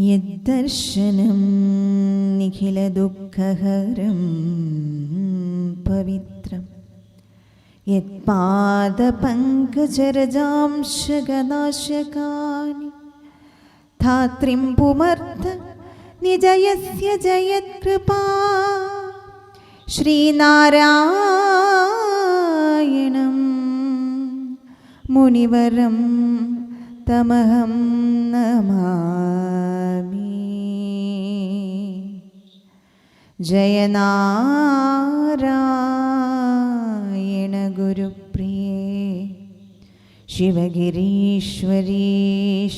യദ്ദർശനം നിഖിലദുഃഖഹരം പവിത്രം യത്പാദപങ്കജരജാംശഗനാശകാനി ധാത്രിം പുമർത്ത നിജയസ്യ ജയത്കൃപാ ശ്രീനാരായണം മുനിവരം തമഹം നമാമി. ജയനാരായണ ഗുരുപ്രിയേ ശിവഗിരീശ്വരീ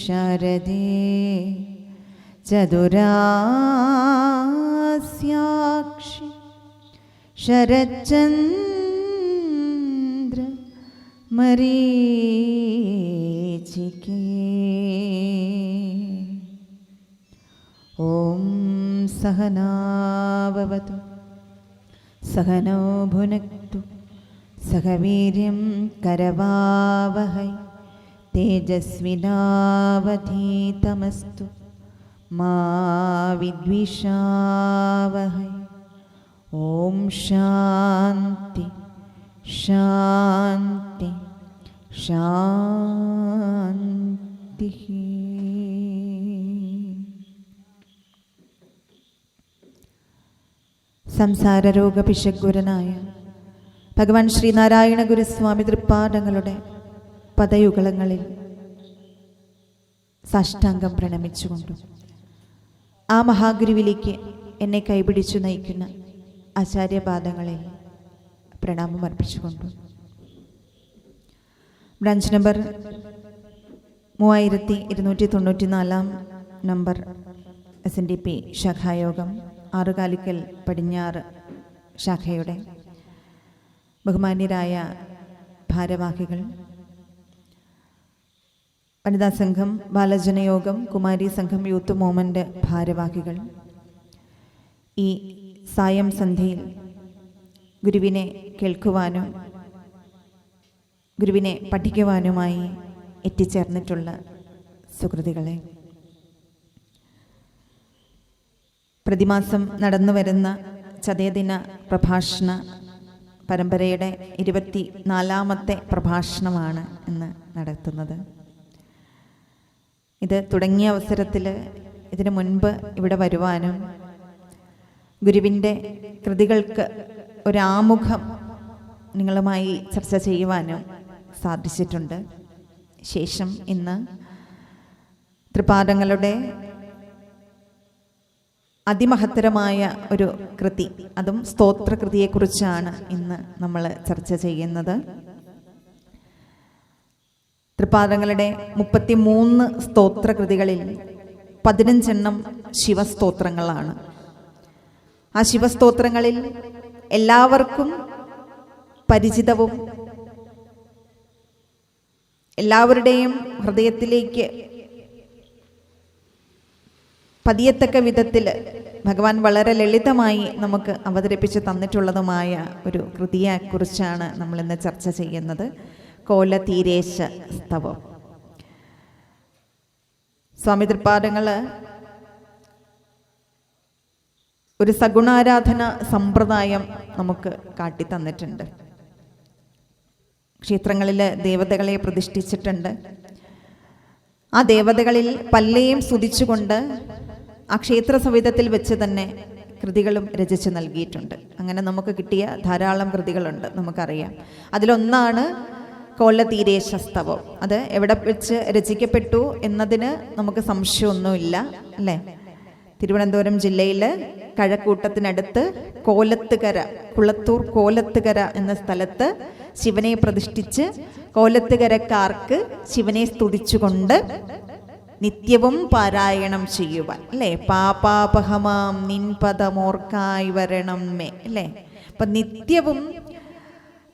ശാരദേ ചതുരാസ്യാക്ഷി ശരചന്ദ്ര മരീചികേ. ഓം സഹനാവവതു സഹനോ ഭുനക്തു സഹ വീര്യം കരവാവഹൈ തേജസ്വിനാവധീതമസ്തു മാ വിദ്വിഷാവഹൈ. ഓം ശാന്തി ശാന്തി ശാന്തി. സംസാരരോഗ പിശകുരനായ ഭഗവാൻ ശ്രീനാരായണ ഗുരുസ്വാമി തൃപ്പാദങ്ങളുടെ പദയുഗളങ്ങളിൽ സാഷ്ടാംഗം പ്രണമിച്ചുകൊണ്ടും ആ മഹാഗുരുവിലേക്ക് എന്നെ കൈപിടിച്ചു നയിക്കുന്ന ആചാര്യപാദങ്ങളിൽ പ്രണാമം അർപ്പിച്ചുകൊണ്ടും ബ്രാഞ്ച് നമ്പർ 3294 നമ്പർ SNDP ശാഖായോഗം ആറുകാലിക്കൽ പടിഞ്ഞാറ് ശാഖയുടെ ബഹുമാന്യരായ ഭാരവാഹികൾ, വനിതാ സംഘം, ബാലജനയോഗം, കുമാരി സംഘം, യൂത്ത് മൂവ്മെൻ്റ് ഭാരവാഹികൾ, ഈ സായം സന്ധ്യയിൽ ഗുരുവിനെ കേൾക്കുവാനും ഗുരുവിനെ പഠിക്കുവാനുമായി എത്തിച്ചേർന്നിട്ടുള്ള സുഹൃത്തുക്കളെ, പ്രതിമാസം നടന്നു വരുന്ന ചതയദിന പ്രഭാഷണ പരമ്പരയുടെ 24ാമത്തെ പ്രഭാഷണമാണ് ഇന്ന് നടത്തുന്നത്. ഇത് തുടങ്ങിയ അവസരത്തിൽ ഇതിനു മുൻപ് ഇവിടെ വരുവാനും ഗുരുവിൻ്റെ കൃതികൾക്ക് ഒരാമുഖം നിങ്ങളുമായി ചർച്ച ചെയ്യുവാനും സാധിച്ചിട്ടുണ്ട്. ശേഷം ഇന്ന് തൃപാദങ്ങളുടെ അതിമഹത്തരമായ ഒരു കൃതി, അതും സ്തോത്രകൃതിയെക്കുറിച്ചാണ് ഇന്ന് നമ്മൾ ചർച്ച ചെയ്യുന്നത്. തൃപാദങ്ങളുടെ 33 സ്തോത്രകൃതികളിൽ 15 ശിവസ്തോത്രങ്ങളാണ്. ആ ശിവസ്തോത്രങ്ങളിൽ എല്ലാവർക്കും പരിചിതവും എല്ലാവരുടെയും ഹൃദയത്തിലേക്ക് പതിയത്തക്ക വിധത്തിൽ ഭഗവാൻ വളരെ ലളിതമായി നമുക്ക് അവതരിപ്പിച്ച് തന്നിട്ടുള്ളതുമായ ഒരു കൃതിയെക്കുറിച്ചാണ് നമ്മളിന്ന് ചർച്ച ചെയ്യുന്നത്. കോലതീരേശ സ്തവം. സ്വാമി തൃപ്പാദങ്ങൾ ഒരു സഗുണാരാധന സമ്പ്രദായം നമുക്ക് കാട്ടിത്തന്നിട്ടുണ്ട്. ക്ഷേത്രങ്ങളിൽ ദേവതകളെ പ്രതിഷ്ഠിച്ചിട്ടുണ്ട്. ആ ദേവതകളിൽ പലരെയും സ്തുതിച്ചുകൊണ്ട് ആ ക്ഷേത്ര സവിധത്തിൽ വെച്ച് തന്നെ കൃതികളും രചിച്ച് നൽകിയിട്ടുണ്ട്. അങ്ങനെ നമുക്ക് കിട്ടിയ ധാരാളം കൃതികളുണ്ട്, നമുക്കറിയാം. അതിലൊന്നാണ് കോലതീരേശ സ്തവം. അത് എവിടെ വെച്ച് രചിക്കപ്പെട്ടു എന്നതിന് നമുക്ക് സംശയമൊന്നുമില്ല, അല്ലേ? തിരുവനന്തപുരം ജില്ലയിൽ കഴക്കൂട്ടത്തിനടുത്ത് കോലത്തുകര, കുളത്തൂർ കോലത്തുകര എന്ന സ്ഥലത്ത് ശിവനെ പ്രതിഷ്ഠിച്ച് കോലത്തുകരക്കാർക്ക് ശിവനെ സ്തുതിച്ചുകൊണ്ട് നിത്യവും പാരായണം ചെയ്യുവാൻ, അല്ലേ? പാപാപഹമാം നിൻ പദമോർക്കായി വരണം മേ, അല്ലേ? അപ്പം നിത്യവും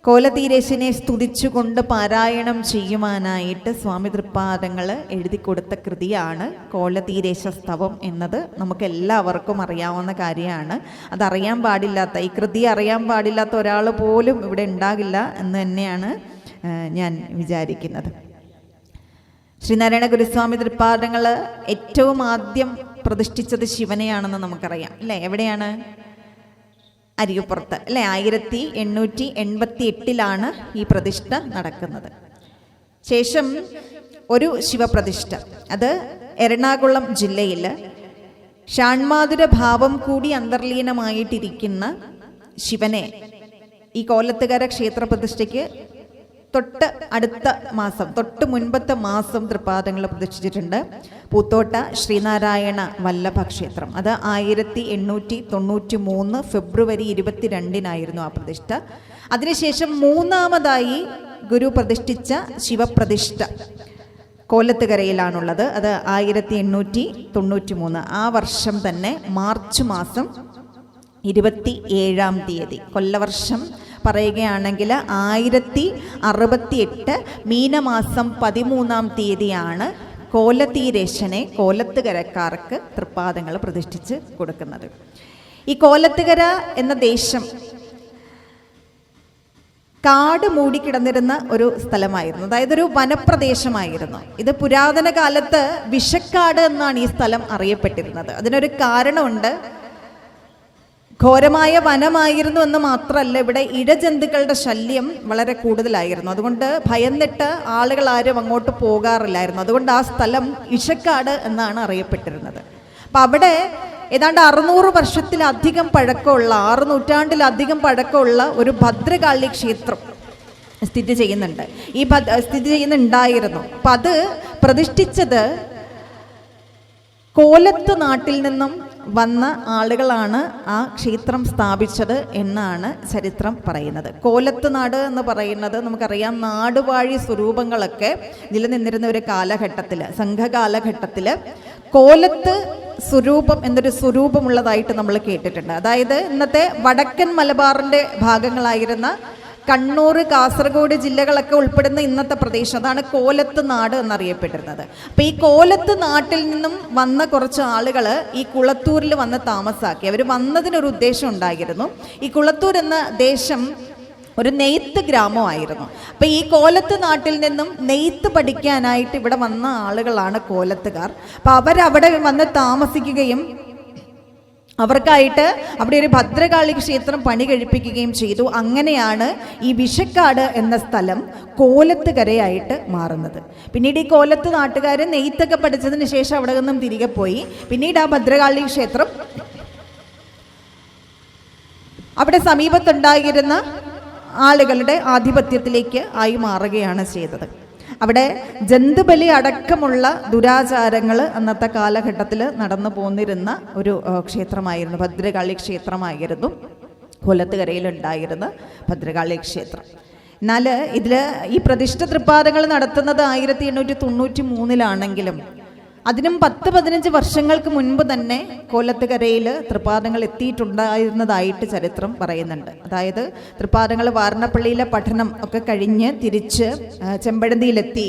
കോലതീരേശനെ സ്തുതിച്ചുകൊണ്ട് പാരായണം ചെയ്യുവാനായിട്ട് സ്വാമി തൃപ്പാദങ്ങൾ എഴുതി കൊടുത്ത കൃതിയാണ് കോലതീരേശ സ്തവം എന്നത്. നമുക്ക് എല്ലാവർക്കും അറിയാവുന്ന കാര്യമാണ്. അതറിയാൻ പാടില്ലാത്ത, ഈ കൃതി അറിയാൻ പാടില്ലാത്ത ഒരാൾ പോലും ഇവിടെ ഉണ്ടാകില്ല എന്ന് തന്നെയാണ് ഞാൻ വിചാരിക്കുന്നത്. ശ്രീനാരായണ ഗുരുസ്വാമി തൃപ്പാദങ്ങൾ ഏറ്റവും ആദ്യം പ്രതിഷ്ഠിച്ചത് ശിവനെയാണെന്ന് നമുക്കറിയാം അല്ലേ. എവിടെയാണ്? അരിയപ്പുറത്ത് അല്ലേ. 1888 ഈ പ്രതിഷ്ഠ നടക്കുന്നത്. ശേഷം ഒരു ശിവപ്രതിഷ്ഠ, അത് എറണാകുളം ജില്ലയിൽ ഷാൺമാതുര ഭാവം കൂടി അന്തർലീനമായിട്ടിരിക്കുന്ന ശിവനെ ഈ കോലത്തുകര ക്ഷേത്ര പ്രതിഷ്ഠയ്ക്ക് തൊട്ട് മുൻപത്തെ മാസം തൃപ്പാദങ്ങൾ പ്രതിഷ്ഠിച്ചിട്ടുണ്ട്. പൂത്തോട്ട ശ്രീനാരായണ വല്ലഭ ക്ഷേത്രം. അത് 1893 ഫെബ്രുവരി 22 ആ പ്രതിഷ്ഠ. അതിനുശേഷം മൂന്നാമതായി ഗുരു പ്രതിഷ്ഠിച്ച ശിവപ്രതിഷ്ഠ കോലത്തുകരയിലാണുള്ളത്. അത് 1893 ആ വർഷം തന്നെ മാർച്ച് മാസം 27 കൊല്ലവർഷം പറയുകയാണെങ്കിൽ 1068 മീനമാസം 13 കോലത്തീരേശനെ കോലത്തുകരക്കാർക്ക് തൃപ്പാദങ്ങൾ പ്രതിഷ്ഠിച്ച് കൊടുക്കുന്നത്. ഈ കോലത്തുകര എന്ന ദേശം കാട് മൂടിക്കിടന്നിരുന്ന ഒരു സ്ഥലമായിരുന്നു. അതായത് ഒരു വനപ്രദേശമായിരുന്നു. ഇത് പുരാതന കാലത്ത് വിഷക്കാട് എന്നാണ് ഈ സ്ഥലം അറിയപ്പെട്ടിരുന്നത്. അതിനൊരു കാരണമുണ്ട്. ഘോരമായ വനമായിരുന്നു എന്ന് മാത്രമല്ല, ഇവിടെ ഇഴജന്തുക്കളുടെ ശല്യം വളരെ കൂടുതലായിരുന്നു. അതുകൊണ്ട് ഭയന്നിട്ട് ആളുകൾ ആരും അങ്ങോട്ട് പോകാറില്ലായിരുന്നു. അതുകൊണ്ട് ആ സ്ഥലം ഇഷക്കാട് എന്നാണ് അറിയപ്പെട്ടിരുന്നത്. അപ്പം അവിടെ ഏതാണ്ട് 600 വർഷത്തിലധികം പഴക്കമുള്ള, 6 നൂറ്റാണ്ടിലധികം പഴക്കമുള്ള ഒരു ഭദ്രകാളി ക്ഷേത്രം സ്ഥിതി ചെയ്യുന്നുണ്ടായിരുന്നു. അപ്പം അത് പ്രതിഷ്ഠിച്ചത് കോലത്ത് നാട്ടിൽ നിന്നും വന്ന ആളുകളാണ് ആ ക്ഷേത്രം സ്ഥാപിച്ചത് എന്നാണ് ചരിത്രം പറയുന്നത്. കോലത്ത് നാട് എന്ന് പറയുന്നത് നമുക്കറിയാം, നാടുവാഴി സ്വരൂപങ്ങളൊക്കെ നിലനിന്നിരുന്ന ഒരു കാലഘട്ടത്തിൽ, സംഘകാലഘട്ടത്തിൽ കോലത്ത് സ്വരൂപം എന്നൊരു സ്വരൂപമുള്ളതായിട്ട് നമ്മൾ കേട്ടിട്ടുണ്ട്. അതായത് ഇന്നത്തെ വടക്കൻ മലബാറിൻ്റെ ഭാഗങ്ങളായിരുന്ന കണ്ണൂർ, കാസർഗോഡ് ജില്ലകളൊക്കെ ഉൾപ്പെടുന്ന ഇന്നത്തെ പ്രദേശം, അതാണ് കോലത്ത് നാട് എന്നറിയപ്പെട്ടിരുന്നത്. അപ്പം ഈ കോലത്ത് നാട്ടിൽ നിന്നും വന്ന കുറച്ച് ആളുകൾ ഈ കുളത്തൂരിൽ വന്ന് താമസാക്കി. അവർ വന്നതിനൊരു ഉദ്ദേശം ഉണ്ടായിരുന്നു. ഈ കുളത്തൂർ എന്ന ദേശം ഒരു നെയ്ത്ത് ഗ്രാമമായിരുന്നു. അപ്പം ഈ കോലത്ത് നാട്ടിൽ നിന്നും നെയ്ത്ത് പഠിക്കാനായിട്ട് ഇവിടെ വന്ന ആളുകളാണ് കോലത്തുകാർ. അപ്പം അവരവിടെ വന്ന് താമസിക്കുകയും അവർക്കായിട്ട് അവിടെ ഒരു ഭദ്രകാളി ക്ഷേത്രം പണി കഴിപ്പിക്കുകയും ചെയ്തു. അങ്ങനെയാണ് ഈ വിഷക്കാട് എന്ന സ്ഥലം കോലത്തുകരയായിട്ട് മാറുന്നത്. പിന്നീട് ഈ കോലത്ത് നാട്ടുകാർ നെയ്ത്തൊക്കെ പഠിച്ചതിന് ശേഷം അവിടെ നിന്നും തിരികെ പോയി. പിന്നീട് ആ ഭദ്രകാളി ക്ഷേത്രം അവിടെ സമീപത്തുണ്ടായിരുന്ന ആളുകളുടെ ആധിപത്യത്തിലേക്ക് ആയി മാറുകയാണ് ചെയ്തത്. അവിടെ ജന്തുബലി അടക്കമുള്ള ദുരാചാരങ്ങൾ അന്നത്തെ കാലഘട്ടത്തിൽ നടന്നു പോന്നിരുന്ന ഒരു ക്ഷേത്രമായിരുന്നു, ഭദ്രകാളി ക്ഷേത്രമായിരുന്നു കൊല്ലത്തുകരയിലുണ്ടായിരുന്ന ഭദ്രകാളി ക്ഷേത്രം. എന്നാൽ ഇതിൽ ഈ പ്രതിഷ്ഠ തൃപ്പാദങ്ങൾ നടത്തുന്നത് 1893 അതിനും 10-15 വർഷങ്ങൾക്ക് മുൻപ് തന്നെ കോലത്തുകരയിൽ തൃപ്പാദങ്ങൾ എത്തിയിട്ടുണ്ടായിരുന്നതായിട്ട് ചരിത്രം പറയുന്നുണ്ട്. അതായത് തൃപ്പാദങ്ങൾ വാരണപ്പള്ളിയിലെ പഠനം ഒക്കെ കഴിഞ്ഞ് തിരിച്ച് ചെമ്പഴന്തിയിലെത്തി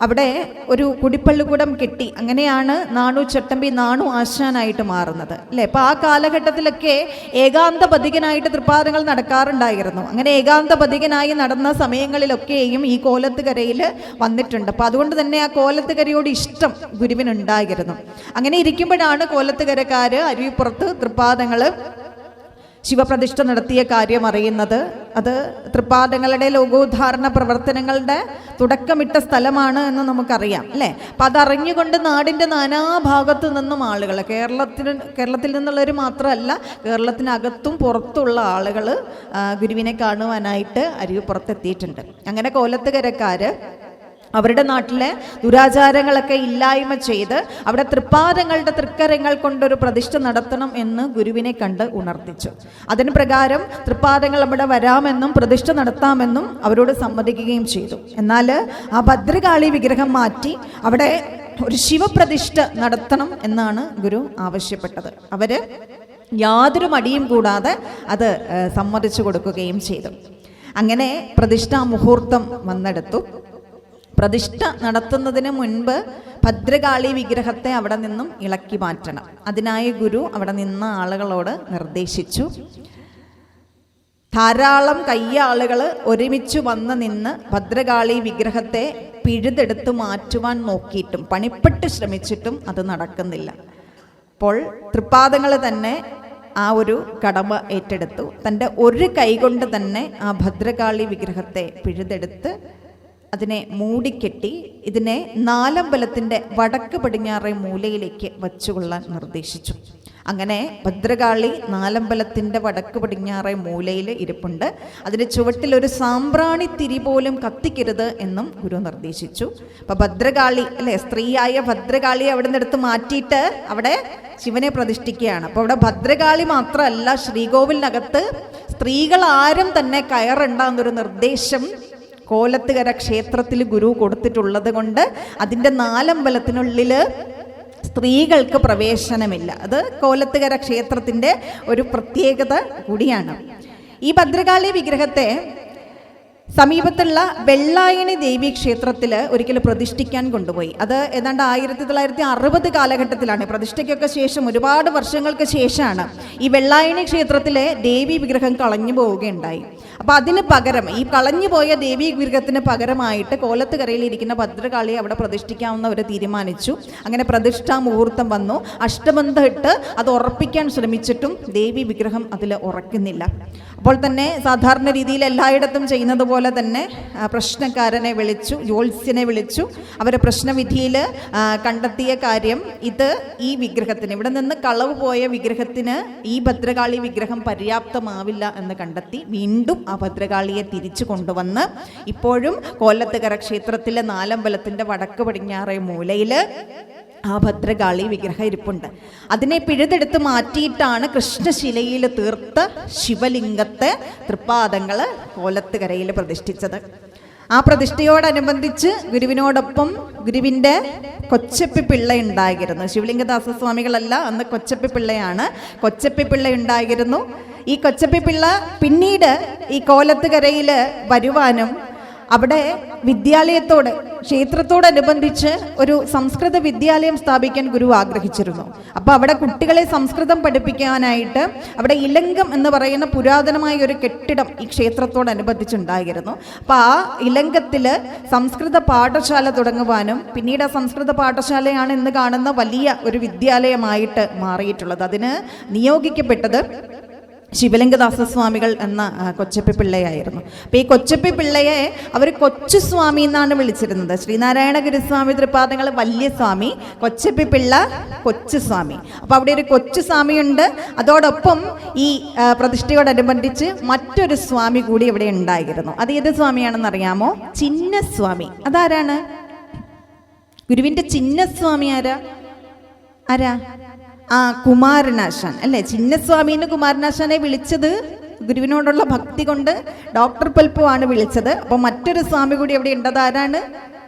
അവിടെ ഒരു കുടിപ്പള്ളിക്കൂടം കെട്ടി. അങ്ങനെയാണ് നാണു ചട്ടമ്പി നാണു ആശാനായിട്ട് മാറുന്നത് അല്ലേ. അപ്പോൾ ആ കാലഘട്ടത്തിലൊക്കെ ഏകാന്ത പഥികനായിട്ട് തൃപ്പാദങ്ങൾ നടക്കാറുണ്ടായിരുന്നു. അങ്ങനെ ഏകാന്ത പഥികനായി നടന്ന സമയങ്ങളിലൊക്കെയും ഈ കോലത്തുകരയിൽ വന്നിട്ടുണ്ട്. അപ്പോൾ അതുകൊണ്ട് തന്നെ ആ കോലത്തുകരയോട് ഇഷ്ടം ഗുരുവിനുണ്ടായിരുന്നു. അങ്ങനെ ഇരിക്കുമ്പോഴാണ് കോലത്തുകരക്കാർ അരുവിപ്പുറത്ത് തൃപ്പാദങ്ങൾ ശിവപ്രതിഷ്ഠ നടത്തിയ കാര്യം അറിയുന്നത്. അത് തൃപ്പാദങ്ങളുടെ ലോകോദ്ധാരണ പ്രവർത്തനങ്ങളുടെ തുടക്കമിട്ട സ്ഥലമാണ് എന്ന് നമുക്കറിയാം അല്ലേ. അപ്പം അതറിഞ്ഞുകൊണ്ട് നാടിൻ്റെ നാനാഭാഗത്തു നിന്നും ആളുകൾ, കേരളത്തിൽ നിന്നുള്ളവർ മാത്രമല്ല, കേരളത്തിനകത്തും പുറത്തുള്ള ആളുകൾ ഗുരുവിനെ കാണുവാനായിട്ട് അരുവിപ്പുറത്തെത്തിയിട്ടുണ്ട്. അങ്ങനെ കോലത്തുകരക്കാർ അവരുടെ നാട്ടിലെ ദുരാചാരങ്ങളൊക്കെ ഇല്ലായ്മ ചെയ്ത് അവിടെ തൃപ്പാദങ്ങളുടെ തൃക്കരങ്ങൾ കൊണ്ടൊരു പ്രതിഷ്ഠ നടത്തണം എന്ന് ഗുരുവിനെ കണ്ട് ഉണർത്തിച്ചു. അതിന് പ്രകാരം തൃപ്പാദങ്ങൾ അവിടെ വരാമെന്നും പ്രതിഷ്ഠ നടത്താമെന്നും അവരോട് സമ്മതിക്കുകയും ചെയ്തു. എന്നാൽ ആ ഭദ്രകാളി വിഗ്രഹം മാറ്റി അവിടെ ഒരു ശിവപ്രതിഷ്ഠ നടത്തണം എന്നാണ് ഗുരു ആവശ്യപ്പെട്ടത്. അവര് യാതൊരു മടിയും കൂടാതെ അത് സമ്മതിച്ചു കൊടുക്കുകയും ചെയ്തു. അങ്ങനെ പ്രതിഷ്ഠാ മുഹൂർത്തം വന്നെടുത്തു. പ്രതിഷ്ഠ നടത്തുന്നതിന് മുൻപ് ഭദ്രകാളി വിഗ്രഹത്തെ അവിടെ നിന്നും ഇളക്കി മാറ്റണം. അതിനായി ഗുരു അവിടെ നിന്ന ആളുകളോട് നിർദ്ദേശിച്ചു. ധാരാളം കയ്യാളുകൾ ഒരുമിച്ച് വന്ന് നിന്ന് ഭദ്രകാളി വിഗ്രഹത്തെ പിഴുതെടുത്ത് മാറ്റുവാൻ നോക്കിയിട്ടും പണിപ്പെട്ട് ശ്രമിച്ചിട്ടും അത് നടക്കുന്നില്ല. അപ്പോൾ തൃപ്പാദങ്ങൾ തന്നെ ആ ഒരു കടമ ഏറ്റെടുത്തു. തൻ്റെ ഒരു കൈകൊണ്ട് തന്നെ ആ ഭദ്രകാളി വിഗ്രഹത്തെ പിഴുതെടുത്ത് അതിനെ മൂടിക്കെട്ടി ഇതിനെ നാലമ്പലത്തിൻ്റെ വടക്ക് പടിഞ്ഞാറേ മൂലയിലേക്ക് വച്ചുകൊള്ളാൻ നിർദ്ദേശിച്ചു. അങ്ങനെ ഭദ്രകാളി നാലമ്പലത്തിൻ്റെ വടക്ക് പടിഞ്ഞാറേ മൂലയിൽ ഇരിപ്പുണ്ട്. അതിൻ്റെ ചുവട്ടിൽ ഒരു സാമ്പ്രാണി തിരി പോലും കത്തിക്കരുത് എന്നും ഗുരു നിർദ്ദേശിച്ചു. അപ്പം ഭദ്രകാളി അല്ലെ, സ്ത്രീയായ ഭദ്രകാളിയെ അവിടെ നിന്ന് എടുത്ത് മാറ്റിയിട്ട് അവിടെ ശിവനെ പ്രതിഷ്ഠിക്കുകയാണ്. അപ്പോൾ അവിടെ ഭദ്രകാളി മാത്രമല്ല, ശ്രീകോവിലിനകത്ത് സ്ത്രീകൾ ആരും തന്നെ കയറുണ്ടെന്നൊരു നിർദ്ദേശം കോലത്തുകര ക്ഷേത്രത്തിൽ ഗുരു കൊടുത്തിട്ടുള്ളത് കൊണ്ട് അതിൻ്റെ നാലമ്പലത്തിനുള്ളിൽ സ്ത്രീകൾക്ക് പ്രവേശനമില്ല. അത് കോലത്തുകര ക്ഷേത്രത്തിൻ്റെ ഒരു പ്രത്യേകത കൂടിയാണ്. ഈ ഭദ്രകാളി വിഗ്രഹത്തെ സമീപത്തുള്ള വെള്ളായണി ദേവി ക്ഷേത്രത്തിൽ ഒരിക്കൽ പ്രതിഷ്ഠിക്കാൻ കൊണ്ടുപോയി. അത് ഏതാണ്ട് 1960 കാലഘട്ടത്തിലാണ്. പ്രതിഷ്ഠയ്ക്കൊക്കെ ശേഷം ഒരുപാട് വർഷങ്ങൾക്ക് ശേഷമാണ് ഈ വെള്ളായണി ക്ഷേത്രത്തിലെ ദേവി വിഗ്രഹം കളഞ്ഞു പോവുകയുണ്ടായി. അപ്പോൾ അതിന് പകരം, ഈ കളഞ്ഞുപോയ ദേവി വിഗ്രഹത്തിന് പകരമായിട്ട് കോലത്തുകരയിൽ ഇരിക്കുന്ന ഭദ്രകാളിയെ അവിടെ പ്രതിഷ്ഠിക്കാമെന്ന് അവർ തീരുമാനിച്ചു. അങ്ങനെ പ്രതിഷ്ഠാ മുഹൂർത്തം വന്നു. അഷ്ടബന്ധം ഇട്ട് അത് ഉറപ്പിക്കാൻ ശ്രമിച്ചിട്ടും ദേവി വിഗ്രഹം അതിൽ ഉറക്കുന്നില്ല. അപ്പോൾ തന്നെ സാധാരണ രീതിയിൽ എല്ലായിടത്തും ചെയ്യുന്നത് പോലെ തന്നെ പ്രശ്നക്കാരനെ വിളിച്ചു, ജ്യോത്സ്യനെ വിളിച്ചു. അവരെ പ്രശ്നവിധിയിൽ കണ്ടെത്തിയ കാര്യം, ഇത് ഈ വിഗ്രഹത്തിന്, ഇവിടെ നിന്ന് കളവ് പോയ വിഗ്രഹത്തിന് ഈ ഭദ്രകാളി വിഗ്രഹം പര്യാപ്തമാവില്ല എന്ന് കണ്ടെത്തി വീണ്ടും ആ ഭദ്രകാളിയെ തിരിച്ചു കൊണ്ടുവന്ന് ഇപ്പോഴും കോലത്തുകര ക്ഷേത്രത്തിലെ നാലമ്പലത്തിൻ്റെ വടക്ക് പടിഞ്ഞാറേ മൂലയിൽ ആ ഭദ്രകാളി വിഗ്രഹം ഇരിപ്പുണ്ട്. അതിനെ പിഴുതെടുത്ത് മാറ്റിയിട്ടാണ് കൃഷ്ണശിലയിൽ തീർത്ത ശിവലിംഗത്തെ തൃപ്പാദങ്ങൾ കോലത്തുകരയിൽ പ്രതിഷ്ഠിച്ചത്. ആ പ്രതിഷ്ഠയോടനുബന്ധിച്ച് ഗുരുവിനോടൊപ്പം ഗുരുവിൻ്റെ കൊച്ചപ്പി പിള്ള ഉണ്ടായിരുന്നു. ശിവലിംഗദാസ സ്വാമികളല്ല, അന്ന് കൊച്ചപ്പി പിള്ളയാണ്. കൊച്ചപ്പി പിള്ള ഉണ്ടായിരുന്നു. ഈ കൊച്ചപ്പി പിള്ള പിന്നീട് ഈ കോലത്തുകരയിൽ വരുവാനും അവിടെ വിദ്യാലയത്തോട്, ക്ഷേത്രത്തോടനുബന്ധിച്ച് ഒരു സംസ്കൃത വിദ്യാലയം സ്ഥാപിക്കാൻ ഗുരു ആഗ്രഹിച്ചിരുന്നു. അപ്പോൾ അവിടെ കുട്ടികളെ സംസ്കൃതം പഠിപ്പിക്കാനായിട്ട് അവിടെ ഇലങ്കം എന്ന് പറയുന്ന പുരാതനമായ ഒരു കെട്ടിടം ഈ ക്ഷേത്രത്തോടനുബന്ധിച്ചുണ്ടായിരുന്നു. അപ്പോൾ ആ ഇലങ്കത്തിൽ സംസ്കൃത പാഠശാല തുടങ്ങുവാനും പിന്നീട് ആ സംസ്കൃത പാഠശാലയാണ് ഇന്ന് കാണുന്ന വലിയ ഒരു വിദ്യാലയമായിട്ട് മാറിയിട്ടുള്ളത്. അതിന് നിയോഗിക്കപ്പെട്ടത് ശിവലിംഗദാസ സ്വാമികൾ എന്ന കൊച്ചപ്പി പിള്ളയായിരുന്നു. അപ്പോൾ ഈ കൊച്ചപ്പി പിള്ളയെ അവർ കൊച്ചു സ്വാമി എന്നാണ് വിളിച്ചിരുന്നത്. ശ്രീനാരായണ ഗുരുസ്വാമി തൃപ്പാദങ്ങൾ വലിയ സ്വാമി, കൊച്ചപ്പി പിള്ള കൊച്ചു സ്വാമി. അപ്പോൾ അവിടെ ഒരു കൊച്ചു സ്വാമിയുണ്ട്. അതോടൊപ്പം ഈ പ്രതിഷ്ഠയോടനുബന്ധിച്ച് മറ്റൊരു സ്വാമി കൂടി ഇവിടെ ഉണ്ടായിരുന്നു. അത് ഏത് സ്വാമിയാണെന്ന് അറിയാമോ? ചിന്നസ്വാമി. അതാരാണ്? ഗുരുവിൻ്റെ ചിന്നസ്വാമി ആരാ? കുമാരനാശാൻ അല്ലേ. ചിന്നസ്വാമീന്ന് കുമാരനാശാനെ വിളിച്ചത് ഗുരുവിനോടുള്ള ഭക്തി കൊണ്ട് ഡോക്ടർ പൽപ്പു ആണ് വിളിച്ചത്. അപ്പോൾ മറ്റൊരു സ്വാമി കൂടി അവിടെ ഉണ്ടത് ആരാണ്?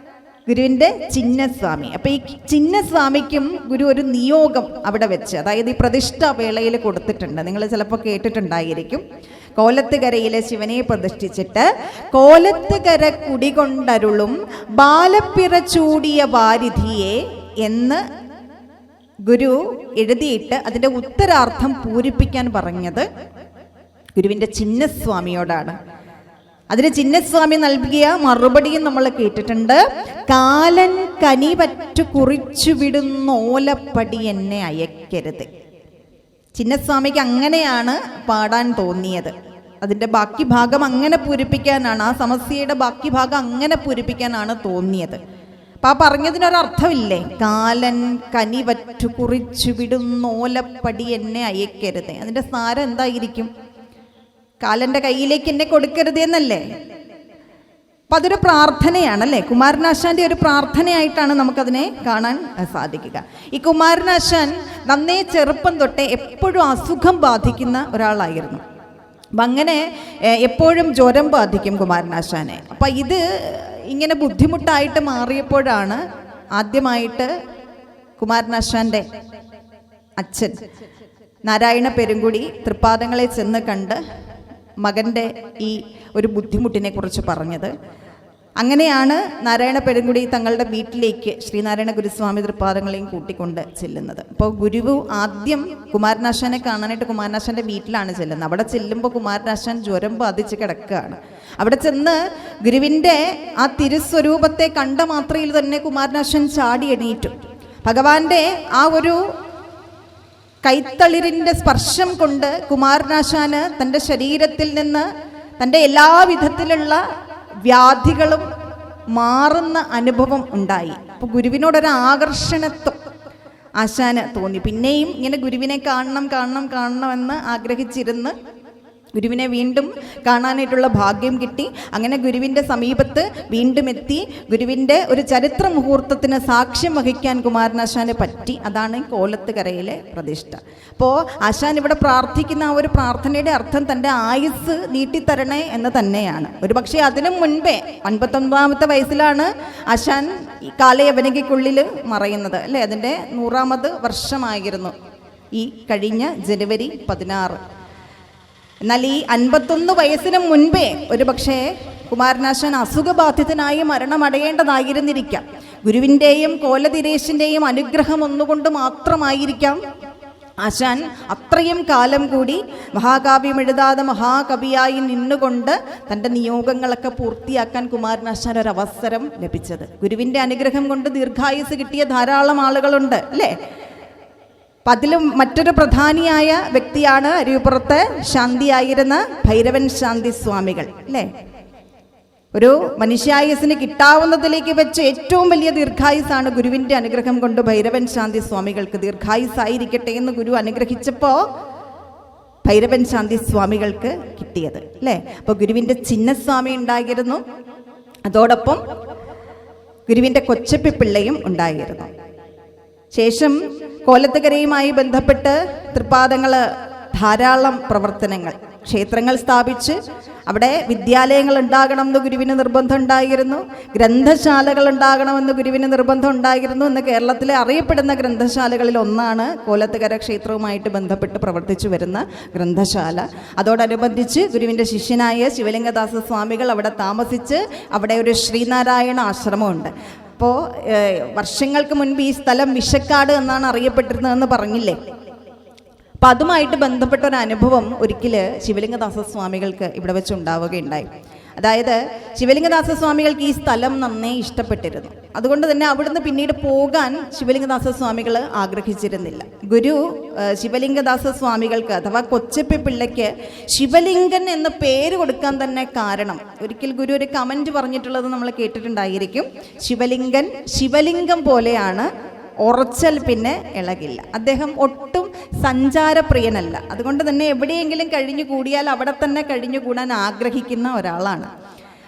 ഗുരുവിൻ്റെ ചിന്നസ്വാമി. അപ്പോൾ ഈ ചിന്നസ്വാമിക്കും ഗുരു ഒരു നിയോഗം അവിടെ വെച്ച്, അതായത് ഈ പ്രതിഷ്ഠാ വേളയിൽ കൊടുത്തിട്ടുണ്ട്. നിങ്ങൾ ചിലപ്പോൾ കേട്ടിട്ടുണ്ടായിരിക്കും. കോലത്തുകരയിലെ ശിവനെ പ്രതിഷ്ഠിച്ചിട്ട് കോലത്തുകര കുടികൊണ്ടരുളും ബാലപ്പിറ ചൂടിയ വാരിധിയെ എന്ന് ഗുരു എഴുതിയിട്ട് അതിൻ്റെ ഉത്തരാർത്ഥം പൂരിപ്പിക്കാൻ പറഞ്ഞത് ഗുരുവിൻ്റെ ചിന്നസ്വാമിയോടാണ്. അതിന് ചിന്നസ്വാമി നൽകിയ മറുപടിയും നമ്മൾ കേട്ടിട്ടുണ്ട്. കാലൻ കനി പറ്റു കുറിച്ചു വിടുന്ന ഓലപ്പടി എന്നെ അയക്കരുത്. ചിന്നസ്വാമിക്ക് അങ്ങനെയാണ് പാടാൻ തോന്നിയത്. അതിൻ്റെ ബാക്കി ഭാഗം അങ്ങനെ പൂരിപ്പിക്കാനാണ്, ആ സമസ്യയുടെ ബാക്കി ഭാഗം അങ്ങനെ പൂരിപ്പിക്കാനാണ് തോന്നിയത്. അപ്പം ആ പറഞ്ഞതിനൊരർത്ഥമില്ലേ? കാലൻ കനി പറ്റു കുറിച്ചു വിടുന്നോലപ്പടി എന്നെ അയക്കരുത്. അതിൻ്റെ സാരം എന്തായിരിക്കും? കാലൻ്റെ കയ്യിലേക്ക് എന്നെ കൊടുക്കരുത് എന്നല്ലേ? അപ്പം അതൊരു പ്രാർത്ഥനയാണല്ലേ. കുമാരനാശാൻ്റെ ഒരു പ്രാർത്ഥനയായിട്ടാണ് നമുക്കതിനെ കാണാൻ സാധിക്കുക. ഈ കുമാരനാശാൻ നന്നേ ചെറുപ്പം തൊട്ടേ എപ്പോഴും അസുഖം ബാധിക്കുന്ന ഒരാളായിരുന്നു. അപ്പം അങ്ങനെ എപ്പോഴും ജ്വരം ബാധിക്കും കുമാരനാശാനെ. അപ്പം ഇത് ഇങ്ങനെ ബുദ്ധിമുട്ടായിട്ട് മാറിയപ്പോഴാണ് ആദ്യമായിട്ട് കുമാരനാശാൻ്റെ അച്ഛൻ നാരായണ പെരുങ്കുടി തൃപ്പാദങ്ങളെ ചെന്ന് കണ്ട് മകൻ്റെ ഈ ഒരു ബുദ്ധിമുട്ടിനെ കുറിച്ച് പറഞ്ഞത്. അങ്ങനെയാണ് നാരായണ പെരുങ്കുടി തങ്ങളുടെ വീട്ടിലേക്ക് ശ്രീനാരായണ ഗുരുസ്വാമി തൃപ്പാദങ്ങളെയും കൂട്ടിക്കൊണ്ട് ചെല്ലുന്നത്. അപ്പോൾ ഗുരു ആദ്യം കുമാരനാശാനെ കാണാനായിട്ട് കുമാരനാശാൻ്റെ വീട്ടിലാണ് ചെല്ലുന്നത്. അവിടെ ചെല്ലുമ്പോൾ കുമാരനാശാൻ ജ്വരം ബാധിച്ച് കിടക്കുകയാണ്. അവിടെ ചെന്ന് ഗുരുവിൻ്റെ ആ തിരുസ്വരൂപത്തെ കണ്ട മാത്രയിൽ തന്നെ കുമാരനാശാൻ ചാടി എണീറ്റു. ഭഗവാന്റെ ആ ഒരു കൈത്തളിരിൻ്റെ സ്പർശം കൊണ്ട് കുമാരനാശാന് തൻ്റെ ശരീരത്തിൽ നിന്ന് തൻ്റെ എല്ലാവിധത്തിലുള്ള വ്യാധികളും മാറുന്ന അനുഭവം ഉണ്ടായി. അപ്പോൾ ഗുരുവിനോടൊരു ആകർഷണത്വം ആശാന് തോന്നി. പിന്നെയും ഇങ്ങനെ ഗുരുവിനെ കാണണമെന്ന് ആഗ്രഹിച്ചിരുന്ന് ഗുരുവിനെ വീണ്ടും കാണാനായിട്ടുള്ള ഭാഗ്യം കിട്ടി. അങ്ങനെ ഗുരുവിൻ്റെ സമീപത്ത് വീണ്ടും എത്തി. ഗുരുവിൻ്റെ ഒരു ചരിത്ര മുഹൂർത്തത്തിന് സാക്ഷ്യം വഹിക്കാൻ കുമാരനാശാന് പറ്റി. അതാണ് കോലത്തുകരയിലെ പ്രതിഷ്ഠ. അപ്പോൾ ആശാൻ ഇവിടെ പ്രാർത്ഥിക്കുന്ന ആ ഒരു പ്രാർത്ഥനയുടെ അർത്ഥം തൻ്റെ ആയുസ് നീട്ടിത്തരണേ എന്ന് തന്നെയാണ്. ഒരു പക്ഷേ അതിനു മുൻപേ 59ാമത്തെ വയസ്സിലാണ് ആശാൻ ഈ കാലയവനികയ്ക്കുള്ളിൽ മറയുന്നത് അല്ലേ. അതിൻ്റെ 100ാമത് വർഷമായിരുന്നു ഈ കഴിഞ്ഞ ജനുവരി 16. എന്നാൽ ഈ 51 വയസ്സിന് മുൻപേ ഒരു പക്ഷേ കുമാരനാശാൻ അസുഖബാധിതനായി മരണമടയേണ്ടതായിരുന്നിരിക്കാം. ഗുരുവിൻ്റെയും കോലതിരേശിൻ്റെയും അനുഗ്രഹം ഒന്നുകൊണ്ട് മാത്രമായിരിക്കാം ആശാൻ അത്രയും കാലം കൂടി മഹാകാവ്യം എഴുതാതെ മഹാകവിയായി നിന്നുകൊണ്ട് തൻ്റെ നിയോഗങ്ങളൊക്കെ പൂർത്തിയാക്കാൻ കുമാരനാശാൻ ഒരവസരം ലഭിച്ചത്. ഗുരുവിൻ്റെ അനുഗ്രഹം കൊണ്ട് ദീർഘായുസ് കിട്ടിയ ധാരാളം ആളുകളുണ്ട് അല്ലേ. അപ്പം അതിലും മറ്റൊരു പ്രധാനിയായ വ്യക്തിയാണ് അരുവിപ്പുറത്ത് ശാന്തിയായിരുന്ന ഭൈരവൻ ശാന്തി സ്വാമികൾ അല്ലേ. ഒരു മനുഷ്യായുസിന് കിട്ടാവുന്നതിലേക്ക് വെച്ച് ഏറ്റവും വലിയ ദീർഘായുസാണ് ഗുരുവിൻ്റെ അനുഗ്രഹം കൊണ്ട് ഭൈരവൻ ശാന്തി സ്വാമികൾക്ക് ദീർഘായുസായിരിക്കട്ടെ എന്ന് ഗുരു അനുഗ്രഹിച്ചപ്പോൾ ഭൈരവൻ ശാന്തി സ്വാമികൾക്ക് കിട്ടിയത് അല്ലേ. അപ്പോൾ ഗുരുവിൻ്റെ ചിന്നസ്വാമി ഉണ്ടായിരുന്നു, അതോടൊപ്പം ഗുരുവിൻ്റെ കൊച്ചപ്പിപ്പിള്ളയും ഉണ്ടായിരുന്നു. ശേഷം കോലത്തുകരയുമായി ബന്ധപ്പെട്ട് തൃപ്പാദങ്ങൾ ധാരാളം പ്രവർത്തനങ്ങൾ, ക്ഷേത്രങ്ങൾ സ്ഥാപിച്ച് അവിടെ വിദ്യാലയങ്ങൾ ഉണ്ടാകണമെന്ന് ഗുരുവിന് നിർബന്ധം ഉണ്ടായിരുന്നു. ഗ്രന്ഥശാലകൾ ഉണ്ടാകണമെന്ന് ഗുരുവിന് നിർബന്ധം ഉണ്ടായിരുന്നു. എന്ന് കേരളത്തിലെ അറിയപ്പെടുന്ന ഗ്രന്ഥശാലകളിൽ ഒന്നാണ് കോലത്തുകര ക്ഷേത്രവുമായിട്ട് ബന്ധപ്പെട്ട് പ്രവർത്തിച്ചു വരുന്ന ഗ്രന്ഥശാല. അതോടനുബന്ധിച്ച് ഗുരുവിൻ്റെ ശിഷ്യനായ ശിവലിംഗദാസ സ്വാമികൾ അവിടെ താമസിച്ച് അവിടെ ഒരു ശ്രീനാരായണ ആശ്രമമുണ്ട്. അപ്പോൾ വർഷങ്ങൾക്ക് മുൻപ് ഈ സ്ഥലം വിഷക്കാട് എന്നാണ് അറിയപ്പെട്ടിരുന്നതെന്ന് പറഞ്ഞില്ലേ. അപ്പം അതുമായിട്ട് ബന്ധപ്പെട്ട ഒരു അനുഭവം ഒരിക്കൽ ശിവലിംഗദാസ സ്വാമികൾക്ക് ഇവിടെ വെച്ച് ഉണ്ടാവുകയുണ്ടായി. അതായത് ശിവലിംഗദാസ സ്വാമികൾക്ക് ഈ സ്ഥലം നന്നേ ഇഷ്ടപ്പെട്ടിരുന്നു. അതുകൊണ്ട് തന്നെ അവിടുന്ന് പിന്നീട് പോകാൻ ശിവലിംഗദാസ സ്വാമികൾ ആഗ്രഹിച്ചിരുന്നില്ല. ഗുരു ശിവലിംഗദാസ സ്വാമികൾക്ക് അഥവാ കൊച്ചപ്പിപ്പിള്ളയ്ക്ക് ശിവലിംഗൻ എന്ന പേര് കൊടുക്കാൻ തന്നെ കാരണം, ഒരിക്കൽ ഗുരു ഒരു കമൻറ്റ് പറഞ്ഞിട്ടുള്ളത് നമ്മൾ കേട്ടിട്ടുണ്ടായിരിക്കും. ശിവലിംഗൻ ശിവലിംഗം പോലെയാണ്, ഉറച്ചൽ പിന്നെ ഇളകില്ല. അദ്ദേഹം ഒട്ടും സഞ്ചാരപ്രിയനല്ല. അതുകൊണ്ട് തന്നെ എവിടെയെങ്കിലും കഴിഞ്ഞു കൂടിയാൽ അവിടെ തന്നെ കഴിഞ്ഞു കൂടാൻ ആഗ്രഹിക്കുന്ന ഒരാളാണ്.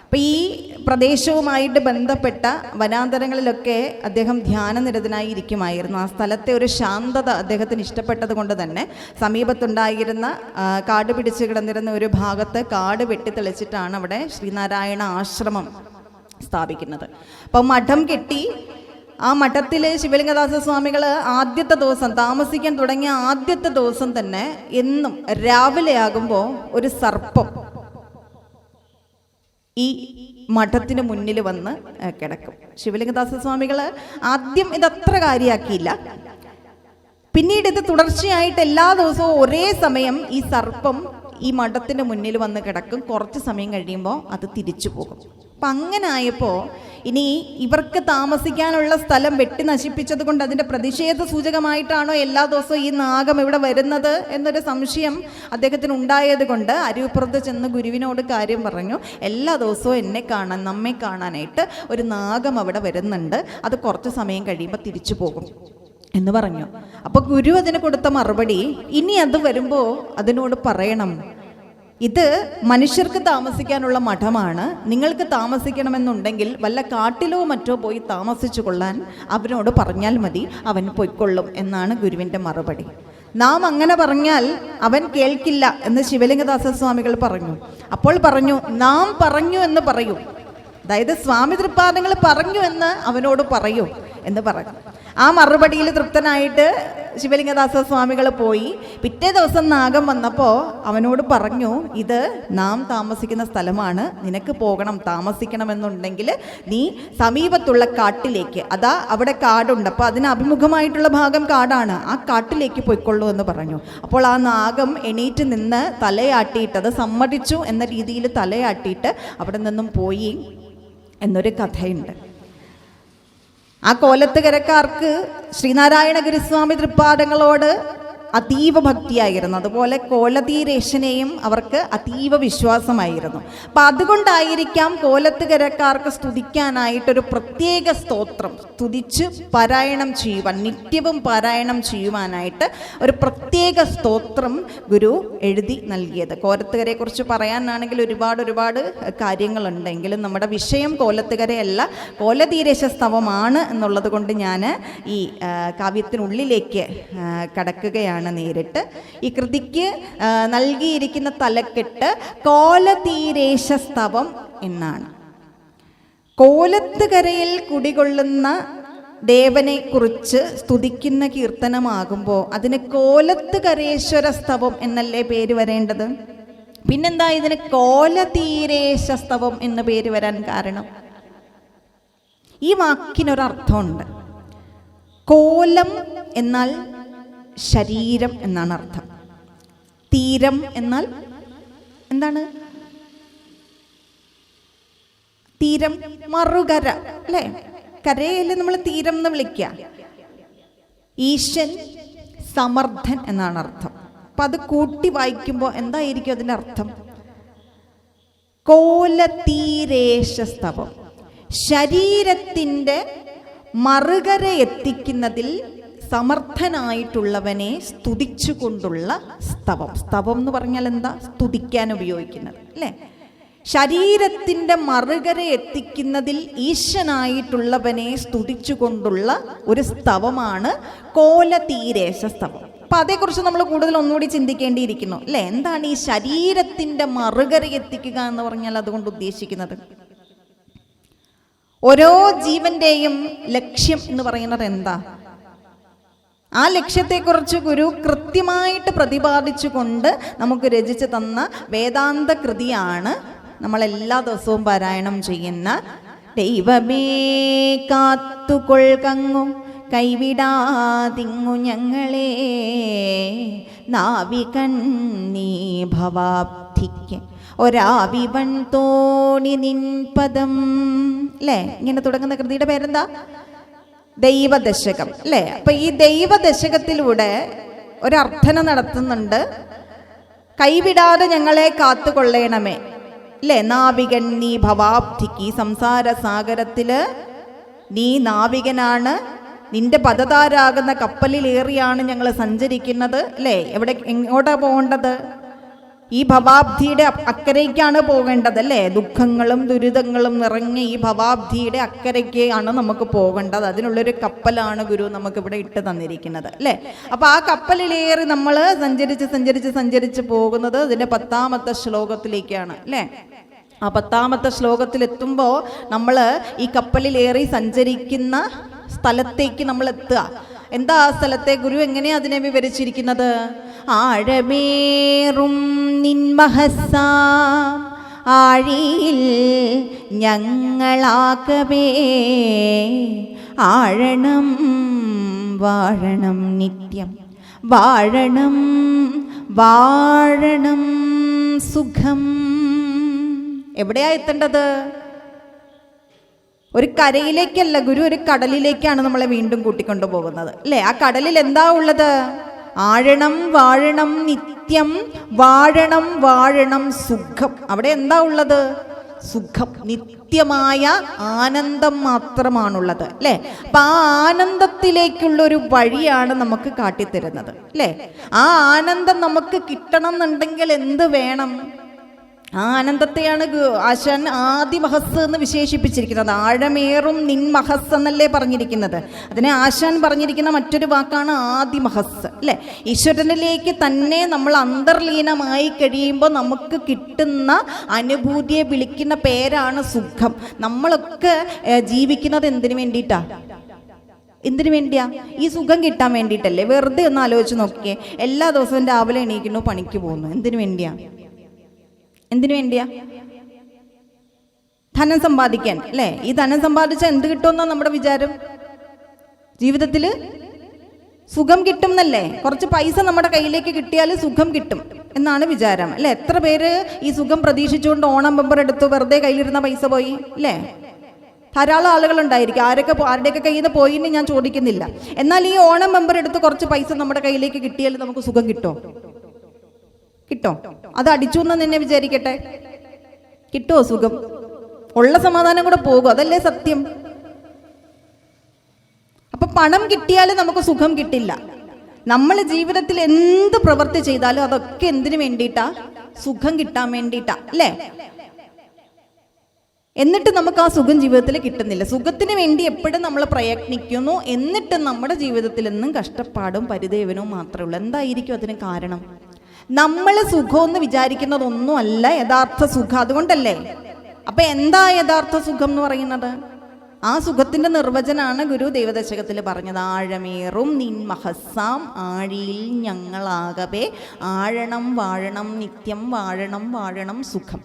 അപ്പം ഈ പ്രദേശവുമായിട്ട് ബന്ധപ്പെട്ട വനാന്തരങ്ങളിലൊക്കെ അദ്ദേഹം ധ്യാനനിരതനായി ഇരിക്കുമായിരുന്നു. ആ സ്ഥലത്തെ ഒരു ശാന്തത അദ്ദേഹത്തിന് ഇഷ്ടപ്പെട്ടത് കൊണ്ട് തന്നെ സമീപത്തുണ്ടായിരുന്ന കാട് പിടിച്ച് കിടന്നിരുന്ന ഒരു ഭാഗത്ത് കാട് വെട്ടിത്തെളിച്ചിട്ടാണ് അവിടെ ശ്രീനാരായണ ആശ്രമം സ്ഥാപിക്കുന്നത്. അപ്പം മഠം കെട്ടി ആ മഠത്തിൽ ശിവലിംഗദാസ സ്വാമികൾ ആദ്യത്തെ ദിവസം താമസിക്കാൻ തുടങ്ങിയ ആദ്യത്തെ ദിവസം തന്നെ എന്നും രാവിലെ ആകുമ്പോൾ ഒരു സർപ്പം ഈ മഠത്തിന് മുന്നിൽ വന്ന് കിടക്കും. ശിവലിംഗദാസ സ്വാമികൾ ആദ്യം ഇതത്ര കാര്യമാക്കിയില്ല. പിന്നീട് ഇത് തുടർച്ചയായിട്ട് എല്ലാ ദിവസവും ഒരേ സമയം ഈ സർപ്പം ഈ മഠത്തിന് മുന്നിൽ വന്ന് കിടക്കും. കുറച്ച് സമയം കഴിയുമ്പോൾ അത് തിരിച്ചു പോകും. അപ്പം അങ്ങനെ ആയപ്പോൾ ഇനി ഇവർക്ക് താമസിക്കാനുള്ള സ്ഥലം വെട്ടി നശിപ്പിച്ചത് കൊണ്ട് അതിൻ്റെ പ്രതിഷേധ സൂചകമായിട്ടാണോ എല്ലാ ദിവസവും ഈ നാഗം ഇവിടെ വരുന്നത് എന്നൊരു സംശയം അദ്ദേഹത്തിന് ഉണ്ടായത് കൊണ്ട് അരുവിപ്പുറത്ത് ചെന്ന് ഗുരുവിനോട് കാര്യം പറഞ്ഞു. എല്ലാ ദിവസവും നമ്മെ കാണാനായിട്ട് ഒരു നാഗം അവിടെ വരുന്നുണ്ട്, അത് കുറച്ച് സമയം കഴിയുമ്പോൾ തിരിച്ചു പോകും എന്ന് പറഞ്ഞു. അപ്പോൾ ഗുരു അതിന് കൊടുത്ത മറുപടി, ഇനി അത് വരുമ്പോൾ അതിനോട് പറയണം, ഇത് മനുഷ്യർക്ക് താമസിക്കാനുള്ള മഠമാണ്, നിങ്ങൾക്ക് താമസിക്കണമെന്നുണ്ടെങ്കിൽ വല്ല കാട്ടിലോ മറ്റോ പോയി താമസിച്ചു കൊള്ളാൻ അവനോട് പറഞ്ഞാൽ മതി, അവൻ പൊയ്ക്കൊള്ളും എന്നാണ് ഗുരുവിൻ്റെ മറുപടി. നാം അങ്ങനെ പറഞ്ഞാൽ അവൻ കേൾക്കില്ല എന്ന് ശിവലിംഗദാസ സ്വാമികൾ പറഞ്ഞു. അപ്പോൾ പറഞ്ഞു, നാം പറഞ്ഞു എന്ന് പറയൂ, അതായത് സ്വാമി തൃപ്പാദങ്ങൾ പറഞ്ഞു എന്ന് അവനോട് പറയൂ എന്ന് പറഞ്ഞു. ആ മറുപടിയിൽ തൃപ്തനായിട്ട് ശിവലിംഗദാസ സ്വാമികൾ പോയി. പിറ്റേ ദിവസം നാഗം വന്നപ്പോൾ അവനോട് പറഞ്ഞു, ഇത് നാം താമസിക്കുന്ന സ്ഥലമാണ്, നിനക്ക് പോകണം, താമസിക്കണമെന്നുണ്ടെങ്കിൽ നീ സമീപത്തുള്ള കാട്ടിലേക്ക്, അതാ അവിടെ കാടുണ്ട്, അപ്പോൾ അതിന് അഭിമുഖമായിട്ടുള്ള ഭാഗം കാടാണ്, ആ കാട്ടിലേക്ക് പോയിക്കൊള്ളൂ എന്ന് പറഞ്ഞു. അപ്പോൾ ആ നാഗം എണീറ്റ് നിന്ന് തലയാട്ടിയിട്ടത് സമ്മതിച്ചു എന്ന രീതിയിൽ തലയാട്ടിയിട്ട് അവിടെ നിന്നും പോയി എന്നൊരു കഥയുണ്ട്. ആ കോലത്തുകരക്കാർക്ക് ശ്രീനാരായണ ഗുരുസ്വാമി തൃപ്പാദങ്ങളോട് അതീവ ഭക്തിയായിരുന്നു. അതുപോലെ കോലതീരേശനെയും അവർക്ക് അതീവ വിശ്വാസമായിരുന്നു. അപ്പം അതുകൊണ്ടായിരിക്കാം കോലത്തുകരക്കാർക്ക് സ്തുതിക്കാനായിട്ടൊരു പ്രത്യേക സ്തോത്രം സ്തുതിച്ച് പാരായണം ചെയ്യുവാൻ, നിത്യവും പാരായണം ചെയ്യുവാനായിട്ട് ഒരു പ്രത്യേക സ്തോത്രം ഗുരു എഴുതി നൽകിയത്. കോലത്തുകരയെക്കുറിച്ച് പറയാനാണെങ്കിൽ ഒരുപാട് കാര്യങ്ങളുണ്ടെങ്കിലും നമ്മുടെ വിഷയം കോലത്തുകരയല്ല, കോലതീരേശ സ്തവമാണ് എന്നുള്ളത് കൊണ്ട് ഞാൻ ഈ കാവ്യത്തിനുള്ളിലേക്ക് കടക്കുകയാണ് നേരിട്ട്. ഈ കൃതിക്ക് നൽകിയിരിക്കുന്ന തലക്കെട്ട് കോലതീരേശ സ്തവം എന്നാണ്. കോലത്തുകരയിൽ കുടികൊള്ളുന്ന ദേവനെ കുറിച്ച് സ്തുതിക്കുന്ന കീർത്തനമാകുമ്പോൾ അതിന് കോലത്തുകരേശ്വര സ്തവം എന്നല്ലേ പേര് വരേണ്ടത്? പിന്നെന്താ ഇതിന് കോലതീരേശ സ്തവം എന്ന് പേര് വരാൻ കാരണം? ഈ വാക്കിനൊരർത്ഥമുണ്ട്. കോലം എന്നാൽ ശരീരം എന്നാണ് അർത്ഥം. തീരം എന്നാൽ എന്താണ്? തീരം, മറുകര അല്ലേ? കരയിൽ നമ്മൾ തീരം എന്ന് വിളിക്കുക. ഈശൻ സമർത്ഥൻ എന്നാണ് അർത്ഥം. അപ്പൊ അത് കൂട്ടി വായിക്കുമ്പോൾ എന്തായിരിക്കും അതിൻ്റെ അർത്ഥം? കോലതീരേശ സ്തവം, ശരീരത്തിൻ്റെ മറുകര എത്തിക്കുന്നതിൽ സമർത്ഥനായിട്ടുള്ളവനെ സ്തുതിച്ചുകൊണ്ടുള്ള സ്തവം. സ്തവം എന്ന് പറഞ്ഞാൽ എന്താ? സ്തുതിക്കാൻ ഉപയോഗിക്കുന്നത് അല്ലേ? ശരീരത്തിൻ്റെ മറുകര എത്തിക്കുന്നതിൽ ഈശനായിട്ടുള്ളവനെ സ്തുതിച്ചുകൊണ്ടുള്ള ഒരു സ്തവമാണ് കോലതീരേശ സ്തവം. അപ്പം അതേക്കുറിച്ച് നമ്മൾ കൂടുതൽ ഒന്നുകൂടി ചിന്തിക്കേണ്ടിയിരിക്കുന്നു അല്ലേ? എന്താണ് ഈ ശരീരത്തിൻ്റെ മറുകര എത്തിക്കുക എന്ന് പറഞ്ഞാൽ അതുകൊണ്ട് ഉദ്ദേശിക്കുന്നത്? ഓരോ ജീവന്റെയും ലക്ഷ്യം എന്ന് പറയുന്നത് എന്താ? ആ ലക്ഷ്യത്തെക്കുറിച്ച് ഗുരു കൃത്യമായിട്ട് പ്രതിപാദിച്ചുകൊണ്ട് നമുക്ക് രചിച്ചു തന്ന വേദാന്ത കൃതിയാണ് നമ്മളെല്ലാ ദിവസവും പാരായണം ചെയ്യുന്ന ദൈവമേ കാത്തുകൊൾകങ്ങു കൈവിടാതിങ്ങു ഞങ്ങളെ നാവികൻ നീ ഭവാബ്ധിക്ക് ഒരാവിവൺ തോണി നിൻ പദം അല്ലേ? ഇങ്ങനെ തുടങ്ങുന്ന കൃതിയുടെ പേരെന്താ? ദൈവദശകം അല്ലേ? അപ്പൊ ഈ ദൈവദശകത്തിലൂടെ ഒരർത്ഥന നടത്തുന്നുണ്ട്. കൈവിടാതെ ഞങ്ങളെ കാത്തുകൊള്ളണമേ അല്ലേ? നാവികൻ നീ ഭവാബ്ധിക്ക്, ഈ സംസാര സാഗരത്തില് നീ നാവികനാണ്. നിന്റെ പദതാരാകുന്ന കപ്പലിലേറിയാണ് ഞങ്ങൾ സഞ്ചരിക്കുന്നത് അല്ലേ? എങ്ങോട്ടാ പോകേണ്ടത്? ഈ ഭവാബ്ധിയുടെ അക്കരയ്ക്കാണ് പോകേണ്ടത് അല്ലേ? ദുഃഖങ്ങളും ദുരിതങ്ങളും നിറഞ്ഞ ഈ ഭവാബ്ധിയുടെ അക്കരയ്ക്ക് ആണ് നമുക്ക് പോകേണ്ടത്. അതിനുള്ളൊരു കപ്പലാണ് ഗുരു നമുക്ക് ഇവിടെ ഇട്ട് തന്നിരിക്കുന്നത് അല്ലേ? അപ്പൊ ആ കപ്പലിലേറി നമ്മൾ സഞ്ചരിച്ച് പോകുന്നത് ഇതിന്റെ 10ാമത്തെ ശ്ലോകത്തിലേക്കാണ് അല്ലേ? ആ 10ാമത്തെ ശ്ലോകത്തിലെത്തുമ്പോൾ നമ്മൾ ഈ കപ്പലിലേറി സഞ്ചരിക്കുന്ന സ്ഥലത്തേക്ക് നമ്മൾ എത്തുക. എന്താ ആ സ്ഥലത്തെ ഗുരു എങ്ങനെയാ അതിനെ വിവരിച്ചിരിക്കുന്നത്? ആഴമേറും നിൻമഹസാം ആഴിയിൽ ഞങ്ങളാകവേ ആഴണം വാഴണം നിത്യം വാഴണം സുഖം. എവിടെയാ എത്തേണ്ടത്? ഒരു കരയിലേക്കല്ല ഗുരു, ഒരു കടലിലേക്കാണ് നമ്മളെ വീണ്ടും കൂട്ടിക്കൊണ്ടു പോകുന്നത് അല്ലേ? ആ കടലിൽ എന്താ ഉള്ളത്? ആഴണം വാഴണം നിത്യം വാഴണം സുഖം. അവിടെ എന്താ ഉള്ളത്? സുഖം, നിത്യമായ ആനന്ദം മാത്രമാണുള്ളത് അല്ലേ? അപ്പൊ ആ ആനന്ദത്തിലേക്കുള്ളൊരു വഴിയാണ് നമുക്ക് കാട്ടിത്തരുന്നത് അല്ലേ? ആ ആനന്ദം നമുക്ക് കിട്ടണം എന്നുണ്ടെങ്കിൽ എന്ത് വേണം? ആ ആനന്ദത്തെയാണ് ആശാൻ ആദിമഹസ് എന്ന് വിശേഷിപ്പിച്ചിരിക്കുന്നത്. ആഴമേറും നിൻമഹസ് എന്നല്ലേ പറഞ്ഞിരിക്കുന്നത്. അതിനെ ആശാൻ പറഞ്ഞിരിക്കുന്ന മറ്റൊരു വാക്കാണ് ആദിമഹസ് അല്ലേ? ഈശ്വരനിലേക്ക് തന്നെ നമ്മൾ അന്തർലീനമായി കഴിയുമ്പോൾ നമുക്ക് കിട്ടുന്ന അനുഭൂതിയെ വിളിക്കുന്ന പേരാണ് സുഖം. നമ്മളൊക്കെ ജീവിക്കുന്നത് എന്തിനു വേണ്ടിയിട്ടാ? എന്തിനു വേണ്ടിയാ? ഈ സുഖം കിട്ടാൻ വേണ്ടിയിട്ടല്ലേ? വെറുതെ ഒന്ന് ആലോചിച്ച് നോക്കിയേ. എല്ലാ ദിവസവും രാവിലെ എണീക്കുന്നു, പണിക്ക് പോകുന്നു. എന്തിനു വേണ്ടിയാ? ധനം സമ്പാദിക്കാൻ അല്ലേ? ഈ ധനം സമ്പാദിച്ചാൽ എന്ത് കിട്ടുമെന്നാണ് നമ്മുടെ വിചാരം? ജീവിതത്തിൽ സുഖം കിട്ടും എന്നല്ലേ? കുറച്ച് പൈസ നമ്മുടെ കയ്യിലേക്ക് കിട്ടിയാൽ സുഖം കിട്ടും എന്നാണ് വിചാരം അല്ലേ? എത്ര പേര് ഈ സുഖം പ്രതീക്ഷിച്ചുകൊണ്ട് ഓണം ബമ്പർ എടുത്തു, വെറുതെ കയ്യിലിരുന്ന പൈസ പോയി അല്ലേ? ധാരാളം ആളുകളുണ്ടായിരിക്കും. ആരുടെയൊക്കെ കയ്യിൽ നിന്ന് പോയിന്ന് ഞാൻ ചോദിക്കുന്നില്ല. എന്നാൽ ഈ ഓണം മെമ്പർ എടുത്ത് കുറച്ച് പൈസ നമ്മുടെ കയ്യിലേക്ക് കിട്ടിയാൽ നമുക്ക് സുഖം കിട്ടോ? അത് അടിച്ചു എന്ന് തന്നെ വിചാരിക്കട്ടെ, കിട്ടുമോ സുഖം? ഉള്ള സമാധാനം കൂടെ പോകും. അതല്ലേ സത്യം. അപ്പൊ പണം കിട്ടിയാൽ നമുക്ക് സുഖം കിട്ടില്ല. നമ്മൾ ജീവിതത്തിൽ എന്ത് പ്രവൃത്തി ചെയ്താലും അതൊക്കെ എന്തിനു വേണ്ടിയിട്ടാ? സുഖം കിട്ടാൻ വേണ്ടിയിട്ടാ, അല്ലേ? എന്നിട്ട് നമുക്ക് ആ സുഖം ജീവിതത്തിൽ കിട്ടുന്നില്ല. സുഖത്തിന് വേണ്ടി എപ്പോഴും നമ്മൾ പ്രയത്നിക്കുന്നു, എന്നിട്ട് നമ്മുടെ ജീവിതത്തിൽ എന്നും കഷ്ടപ്പാടും പരിദേവനവും മാത്രമേ ഉള്ളൂ. എന്തായിരിക്കും അതിന് കാരണം? നമ്മൾ സുഖമെന്ന് വിചാരിക്കുന്നതൊന്നും അല്ല യഥാർത്ഥ സുഖം. അതുകൊണ്ടല്ലേ. അപ്പൊ എന്താ യഥാർത്ഥ സുഖം എന്ന് പറയുന്നത്? ആ സുഖത്തിന്റെ നിർവചനാണ് ഗുരു ദൈവദശകത്തിൽ പറഞ്ഞത്. ആഴമേറും നിൻ മഹസ്സാം ആഴിയിൽ ഞങ്ങളാകവേ ആഴണം വാഴണം നിത്യം വാഴണം വാഴണം സുഖം.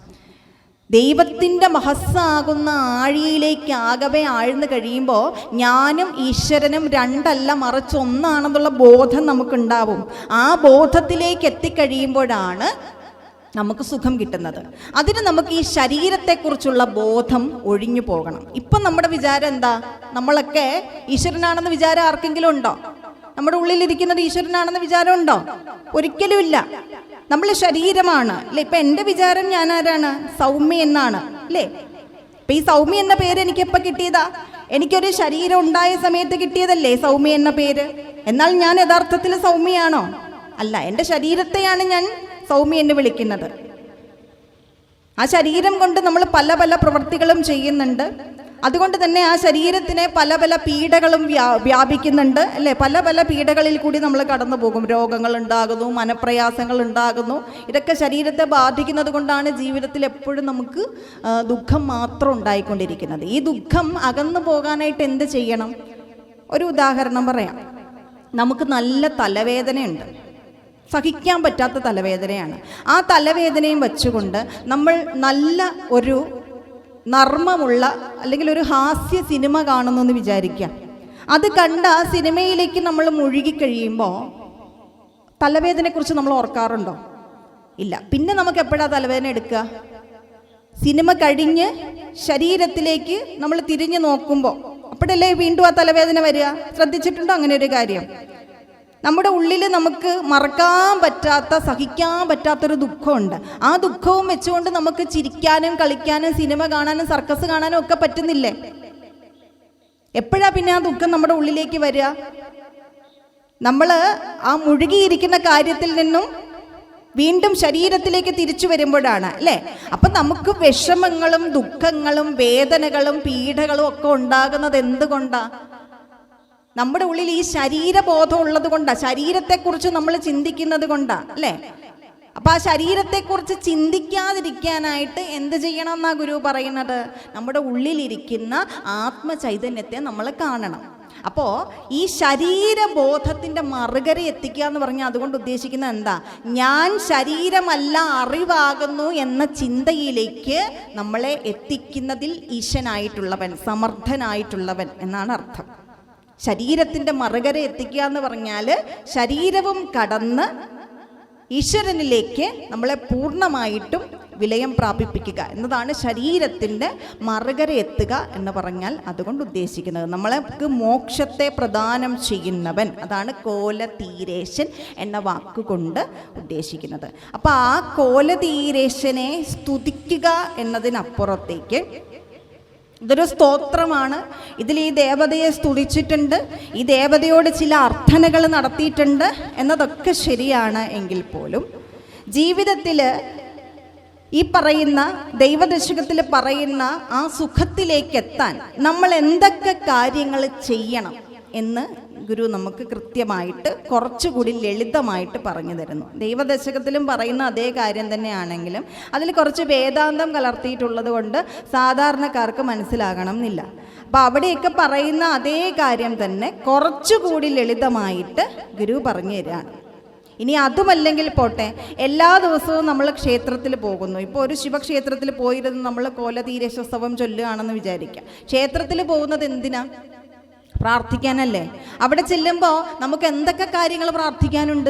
ദൈവത്തിൻ്റെ മഹസ്സാകുന്ന ആഴിയിലേക്ക് ആകവേ ആഴ്ന്നു കഴിയുമ്പോൾ ഞാനും ഈശ്വരനും രണ്ടല്ല മറിച്ച് ഒന്നാണെന്നുള്ള ബോധം നമുക്കുണ്ടാവും. ആ ബോധത്തിലേക്ക് എത്തിക്കഴിയുമ്പോഴാണ് നമുക്ക് സുഖം കിട്ടുന്നത്. അതിന് നമുക്ക് ഈ ശരീരത്തെക്കുറിച്ചുള്ള ബോധം ഒഴിഞ്ഞു പോകണം. ഇപ്പം നമ്മുടെ വിചാരം എന്താ? നമ്മളൊക്കെ ഈശ്വരനാണെന്ന് വിചാരം ആർക്കെങ്കിലും ഉണ്ടോ? നമ്മുടെ ഉള്ളിലിരിക്കുന്നത് ഈശ്വരനാണെന്ന് വിചാരം ഉണ്ടോ? ഒരിക്കലുമില്ല. നമ്മൾ ശരീരമാണ്, അല്ലേ? ഇപ്പം എൻ്റെ വിചാരം ഞാൻ ആരാണ്? സൗമ്യ എന്നാണ്, അല്ലേ? ഇപ്പം ഈ സൗമ്യ എന്ന പേര് എനിക്ക് എപ്പോൾ കിട്ടിയതാ? എനിക്കൊരു ശരീരം ഉണ്ടായ സമയത്ത് കിട്ടിയതല്ലേ സൗമ്യ എന്ന പേര്. എന്നാൽ ഞാൻ യഥാർത്ഥത്തിൽ സൗമ്യയാണോ? അല്ല. എൻ്റെ ശരീരത്തെയാണ് ഞാൻ സൗമ്യ എന്ന് വിളിക്കുന്നത്. ആ ശരീരം കൊണ്ട് നമ്മൾ പല പല പ്രവൃത്തികളും ചെയ്യുന്നുണ്ട്. അതുകൊണ്ട് തന്നെ ആ ശരീരത്തിനെ പല പല പീഡകളും വ്യാപിക്കുന്നുണ്ട്, അല്ലേ? പല പല പീഡകളിൽ കൂടി നമ്മൾ കടന്നു പോകും. രോഗങ്ങൾ ഉണ്ടാകുന്നു, മനപ്രയാസങ്ങൾ ഉണ്ടാകുന്നു. ഇതൊക്കെ ശരീരത്തെ ബാധിക്കുന്നത് കൊണ്ടാണ് ജീവിതത്തിൽ എപ്പോഴും നമുക്ക് ദുഃഖം മാത്രം ഉണ്ടായിക്കൊണ്ടിരിക്കുന്നത്. ഈ ദുഃഖം അകന്നു പോകാനായിട്ട് എന്ത് ചെയ്യണം? ഒരു ഉദാഹരണം പറയാം. നമുക്ക് നല്ല തലവേദനയുണ്ട്, സഹിക്കാൻ പറ്റാത്ത തലവേദനയാണ്. ആ തലവേദനയും വെച്ചുകൊണ്ട് നമ്മൾ നല്ല ഒരു നർമ്മമുള്ള അല്ലെങ്കിൽ ഒരു ഹാസ്യ സിനിമ കാണുന്നു എന്ന് വിചാരിക്കാം. അത് കണ്ട് ആ സിനിമയിലേക്ക് നമ്മൾ മുഴുകിക്കഴിയുമ്പോൾ തലവേദനയെക്കുറിച്ച് നമ്മൾ ഓർക്കാറുണ്ടോ? ഇല്ല. പിന്നെ നമുക്ക് എപ്പോഴാണ് തലവേദന എടുക്കുക? സിനിമ കഴിഞ്ഞ് ശരീരത്തിലേക്ക് നമ്മൾ തിരിഞ്ഞു നോക്കുമ്പോൾ അപ്പോഴല്ലേ വീണ്ടും ആ തലവേദന വരിക. ശ്രദ്ധിച്ചിട്ടുണ്ടോ അങ്ങനെ ഒരു കാര്യം? നമ്മുടെ ഉള്ളിൽ നമുക്ക് മറക്കാൻ പറ്റാത്ത, സഹിക്കാൻ പറ്റാത്തൊരു ദുഃഖമുണ്ട്. ആ ദുഃഖവും വെച്ചുകൊണ്ട് നമുക്ക് ചിരിക്കാനും കളിക്കാനും സിനിമ കാണാനും സർക്കസ് കാണാനും ഒക്കെ പറ്റുന്നില്ലേ? എപ്പോഴാ പിന്നെ ആ ദുഃഖം നമ്മുടെ ഉള്ളിലേക്ക് വരിക? നമ്മൾ ആ മുഴുകിയിരിക്കുന്ന കാര്യത്തിൽ നിന്നും വീണ്ടും ശരീരത്തിലേക്ക് തിരിച്ചു വരുമ്പോഴാണ്, അല്ലേ? അപ്പം നമുക്ക് വിഷമങ്ങളും ദുഃഖങ്ങളും വേദനകളും പീഡകളും ഒക്കെ ഉണ്ടാകുന്നത് എന്തുകൊണ്ടാ? നമ്മുടെ ഉള്ളിൽ ഈ ശരീരബോധം ഉള്ളത് കൊണ്ടാ, ശരീരത്തെക്കുറിച്ച് നമ്മൾ ചിന്തിക്കുന്നത് കൊണ്ടാ, അല്ലേ? അപ്പൊ ആ ശരീരത്തെക്കുറിച്ച് ചിന്തിക്കാതിരിക്കാനായിട്ട് എന്ത് ചെയ്യണം എന്നാ ഗുരു പറയുന്നത്? നമ്മുടെ ഉള്ളിലിരിക്കുന്ന ആത്മചൈതന്യത്തെ നമ്മൾ കാണണം. അപ്പോൾ ഈ ശരീരബോധത്തിൻ്റെ മറുകര എത്തിക്കുക എന്ന് പറഞ്ഞാൽ അതുകൊണ്ട് ഉദ്ദേശിക്കുന്നത് എന്താ? ഞാൻ ശരീരമല്ല, അറിവാകുന്നു എന്ന ചിന്തയിലേക്ക് നമ്മളെ എത്തിക്കുന്നതിൽ ഈശനായിട്ടുള്ളവൻ, സമർത്ഥനായിട്ടുള്ളവൻ എന്നാണ് അർത്ഥം. ശരീരത്തിൻ്റെ മറുകര എത്തിക്കുക എന്ന് പറഞ്ഞാൽ ശരീരവും കടന്ന് ഈശ്വരനിലേക്ക് നമ്മളെ പൂർണ്ണമായിട്ടും വിലയം പ്രാപിപ്പിക്കുക എന്നതാണ് ശരീരത്തിൻ്റെ മറുകര എത്തുക എന്ന് പറഞ്ഞാൽ അതുകൊണ്ട് ഉദ്ദേശിക്കുന്നത്. നമ്മൾക്ക് മോക്ഷത്തെ പ്രദാനം ചെയ്യുന്നവൻ, അതാണ് കോലതീരേശൻ എന്ന വാക്കുകൊണ്ട് ഉദ്ദേശിക്കുന്നത്. അപ്പോൾ ആ കോലതീരേശനെ സ്തുതിക്കുക എന്നതിനപ്പുറത്തേക്ക് ഇതൊരു സ്തോത്രമാണ്. ഇതിൽ ഈ ദേവതയെ സ്തുതിച്ചിട്ടുണ്ട്, ഈ ദേവതയോട് ചില അർത്ഥനകൾ നടത്തിയിട്ടുണ്ട് എന്നതൊക്കെ ശരിയാണ്. എങ്കിൽ പോലും ജീവിതത്തിൽ ഈ പറയുന്ന ദൈവദശകത്തിൽ പറയുന്ന ആ സുഖത്തിലേക്ക് എത്താൻ നമ്മൾ എന്തൊക്കെ കാര്യങ്ങൾ ചെയ്യണം എന്ന് ഗുരു നമുക്ക് കൃത്യമായിട്ട് കുറച്ചുകൂടി ലളിതമായിട്ട് പറഞ്ഞു തരുന്നു. ദൈവദശകത്തിലും പറയുന്ന അതേ കാര്യം തന്നെയാണെങ്കിലും അതിൽ കുറച്ച് വേദാന്തം കലർത്തിയിട്ടുള്ളത് കൊണ്ട് സാധാരണക്കാർക്ക് മനസ്സിലാകണം എന്നില്ല. അപ്പം അവിടെയൊക്കെ പറയുന്ന അതേ കാര്യം തന്നെ കുറച്ചുകൂടി ലളിതമായിട്ട് ഗുരു പറഞ്ഞു തരാണ്. ഇനി അതുമല്ലെങ്കിൽ പോട്ടെ, എല്ലാ ദിവസവും നമ്മൾ ക്ഷേത്രത്തിൽ പോകുന്നു. ഇപ്പോൾ ഒരു ശിവക്ഷേത്രത്തിൽ പോയിരുന്ന് നമ്മൾ കോലതീരേശോത്സവം ചൊല്ലുകയാണെന്ന് വിചാരിക്കാം. ക്ഷേത്രത്തിൽ പോകുന്നത് എന്തിനാ? പ്രാർത്ഥിക്കാനല്ലേ? അവിടെ ചെല്ലുമ്പോൾ നമുക്ക് എന്തൊക്കെ കാര്യങ്ങൾ പ്രാർത്ഥിക്കാനുണ്ട്?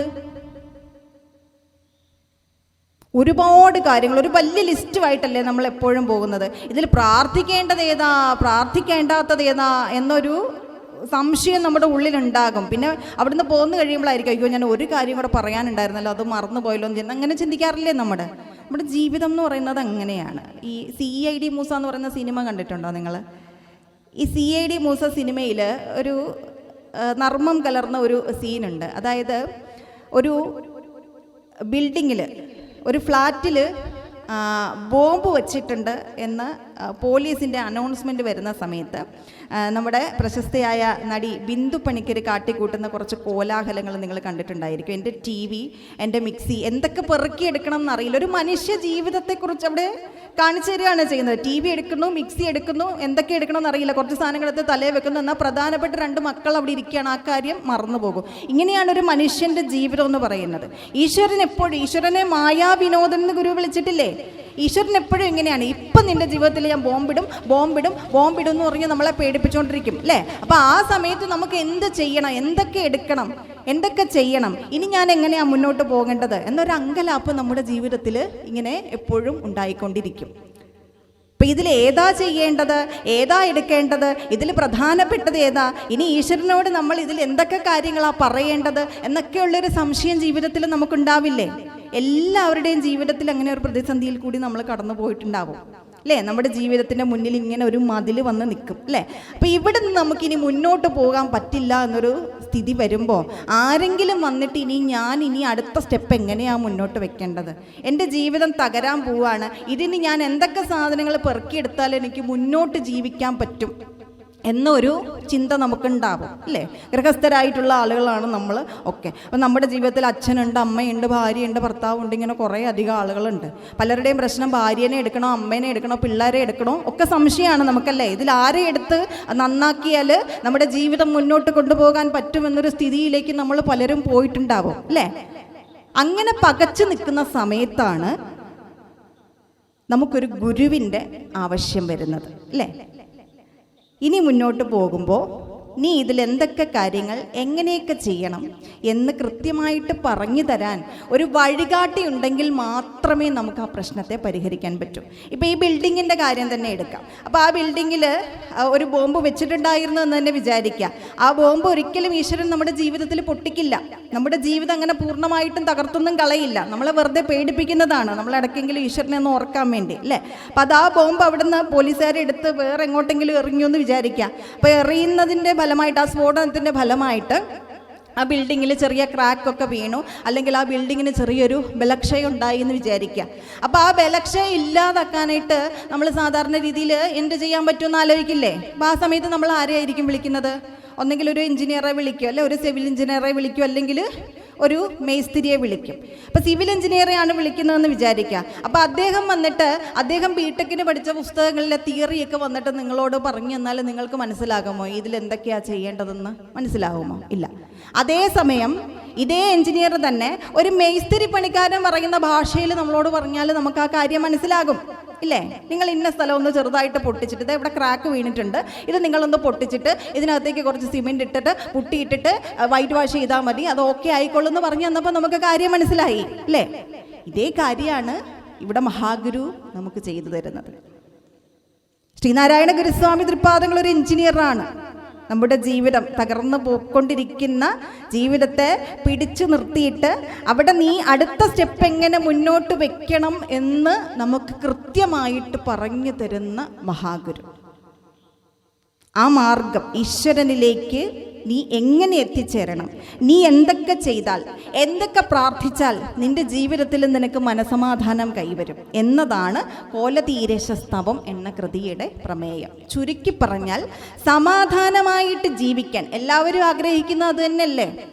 ഒരുപാട് കാര്യങ്ങൾ, ഒരു വലിയ ലിസ്റ്റുമായിട്ടല്ലേ നമ്മൾ എപ്പോഴും പോകുന്നത്. ഇതിൽ പ്രാർത്ഥിക്കേണ്ടത് ഏതാ, പ്രാർത്ഥിക്കേണ്ടാത്തത് ഏതാ എന്നൊരു സംശയം നമ്മുടെ ഉള്ളിലുണ്ടാകും. പിന്നെ അവിടുന്ന് പോന്നു കഴിയുമ്പോഴായിരിക്കും അയ്യോ ഞാൻ ഒരു കാര്യം കൂടെ പറയാനുണ്ടായിരുന്നല്ലോ, അത് മറന്നു പോയല്ലോ എന്ന് അങ്ങനെ ചിന്തിക്കാറില്ലേ? നമ്മുടെ ജീവിതം എന്ന് പറയുന്നത് അങ്ങനെയാണ്. ഈ CID മൂസ എന്ന് പറയുന്ന സിനിമ കണ്ടിട്ടുണ്ടോ നിങ്ങൾ? ഈ CID മൂസ സിനിമയിൽ ഒരു നർമ്മം കലർന്ന ഒരു സീനുണ്ട്. അതായത് ഒരു ബിൽഡിങ്ങിൽ, ഒരു ഫ്ലാറ്റിൽ ബോംബ് വച്ചിട്ടുണ്ട് എന്ന് പോലീസിൻ്റെ അനൗൺസ്മെൻറ്റ് വരുന്ന സമയത്ത് നമ്മുടെ പ്രശസ്തയായ നടി ബിന്ദു പണിക്കർ കാട്ടിക്കൂട്ടുന്ന കുറച്ച് കോലാഹലങ്ങൾ നിങ്ങൾ കണ്ടിട്ടുണ്ടായിരിക്കും. എൻ്റെ TV, എൻ്റെ മിക്സി എന്തൊക്കെ പെറുക്കിയെടുക്കണം എന്നറിയില്ല. ഒരു മനുഷ്യ ജീവിതത്തെക്കുറിച്ച് അവിടെ കാണിച്ചു തരികയാണ് ചെയ്യുന്നത്. TV എടുക്കുന്നു, മിക്സി എടുക്കുന്നു, എന്തൊക്കെ എടുക്കണമെന്ന് അറിയില്ല, കുറച്ച് സാധനങ്ങളെടുത്ത് തലയിൽ വെക്കുന്നു. എന്നാൽ പ്രധാനപ്പെട്ട 2 മക്കൾ അവിടെ ഇരിക്കുകയാണ്, ആ കാര്യം മറന്നുപോകും. ഇങ്ങനെയാണ് ഒരു മനുഷ്യൻ്റെ ജീവിതം എന്ന് പറയുന്നത്. ഈശ്വരൻ എപ്പോഴും, ഈശ്വരനെ മായാവിനോദൻ എന്ന് ഗുരു വിളിച്ചിട്ടില്ലേ? ഈശ്വരൻ എപ്പോഴും ഇങ്ങനെയാണ്. ഇപ്പം നിൻ്റെ ജീവിതത്തിൽ ഞാൻ ബോംബിടും എന്ന് പറഞ്ഞ് നമ്മളെ പേടിപ്പിച്ചുകൊണ്ടിരിക്കും അല്ലേ? അപ്പോൾ ആ സമയത്ത് നമുക്ക് എന്ത് ചെയ്യണം, എന്തൊക്കെ എടുക്കണം, എന്തൊക്കെ ചെയ്യണം, ഇനി ഞാൻ എങ്ങനെയാണ് മുന്നോട്ട് പോകേണ്ടത് എന്നൊരു അങ്കലാപ്പ് നമ്മുടെ ജീവിതത്തിൽ ഇങ്ങനെ എപ്പോഴും ഉണ്ടായിക്കൊണ്ടിരിക്കും. അപ്പം ഇതിൽ ഏതാ ചെയ്യേണ്ടത്, ഏതാ എടുക്കേണ്ടത്, ഇതിൽ പ്രധാനപ്പെട്ടത് ഏതാ, ഇനി ഈശ്വരനോട് നമ്മൾ ഇതിൽ എന്തൊക്കെ കാര്യങ്ങളാണ് പറയേണ്ടത് എന്നൊക്കെയുള്ളൊരു സംശയം ജീവിതത്തിൽ നമുക്കുണ്ടാവില്ലേ? എല്ലാവരുടെയും ജീവിതത്തിൽ അങ്ങനെ ഒരു പ്രതിസന്ധിയിൽ കൂടി നമ്മൾ കടന്നു പോയിട്ടുണ്ടാവും അല്ലേ? നമ്മുടെ ജീവിതത്തിൻ്റെ മുന്നിൽ ഇങ്ങനെ ഒരു മതിൽ വന്ന് നിൽക്കും അല്ലേ? അപ്പോൾ ഇവിടെ നിന്ന് നമുക്കിനി മുന്നോട്ട് പോകാൻ പറ്റില്ല എന്നൊരു സ്ഥിതി വരുമ്പോൾ ആരെങ്കിലും വന്നിട്ട് ഇനി അടുത്ത സ്റ്റെപ്പ് എങ്ങനെയാണ് മുന്നോട്ട് വെക്കേണ്ടത്, എൻ്റെ ജീവിതം തകരാൻ പോവാണ്, ഇതിന് ഞാൻ എന്തൊക്കെ സാധനങ്ങൾ പെറുക്കിയെടുത്താൽ എനിക്ക് മുന്നോട്ട് ജീവിക്കാൻ പറ്റും എന്നൊരു ചിന്ത നമുക്കുണ്ടാവും അല്ലേ? ഗൃഹസ്ഥരായിട്ടുള്ള ആളുകളാണ് നമ്മൾ ഒക്കെ. അപ്പം നമ്മുടെ ജീവിതത്തിൽ അച്ഛനുണ്ട്, അമ്മയുണ്ട്, ഭാര്യയുണ്ട്, ഭർത്താവുണ്ട്, ഇങ്ങനെ കുറേ അധികം ആളുകളുണ്ട്. പലരുടെയും പ്രശ്നം ഭാര്യനെ എടുക്കണോ, അമ്മേനെ എടുക്കണോ, പിള്ളേരെ എടുക്കണോ ഒക്കെ സംശയമാണ് നമുക്കല്ലേ? ഇതിൽ ആരെ എടുത്ത് നന്നാക്കിയാൽ നമ്മുടെ ജീവിതം മുന്നോട്ട് കൊണ്ടുപോകാൻ പറ്റുമെന്നൊരു സ്ഥിതിയിലേക്ക് നമ്മൾ പലരും പോയിട്ടുണ്ടാവും അല്ലേ? അങ്ങനെ പകച്ചു നിൽക്കുന്ന സമയത്താണ് നമുക്കൊരു ഗുരുവിൻ്റെ ആവശ്യം വരുന്നത് അല്ലേ? ഇനി മുന്നോട്ട് പോകുമ്പോൾ നീ ഇതിലെന്തൊക്കെ കാര്യങ്ങൾ എങ്ങനെയൊക്കെ ചെയ്യണം എന്ന് കൃത്യമായിട്ട് പറഞ്ഞു തരാൻ ഒരു വഴികാട്ടി ഉണ്ടെങ്കിൽ മാത്രമേ നമുക്ക് ആ പ്രശ്നത്തെ പരിഹരിക്കാൻ പറ്റൂ. ഇപ്പോൾ ഈ ബിൽഡിങ്ങിൻ്റെ കാര്യം തന്നെ എടുക്കാം. അപ്പോൾ ആ ബിൽഡിങ്ങിൽ ഒരു ബോംബ് വെച്ചിട്ടുണ്ടായിരുന്നു എന്ന് തന്നെ വിചാരിക്കുക. ആ ബോംബ് ഒരിക്കലും ഈശ്വരൻ നമ്മുടെ ജീവിതത്തിൽ പൊട്ടിക്കില്ല. നമ്മുടെ ജീവിതം അങ്ങനെ പൂർണ്ണമായിട്ടും തകർത്തൊന്നും കളയില്ല. നമ്മളെ വെറുതെ പേടിപ്പിക്കുന്നതാണ്, നമ്മളിടയ്ക്കെങ്കിലും ഈശ്വരനെ ഒന്ന് ഓർക്കാൻ വേണ്ടി അല്ലേ? അപ്പോൾ അത് ആ ബോംബ് അവിടെ നിന്ന് പോലീസുകാരെ എടുത്ത് വേറെ എങ്ങോട്ടെങ്കിലും എറിഞ്ഞു എന്ന് വിചാരിക്കുക. അപ്പോൾ എറിയുന്നതിൻ്റെ ഫലമായിട്ട്, ആ സ്ഫോടനത്തിൻ്റെ ഫലമായിട്ട് ആ ബിൽഡിങ്ങിൽ ചെറിയ ക്രാക്കൊക്കെ വീണു, അല്ലെങ്കിൽ ആ ബിൽഡിങ്ങിന് ചെറിയൊരു ബലക്ഷയം ഉണ്ടായി എന്ന് വിചാരിക്കുക. അപ്പോൾ ആ ബലക്ഷയം ഇല്ലാതാക്കാനായിട്ട് നമ്മൾ സാധാരണ രീതിയിൽ എന്ത് ചെയ്യാൻ പറ്റുമെന്ന് ആലോചിക്കില്ലേ? അപ്പോൾ ആ സമയത്ത് നമ്മൾ ആരെയായിരിക്കും വിളിക്കുന്നത്? ഒന്നെങ്കിൽ ഒരു എഞ്ചിനീയറെ വിളിക്കും, അല്ലെ ഒരു സിവിൽ എഞ്ചിനീയറെ വിളിക്കും, അല്ലെങ്കിൽ ഒരു മേസ്തിരിയെ വിളിക്കും. അപ്പോൾ സിവിൽ എഞ്ചിനീയറെയാണ് വിളിക്കുന്നതെന്ന് വിചാരിക്കുക. അപ്പോൾ അദ്ദേഹം വന്നിട്ട് അദ്ദേഹം ബിടെക്കിന് പഠിച്ച പുസ്തകങ്ങളിലെ തിയറിയൊക്കെ വന്നിട്ട് നിങ്ങളോട് പറഞ്ഞു തന്നാൽ നിങ്ങൾക്ക് മനസ്സിലാകുമോ ഇതിലെന്തൊക്കെയാണ് ചെയ്യേണ്ടതെന്ന്? മനസ്സിലാകുമോ? ഇല്ല. അതേസമയം ഇതേ എഞ്ചിനീയർ തന്നെ ഒരു മേസ്തിരി പണിക്കാരൻ പറയുന്ന ഭാഷയിൽ നമ്മളോട് പറഞ്ഞാൽ നമുക്ക് ആ കാര്യം മനസ്സിലാകും ഇല്ലേ? നിങ്ങൾ ഇന്ന സ്ഥലം ഒന്ന് ചെറുതായിട്ട് പൊട്ടിച്ചിട്ട്, ഇവിടെ ക്രാക്ക് വീണിട്ടുണ്ട്, ഇത് നിങ്ങളൊന്ന് പൊട്ടിച്ചിട്ട് ഇതിനകത്തേക്ക് കുറച്ച് സിമെൻറ്റ് ഇട്ടിട്ട് പുട്ടിയിട്ടിട്ട് വൈറ്റ് വാഷ് ചെയ്താൽ മതി, അത് ഓക്കെ ആയിക്കൊള്ളും എന്ന് പറഞ്ഞു തന്നപ്പോൾ നമുക്ക് കാര്യം മനസ്സിലായി അല്ലേ? ഇതേ കാര്യമാണ് ഇവിടെ മഹാഗുരു നമുക്ക് ചെയ്തു തരുന്നത്. ശ്രീനാരായണ ഗുരുസ്വാമി തൃപ്പാദങ്ങൾ ഒരു എഞ്ചിനീയറാണ്. നമ്മുടെ ജീവിതം തകർന്നു പോയിക്കൊണ്ടിരിക്കുന്ന ജീവിതത്തെ പിടിച്ചു നിർത്തിയിട്ട് അവിടെ നീ അടുത്ത സ്റ്റെപ്പ് എങ്ങനെ മുന്നോട്ട് വെക്കണം എന്ന് നമുക്ക് കൃത്യമായിട്ട് പറഞ്ഞു തരുന്ന മഹാഗുരു. ആ മാർഗം ഈശ്വരനിലേക്ക് നീ എങ്ങനെ എത്തിച്ചേരണം, നീ എന്തൊക്കെ ചെയ്താൽ, എന്തൊക്കെ പ്രാർത്ഥിച്ചാൽ നിന്റെ ജീവിതത്തിൽ നിനക്ക് മനസമാധാനം കൈവരും എന്നതാണ് കോലതീരശസ്തവം എന്ന കൃതിയുടെ പ്രമേയം. ചുരുക്കി പറഞ്ഞാൽ സമാധാനമായിട്ട് ജീവിക്കാൻ എല്ലാവരും ആഗ്രഹിക്കുന്നത് അത് തന്നെയല്ലേ?